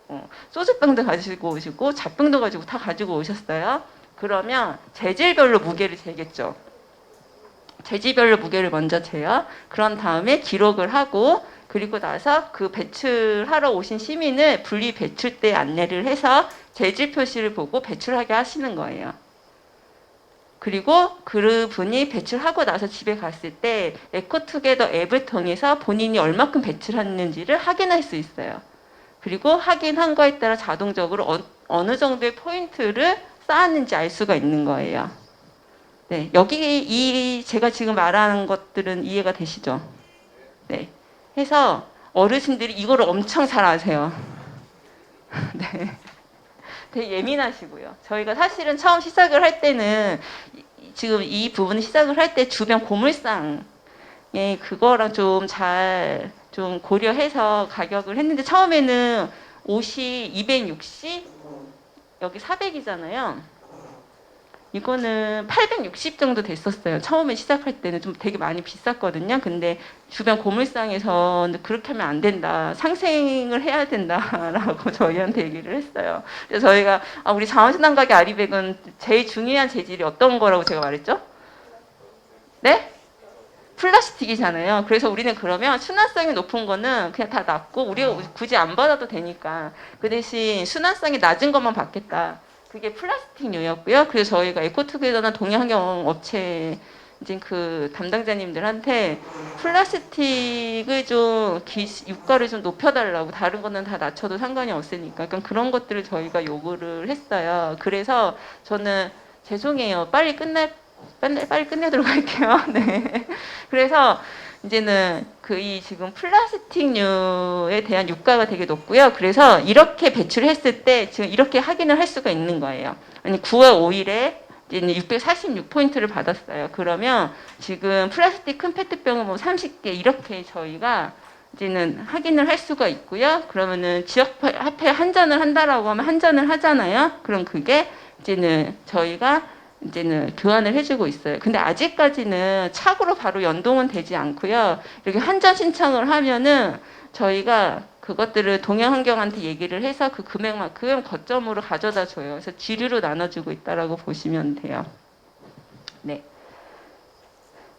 소주병도 가지고 오시고, 잣병도 가지고 다 가지고 오셨어요. 그러면 재질별로 무게를 재겠죠. 재질별로 무게를 먼저 재요. 그런 다음에 기록을 하고, 그리고 나서 그 배출하러 오신 시민을 분리 배출대 안내를 해서 재질 표시를 보고 배출하게 하시는 거예요. 그리고 그분이 배출하고 나서 집에 갔을 때 에코투게더 앱을 통해서 본인이 얼마큼 배출했는지를 확인할 수 있어요. 그리고 확인한 거에 따라 자동적으로 어느 정도의 포인트를 쌓았는지 알 수가 있는 거예요. 네, 여기 제가 지금 말하는 것들은 이해가 되시죠? 네. 해서 어르신들이 이거를 엄청 잘 아세요. 네. 되게 예민하시고요. 저희가 사실은 처음 시작을 할 때는 지금 이 부분 시작을 할 때 주변 고물상에 그거랑 좀 고려해서 가격을 했는데 처음에는 옷이 260, 여기 400이잖아요. 이거는 860 정도 됐었어요. 처음에 시작할 때는 좀 되게 많이 비쌌거든요. 근데 주변 고물상에서 그렇게 하면 안 된다. 상생을 해야 된다라고 저희한테 얘기를 했어요. 그래서 저희가 우리 자원순환 가게 아리백은 제일 중요한 재질이 어떤 거라고 제가 말했죠? 네? 플라스틱이잖아요. 그래서 우리는 그러면 순환성이 높은 거는 그냥 다 놔고 우리가 굳이 안 받아도 되니까 그 대신 순환성이 낮은 것만 받겠다. 그게 플라스틱류였고요. 그래서 저희가 에코투게더나 동해환경 업체 이제 그 담당자님들한테 플라스틱을 좀 유가를 좀 높여달라고, 다른 거는 다 낮춰도 상관이 없으니까 그러니까 그런 것들을 저희가 요구를 했어요. 그래서 저는 죄송해요. 빨리 끝내도록 할게요. 네. 그래서 이제는 지금 플라스틱류에 대한 유가가 되게 높고요. 그래서 이렇게 배출했을 때 지금 이렇게 확인을 할 수가 있는 거예요. 아니 9월 5일에 이제 646포인트를 받았어요. 그러면 지금 플라스틱 큰 페트병은 뭐 30개 이렇게 저희가 이제는 확인을 할 수가 있고요. 그러면은 지역 화폐 한 잔을 한다라고 하면 한 잔을 하잖아요. 그럼 그게 이제는 저희가 교환을 해주고 있어요. 근데 아직까지는 착으로 바로 연동은 되지 않고요. 이렇게 한 잔 신청을 하면은 저희가 그것들을 동해환경한테 얘기를 해서 그 금액만큼 거점으로 가져다 줘요. 그래서 지류로 나눠주고 있다라고 보시면 돼요. 네.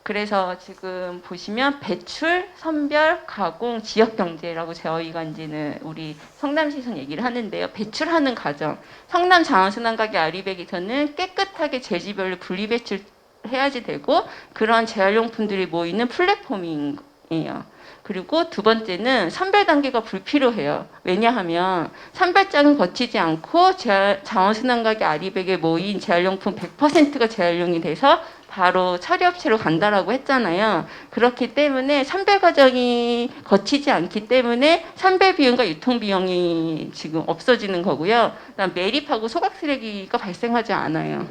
그래서 지금 보시면 배출, 선별, 가공, 지역경제라고 저희가 이제는 우리 성남시에서 얘기를 하는데요. 배출하는 과정. 성남 자원순환가게 아리백에서는 깨끗하게 재질별로 분리 배출해야지 되고 그런 재활용품들이 모이는 플랫폼이에요. 그리고 두 번째는 선별 단계가 불필요해요. 왜냐하면 선별장을 거치지 않고 자원순환가게 아리백에 모인 재활용품 100%가 재활용이 돼서 바로 처리업체로 간다라고 했잖아요. 그렇기 때문에 선별 과정이 거치지 않기 때문에 선별 비용과 유통 비용이 지금 없어지는 거고요. 그다음 매립하고 소각 쓰레기가 발생하지 않아요.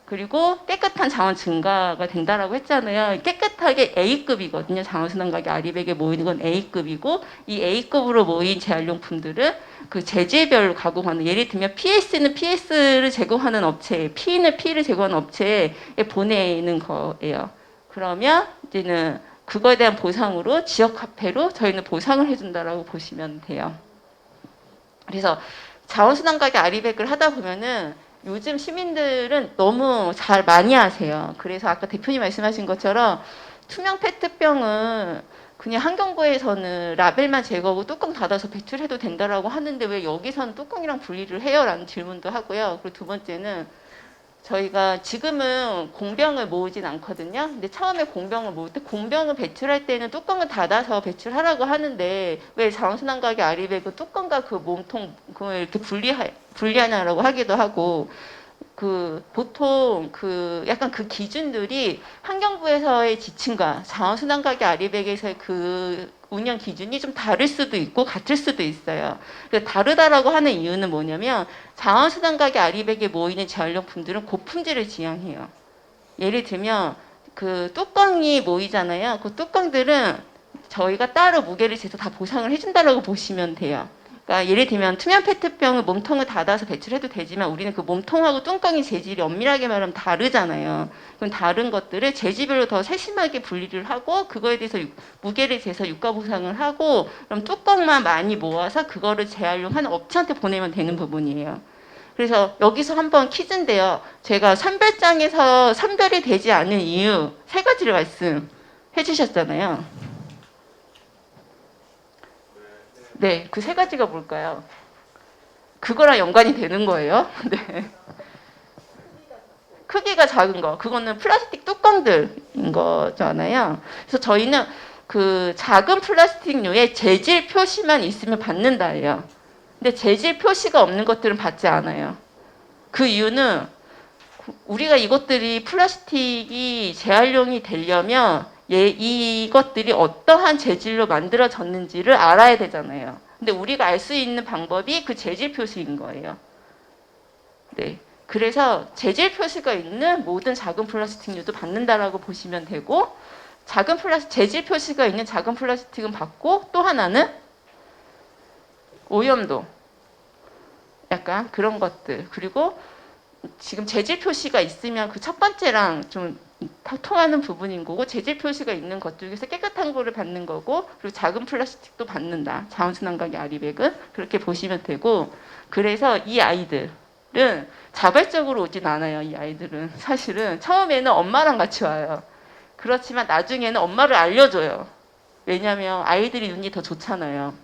그리고 깨끗한 자원 증가가 된다라고 했잖아요. 깨끗하게 A급이거든요. 자원순환가게 아리백에 모이는 건 A급이고 이 A급으로 모인 재활용품들은 그 재질별로 가공하는, 예를 들면 PS는 PS를 제공하는 업체, P는 P를 제공하는 업체에 보내는 거예요. 그러면 이제는 그거에 대한 보상으로 지역화폐로 저희는 보상을 해준다라고 보시면 돼요. 그래서 자원순환가게 아리백을 하다 보면은 요즘 시민들은 너무 잘 많이 하세요. 그래서 아까 대표님 말씀하신 것처럼 투명 페트병은 그냥 환경부에서는 라벨만 제거하고 뚜껑 닫아서 배출해도 된다라고 하는데 왜 여기서는 뚜껑이랑 분리를 해요? 라는 질문도 하고요. 그리고 두 번째는 저희가 지금은 공병을 모으진 않거든요. 근데 처음에 공병을 모을 때 공병을 배출할 때는 뚜껑을 닫아서 배출하라고 하는데 왜 자원순환가게 아리백은 뚜껑과 그 몸통 그걸 이렇게 분리하냐라고 하기도 하고 그 보통 그 약간 그 기준들이 환경부에서의 지침과 자원순환가게 아리백에서의 그 운영 기준이 좀 다를 수도 있고 같을 수도 있어요. 다르다라고 하는 이유는 뭐냐면 자원순환가게 아리백에 모이는 재활용품들은 고품질을 지향해요. 예를 들면 그 뚜껑이 모이잖아요. 그 뚜껑들은 저희가 따로 무게를 재서 다 보상을 해준다라고 보시면 돼요. 그러니까 예를 들면 투명 페트병을 몸통을 닫아서 배출해도 되지만 우리는 그 몸통하고 뚜껑의 재질이 엄밀하게 말하면 다르잖아요. 그럼 다른 것들을 재질별로 더 세심하게 분리를 하고 그거에 대해서 무게를 재서 유가 보상을 하고 그럼 뚜껑만 많이 모아서 그거를 재활용하는 업체한테 보내면 되는 부분이에요. 그래서 여기서 한번 퀴즈인데요. 제가 선별장에서 선별이 되지 않은 이유 3가지를 말씀해 주셨잖아요. 네, 그 3가지가 뭘까요? 그거랑 연관이 되는 거예요. 네. 크기가 작은 거, 그거는 플라스틱 뚜껑들인 거잖아요. 그래서 저희는 그 작은 플라스틱류에 재질 표시만 있으면 받는다예요. 근데 재질 표시가 없는 것들은 받지 않아요. 그 이유는 우리가 이것들이 플라스틱이 재활용이 되려면 이것들이 어떠한 재질로 만들어졌는지를 알아야 되잖아요. 근데 우리가 알 수 있는 방법이 그 재질 표시인 거예요. 네. 그래서 재질 표시가 있는 모든 작은 플라스틱류도 받는다라고 보시면 되고 재질 표시가 있는 작은 플라스틱은 받고 또 하나는 오염도 약간 그런 것들 그리고 지금 재질 표시가 있으면 그 첫 번째랑 좀 통하는 부분인 거고 재질 표시가 있는 것 중에서 깨끗한 거를 받는 거고 그리고 작은 플라스틱도 받는다. 자원순환가게 아리백은 그렇게 보시면 되고 그래서 이 아이들은 자발적으로 오진 않아요. 이 아이들은 사실은 처음에는 엄마랑 같이 와요. 그렇지만 나중에는 엄마를 알려줘요. 왜냐하면 아이들이 눈이 더 좋잖아요.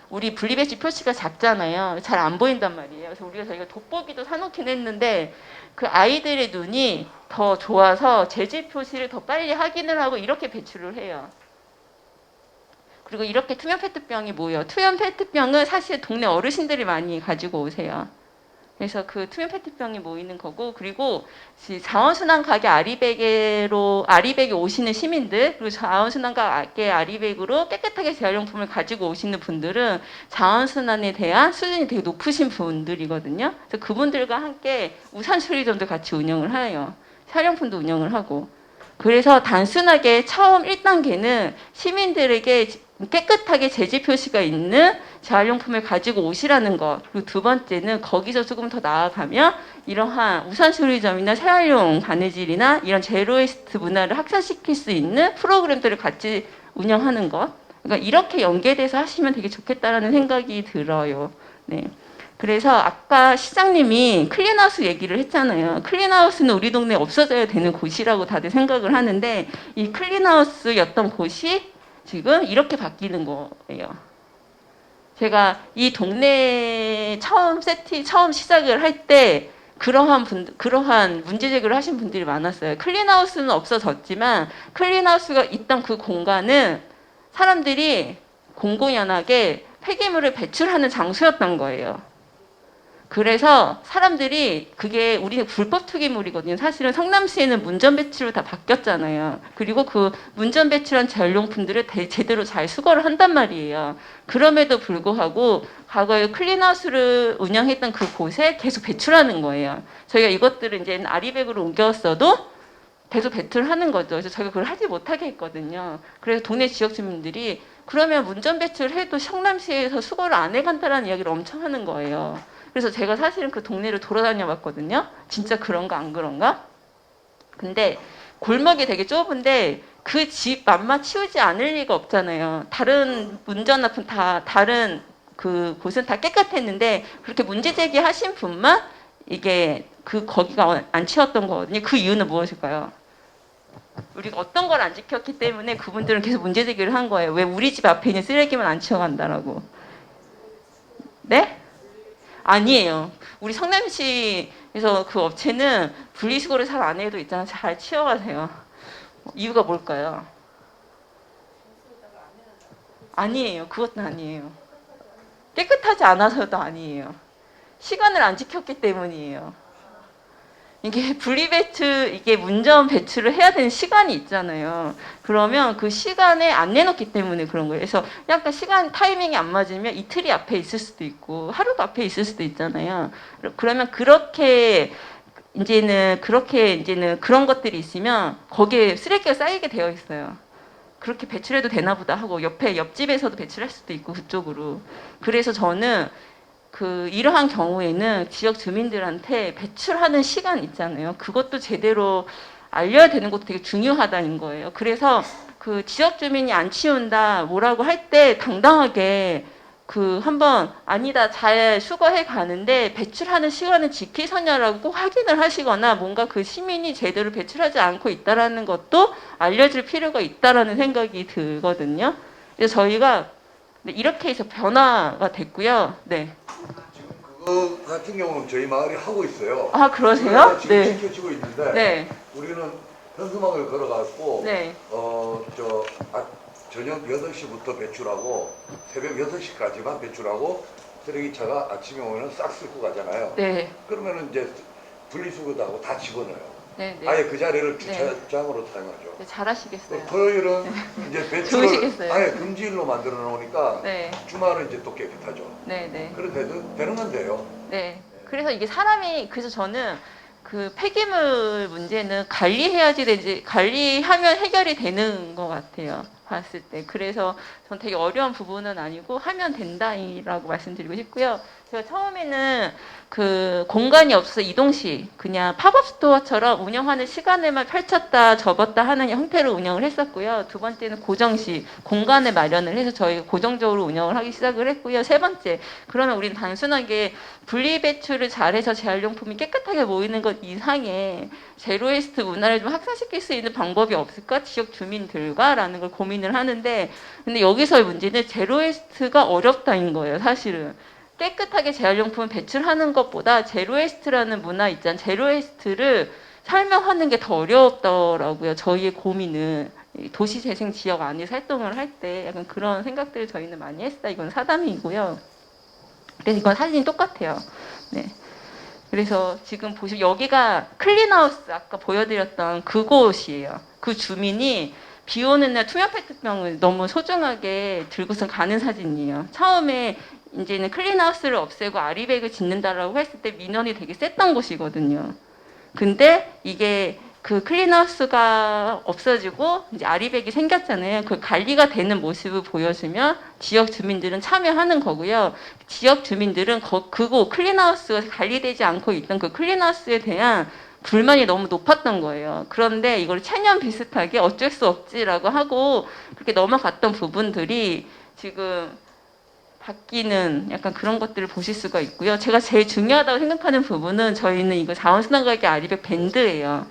우리 분리배출 표시가 작잖아요. 잘 안 보인단 말이에요. 그래서 저희가 돋보기도 사놓긴 했는데 그 아이들의 눈이 더 좋아서 재질 표시를 더 빨리 확인을 하고 이렇게 배출을 해요. 그리고 이렇게 투명 페트병이 모여요. 투명 페트병은 사실 동네 어르신들이 많이 가지고 오세요. 그래서 그 투명 페트병이 모이는 거고 그리고 자원순환 가게 아리백에 오시는 시민들 그리고 자원순환 가게 아리백으로 깨끗하게 재활용품을 가지고 오시는 분들은 자원순환에 대한 수준이 되게 높으신 분들이거든요. 그래서 그분들과 함께 우산수리점도 같이 운영을 해요. 사령품도 운영을 하고 그래서 단순하게 처음 1단계는 시민들에게 깨끗하게 재질 표시가 있는 재활용품을 가지고 오시라는 것. 그리고 두 번째는 거기서 조금 더 나아가면 이러한 우산수리점이나 재활용 바느질이나 이런 제로웨이스트 문화를 확산시킬 수 있는 프로그램들을 같이 운영하는 것. 그러니까 이렇게 연계돼서 하시면 되게 좋겠다라는 생각이 들어요. 네. 그래서 아까 시장님이 클린하우스 얘기를 했잖아요. 클린하우스는 우리 동네에 없어져야 되는 곳이라고 다들 생각을 하는데 이 클린하우스였던 곳이 지금 이렇게 바뀌는 거예요. 제가 이 동네에 처음 시작을 할 때 그러한 문제 제기를 하신 분들이 많았어요. 클린하우스는 없어졌지만 클린하우스가 있던 그 공간은 사람들이 공공연하게 폐기물을 배출하는 장소였던 거예요. 그래서 사람들이 그게 우리는 불법 투기물이거든요. 사실은 성남시에는 문전 배출로 다 바뀌었잖아요. 그리고 그 문전 배출한 재활용품들을 제대로 잘 수거를 한단 말이에요. 그럼에도 불구하고 과거에 클린하우스를 운영했던 그 곳에 계속 배출하는 거예요. 저희가 이것들을 이제 아리백으로 옮겼어도 계속 배출하는 거죠. 그래서 저희가 그걸 하지 못하게 했거든요. 그래서 동네 지역 주민들이 그러면 문전 배출해도 성남시에서 수거를 안 해간다라는 이야기를 엄청 하는 거예요. 그래서 제가 사실은 그 동네를 돌아다녀 봤거든요. 진짜 그런가 안 그런가? 근데 골목이 되게 좁은데 그 집 맘마 치우지 않을 리가 없잖아요. 다른 문전 앞은 다른 그 곳은 다 깨끗했는데 그렇게 문제 제기하신 분만 이게 거기가 안 치웠던 거거든요. 그 이유는 무엇일까요? 우리가 어떤 걸 안 지켰기 때문에 그분들은 계속 문제 제기를 한 거예요. 왜 우리 집 앞에 있는 쓰레기만 안 치워간다라고. 네? 아니에요. 우리 성남시에서 그 업체는 분리수거를 잘 안 해도 있잖아. 잘 치워가세요. 이유가 뭘까요? 아니에요. 그것도 아니에요. 깨끗하지 않아서도 아니에요. 시간을 안 지켰기 때문이에요. 이게 분리배출, 이게 문전 배출을 해야 되는 시간이 있잖아요. 그러면 그 시간에 안 내놓기 때문에 그런 거예요. 그래서 약간 시간 타이밍이 안 맞으면 이틀이 앞에 있을 수도 있고 하루가 앞에 있을 수도 있잖아요. 그러면 그렇게 이제는 그런 것들이 있으면 거기에 쓰레기가 쌓이게 되어 있어요. 그렇게 배출해도 되나 보다 하고 옆집에서도 배출할 수도 있고 그쪽으로. 그래서 저는 이러한 경우에는 지역 주민들한테 배출하는 시간 있잖아요. 그것도 제대로 알려야 되는 것도 되게 중요하다는 거예요. 그래서 그 지역 주민이 안 치운다 뭐라고 할 때 당당하게 한번 아니다 잘 수거해 가는데 배출하는 시간을 지키서냐라고 꼭 확인을 하시거나 뭔가 그 시민이 제대로 배출하지 않고 있다라는 것도 알려줄 필요가 있다라는 생각이 들거든요. 그래서 저희가 이렇게 해서 변화가 됐고요. 네. 그거 같은 경우는 저희 마을이 하고 있어요. 아, 그러세요? 지금 네. 지켜지고 있는데 네. 우리는 현수막을 걸어갖고 네. 저녁 8시부터 배출하고 새벽 6시까지만 배출하고 쓰레기차가 아침에 오면 싹 쓸고 가잖아요. 네. 그러면은 이제 분리수거도 하고 다 집어넣어요. 네, 네. 아예 그 자리를 네. 주차장으로 사용하죠. 네, 잘하시겠어요. 토요일은 이제 배출을 좋으시겠어요. 아예 금지일로 만들어 놓으니까 네. 주말은 이제 또 깨끗하죠. 네, 네. 그렇게 되는 건 돼요. 네. 그래서 이게 그래서 저는 그 폐기물 문제는 관리해야지 되지, 관리하면 해결이 되는 것 같아요. 봤을 때. 그래서 전 되게 어려운 부분은 아니고 하면 된다라고 말씀드리고 싶고요. 제가 처음에는 그 공간이 없어서 이동식 그냥 팝업 스토어처럼 운영하는 시간에만 펼쳤다 접었다 하는 형태로 운영을 했었고요. 두 번째는 고정식 공간을 마련을 해서 저희가 고정적으로 운영을 하기 시작을 했고요. 세 번째, 그러면 우리는 단순하게 분리배출을 잘해서 재활용품이 깨끗하게 모이는 것 이상의 제로웨이스트 문화를 좀 확산시킬 수 있는 방법이 없을까? 지역 주민들과 라는 걸 고민을 하는데, 근데 여기서의 문제는 제로웨이스트가 어렵다인 거예요, 사실은. 깨끗하게 재활용품을 배출하는 것보다 제로웨이스트라는 문화 있잖아요. 제로웨이스트를 설명하는 게 더 어렵더라고요. 저희의 고민은. 도시재생 지역 안에서 활동을 할 때 약간 그런 생각들을 저희는 많이 했어요. 이건 사담이고요. 그래서 이건 사진이 똑같아요. 네. 그래서 지금 보시면 여기가 클린하우스 아까 보여드렸던 그곳이에요. 그 주민이 비 오는 날 투명 페트병을 너무 소중하게 들고서 가는 사진이에요. 처음에 이제는 클린하우스를 없애고 아리백을 짓는다라고 했을 때 민원이 되게 셌던 곳이거든요. 근데 이게 그 클린하우스가 없어지고 이제 아리백이 생겼잖아요. 그 관리가 되는 모습을 보여주면 지역 주민들은 참여하는 거고요. 지역 주민들은 그곳 클린하우스가 관리되지 않고 있던 그 클린하우스에 대한 불만이 너무 높았던 거예요. 그런데 이걸 체념 비슷하게 어쩔 수 없지라고 하고 그렇게 넘어갔던 부분들이 지금 바뀌는 약간 그런 것들을 보실 수가 있고요. 제가 제일 중요하다고 생각하는 부분은 저희는 이거 자원순환가게 아리백 밴드예요.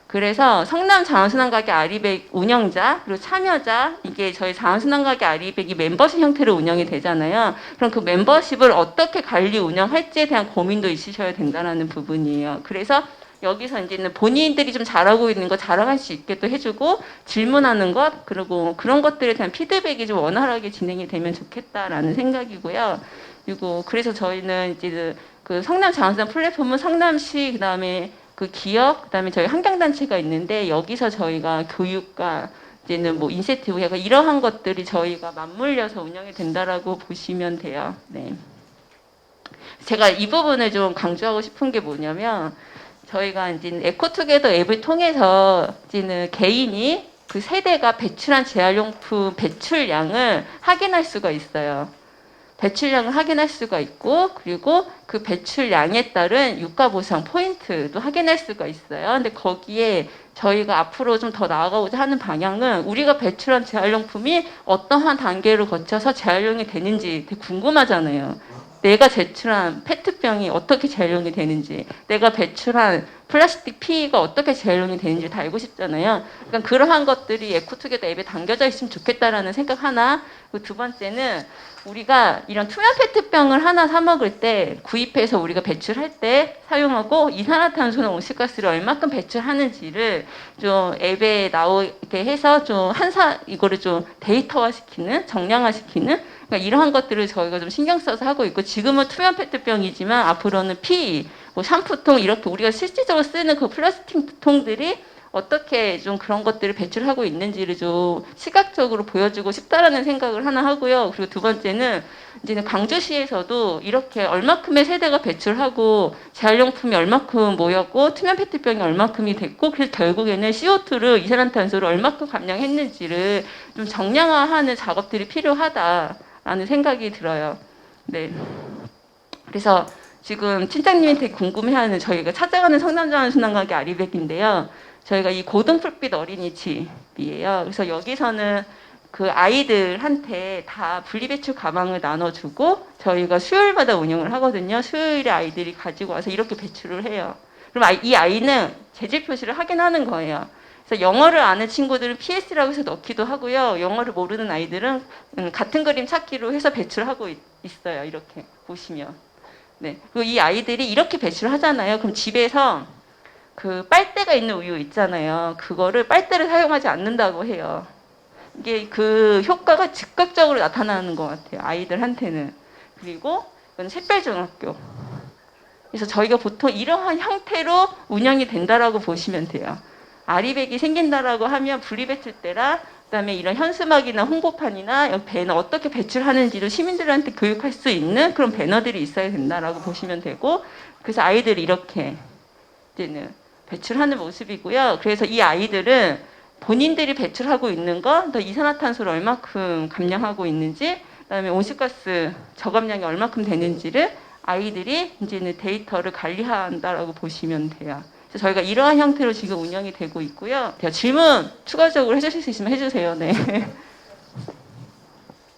그래서 성남 자원순환가게 아리백 운영자 그리고 참여자 이게 저희 자원순환가게 아리백이 멤버십 형태로 운영이 되잖아요. 그럼 그 멤버십을 어떻게 관리 운영할지에 대한 고민도 있으셔야 된다는 부분이에요. 그래서 여기서 이제는 본인들이 좀 잘하고 있는 거 자랑할 수 있게 또 해주고 질문하는 것 그리고 그런 것들에 대한 피드백이 좀 원활하게 진행이 되면 좋겠다라는 생각이고요. 그리고 그래서 저희는 이제 그 성남 자원순환 플랫폼은 성남시 그다음에 그 기업 그다음에 저희 환경단체가 있는데 여기서 저희가 교육과 이제는 뭐 인센티브 약간 이러한 것들이 저희가 맞물려서 운영이 된다라고 보시면 돼요. 네. 제가 이 부분을 좀 강조하고 싶은 게 뭐냐면. 저희가 이제 에코투게더 앱을 통해서 이제는 개인이 그 세대가 배출한 재활용품 배출량을 확인할 수가 있어요. 배출량을 확인할 수가 있고 그리고 그 배출량에 따른 유가보상 포인트도 확인할 수가 있어요. 근데 거기에 저희가 앞으로 좀 더 나아가고자 하는 방향은 우리가 배출한 재활용품이 어떠한 단계를 거쳐서 재활용이 되는지 되게 궁금하잖아요. 내가 제출한 페트병이 어떻게 재활용이 되는지, 내가 배출한 플라스틱 피가 어떻게 재활용이 되는지 다 알고 싶잖아요. 그러니까 그러한 것들이 에코투게더 앱에 담겨져 있으면 좋겠다라는 생각 하나. 그리고 두 번째는 우리가 이런 투명 페트병을 하나 사 먹을 때 구입해서 우리가 배출할 때 사용하고 이산화탄소나 온실가스를 얼마큼 배출하는지를 좀 앱에 나오게 해서 좀 이거를 좀 데이터화시키는, 정량화시키는, 그러니까 이러한 것들을 저희가 좀 신경 써서 하고 있고, 지금은 투명 페트병이지만 앞으로는 뭐 샴푸통, 이렇게 우리가 실질적으로 쓰는 그 플라스틱 통들이 어떻게 좀 그런 것들을 배출하고 있는지를 좀 시각적으로 보여주고 싶다라는 생각을 하나 하고요. 그리고 두 번째는 이제는 광주시에서도 이렇게 얼마큼의 세대가 배출하고 재활용품이 얼마큼 모였고 투명 페트병이 얼마큼이 됐고, 그래서 결국에는 CO2를, 이산화탄소를 얼마큼 감량했는지를 좀 정량화하는 작업들이 필요하다라는 생각이 들어요. 네. 그래서 지금 팀장님이 되게 궁금해하는, 저희가 찾아가는 성남자원순환가게 아리백인데요. 저희가 이 고등풀빛 어린이집이에요. 그래서 여기서는 그 아이들한테 다 분리배출 가방을 나눠주고 저희가 수요일마다 운영을 하거든요. 수요일에 아이들이 가지고 와서 이렇게 배출을 해요. 그럼 이 아이는 재질 표시를 확인하는 거예요. 그래서 영어를 아는 친구들은 PS라고 해서 넣기도 하고요. 영어를 모르는 아이들은 같은 그림 찾기로 해서 배출하고 있어요. 이렇게 보시면. 네. 그리고 이 아이들이 이렇게 배출을 하잖아요. 그럼 집에서 그 빨대가 있는 우유 있잖아요. 그거를 빨대를 사용하지 않는다고 해요. 이게 그 효과가 즉각적으로 나타나는 것 같아요. 아이들한테는. 그리고 이건 샛별중학교. 그래서 저희가 보통 이러한 형태로 운영이 된다라고 보시면 돼요. 아리백이 생긴다라고 하면 분리배출대라, 그다음에 이런 현수막이나 홍보판이나 배너 어떻게 배출하는지도 시민들한테 교육할 수 있는 그런 배너들이 있어야 된다라고 보시면 되고, 그래서 아이들이 이렇게 이제는 배출하는 모습이고요. 그래서 이 아이들은 본인들이 배출하고 있는 거, 또 이산화탄소를 얼마큼 감량하고 있는지, 그다음에 온실가스 저감량이 얼마큼 되는지를 아이들이 이제는 데이터를 관리한다라고 보시면 돼요. 그래서 저희가 이러한 형태로 지금 운영이 되고 있고요. 질문 추가적으로 해주실 수 있으면 해주세요. 네.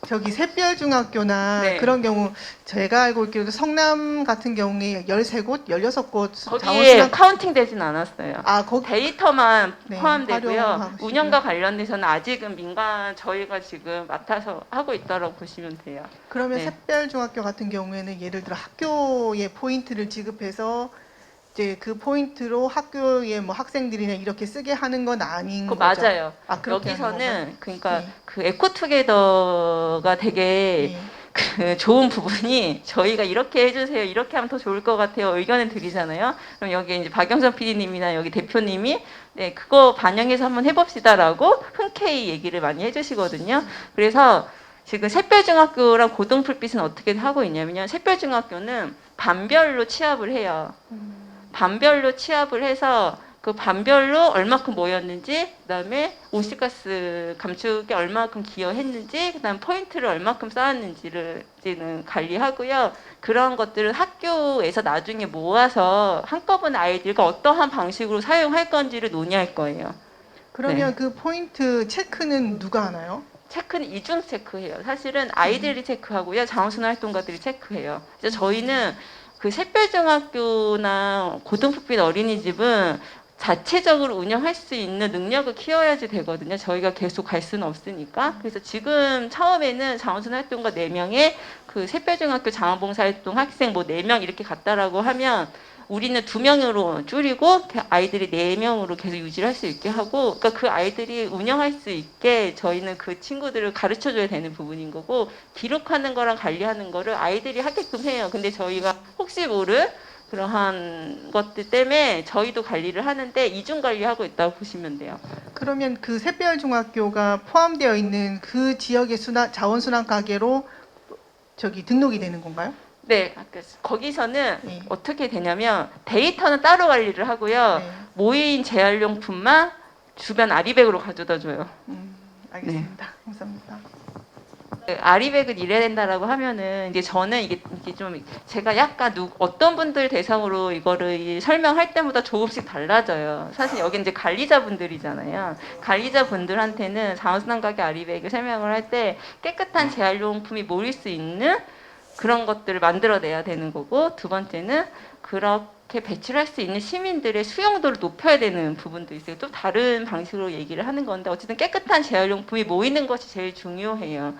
저기 샛별중학교나 네. 그런 경우 제가 알고 있기로도 성남 같은 경우에 13곳, 16곳 거기에 카운팅 되진 않았어요. 거기 데이터만 네, 포함되고요. 활용하시고. 운영과 관련돼서는 아직은 민간 저희가 지금 맡아서 하고 있다고 보시면 돼요. 그러면 네. 샛별중학교 같은 경우에는 예를 들어 학교에 포인트를 지급해서 이제 그 포인트로 학교에 뭐 학생들이나 이렇게 쓰게 하는 건 아닌 그 거죠? 맞아요. 그렇게 하는 건가요? 여기서는 그러니까 네. 그 에코투게더가 되게 그 좋은 부분이, 저희가 이렇게 해주세요, 이렇게 하면 더 좋을 것 같아요 의견을 드리잖아요. 그럼 여기 이제 박영선 PD님이나 여기 대표님이 네 그거 반영해서 한번 해봅시다라고 흔쾌히 얘기를 많이 해주시거든요. 그래서 지금 샛별중학교랑 고등풀빛은 어떻게 하고 있냐면요. 샛별중학교는 반별로 취합을 해요. 반별로 취합을 해서 그 반별로 얼마큼 모였는지, 그다음에 온실가스 감축에 얼마큼 기여했는지, 그다음 포인트를 얼마큼 쌓았는지를 이제는 관리하고요. 그런 것들을 학교에서 나중에 모아서 한꺼번에 아이들과 어떠한 방식으로 사용할 건지를 논의할 거예요. 그러면 네. 그 포인트 체크는 누가 하나요? 체크는 이중 체크해요. 사실은 아이들이 체크하고요. 자원순환 활동가들이 체크해요. 그래서 저희는 그 샛별중학교나 고등풋빛 어린이집은 자체적으로 운영할 수 있는 능력을 키워야지 되거든요. 저희가 계속 갈 수는 없으니까. 그래서 지금 처음에는 자원순환 활동가 4명에 그 샛별중학교 자원봉사활동 학생 뭐 4명 이렇게 갔다라고 하면 우리는 2명으로 줄이고 아이들이 4명으로 계속 유지를 할 수 있게 하고, 그러니까 그 아이들이 운영할 수 있게 저희는 그 친구들을 가르쳐 줘야 되는 부분인 거고, 기록하는 거랑 관리하는 거를 아이들이 하게끔 해요. 근데 저희가 혹시 모를 그러한 것들 때문에 저희도 관리를 하는데 이중 관리하고 있다고 보시면 돼요. 그러면 그 샛별중학교가 포함되어 있는 그 지역의 자원순환 가게로 저기 등록이 되는 건가요? 네, 거기서는 어떻게 되냐면 데이터는 따로 관리를 하고요. 모인 재활용품만 주변 아리백으로 가져다 줘요. 알겠습니다. 감사합니다. 아리백은 이래야 된다라고 하면은 이제 저는 이게 좀 제가 약간 어떤 분들 대상으로 이거를 설명할 때마다 조금씩 달라져요. 사실 여기 이제 관리자분들이잖아요. 관리자분들한테는 자원순환 가게 아리백을 설명을 할 때 깨끗한 재활용품이 모일 수 있는 그런 것들을 만들어내야 되는 거고, 두 번째는 그렇게 배출할 수 있는 시민들의 수용도를 높여야 되는 부분도 있어요. 또 다른 방식으로 얘기를 하는 건데 어쨌든 깨끗한 재활용품이 모이는 것이 제일 중요해요.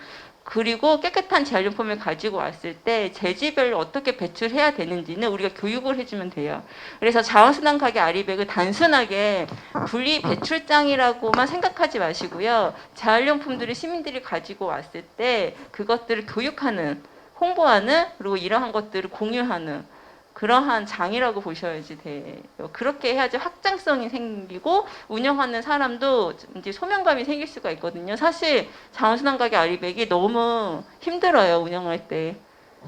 그리고 깨끗한 재활용품을 가지고 왔을 때 재지별로 어떻게 배출해야 되는지는 우리가 교육을 해주면 돼요. 그래서 자원순환 가게 아리백을 단순하게 분리 배출장이라고만 생각하지 마시고요. 재활용품들을 시민들이 가지고 왔을 때 그것들을 교육하는, 홍보하는, 그리고 이러한 것들을 공유하는 그러한 장이라고 보셔야지 돼요. 그렇게 해야지 확장성이 생기고 운영하는 사람도 이제 소명감이 생길 수가 있거든요. 사실 자원순환 가게 아리백이 너무 힘들어요, 운영할 때.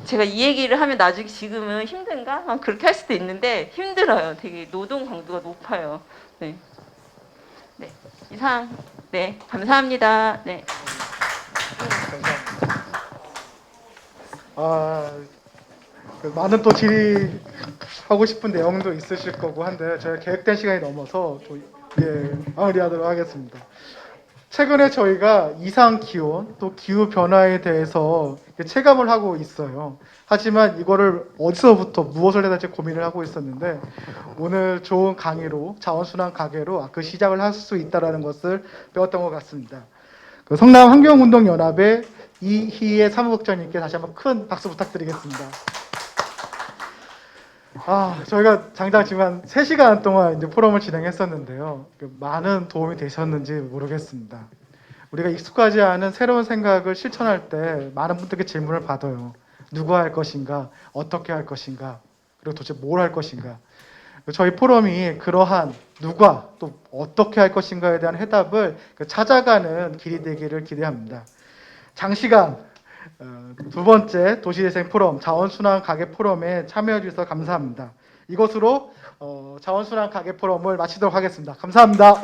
제가 이 얘기를 하면 나중에 지금은 힘든가? 막 그렇게 할 수도 있는데 힘들어요. 되게 노동 강도가 높아요. 네. 네. 이상. 네. 감사합니다. 네. 많은 또 질의하고 싶은 내용도 있으실 거고 한데 저희가 계획된 시간이 넘어서 또 마무리하도록 하겠습니다. 최근에 저희가 이상 기온 또 기후 변화에 대해서 체감을 하고 있어요. 하지만 이거를 어디서부터 무엇을 해야 될지 고민을 하고 있었는데 오늘 좋은 강의로 자원순환 가게로 그 시작을 할 수 있다는 것을 배웠던 것 같습니다. 성남 환경운동연합의 이희애 사무국장님께 다시 한번 큰 박수 부탁드리겠습니다. 저희가 장장 지금 한 3시간 동안 이제 포럼을 진행했었는데요. 많은 도움이 되셨는지 모르겠습니다. 우리가 익숙하지 않은 새로운 생각을 실천할 때 많은 분들께 질문을 받아요. 누가 할 것인가? 어떻게 할 것인가? 그리고 도대체 뭘 할 것인가? 저희 포럼이 그러한 누가 또 어떻게 할 것인가에 대한 해답을 찾아가는 길이 되기를 기대합니다. 장시간 두 번째 도시재생 포럼, 자원순환 가게 포럼에 참여해 주셔서 감사합니다. 이것으로 자원순환 가게 포럼을 마치도록 하겠습니다. 감사합니다.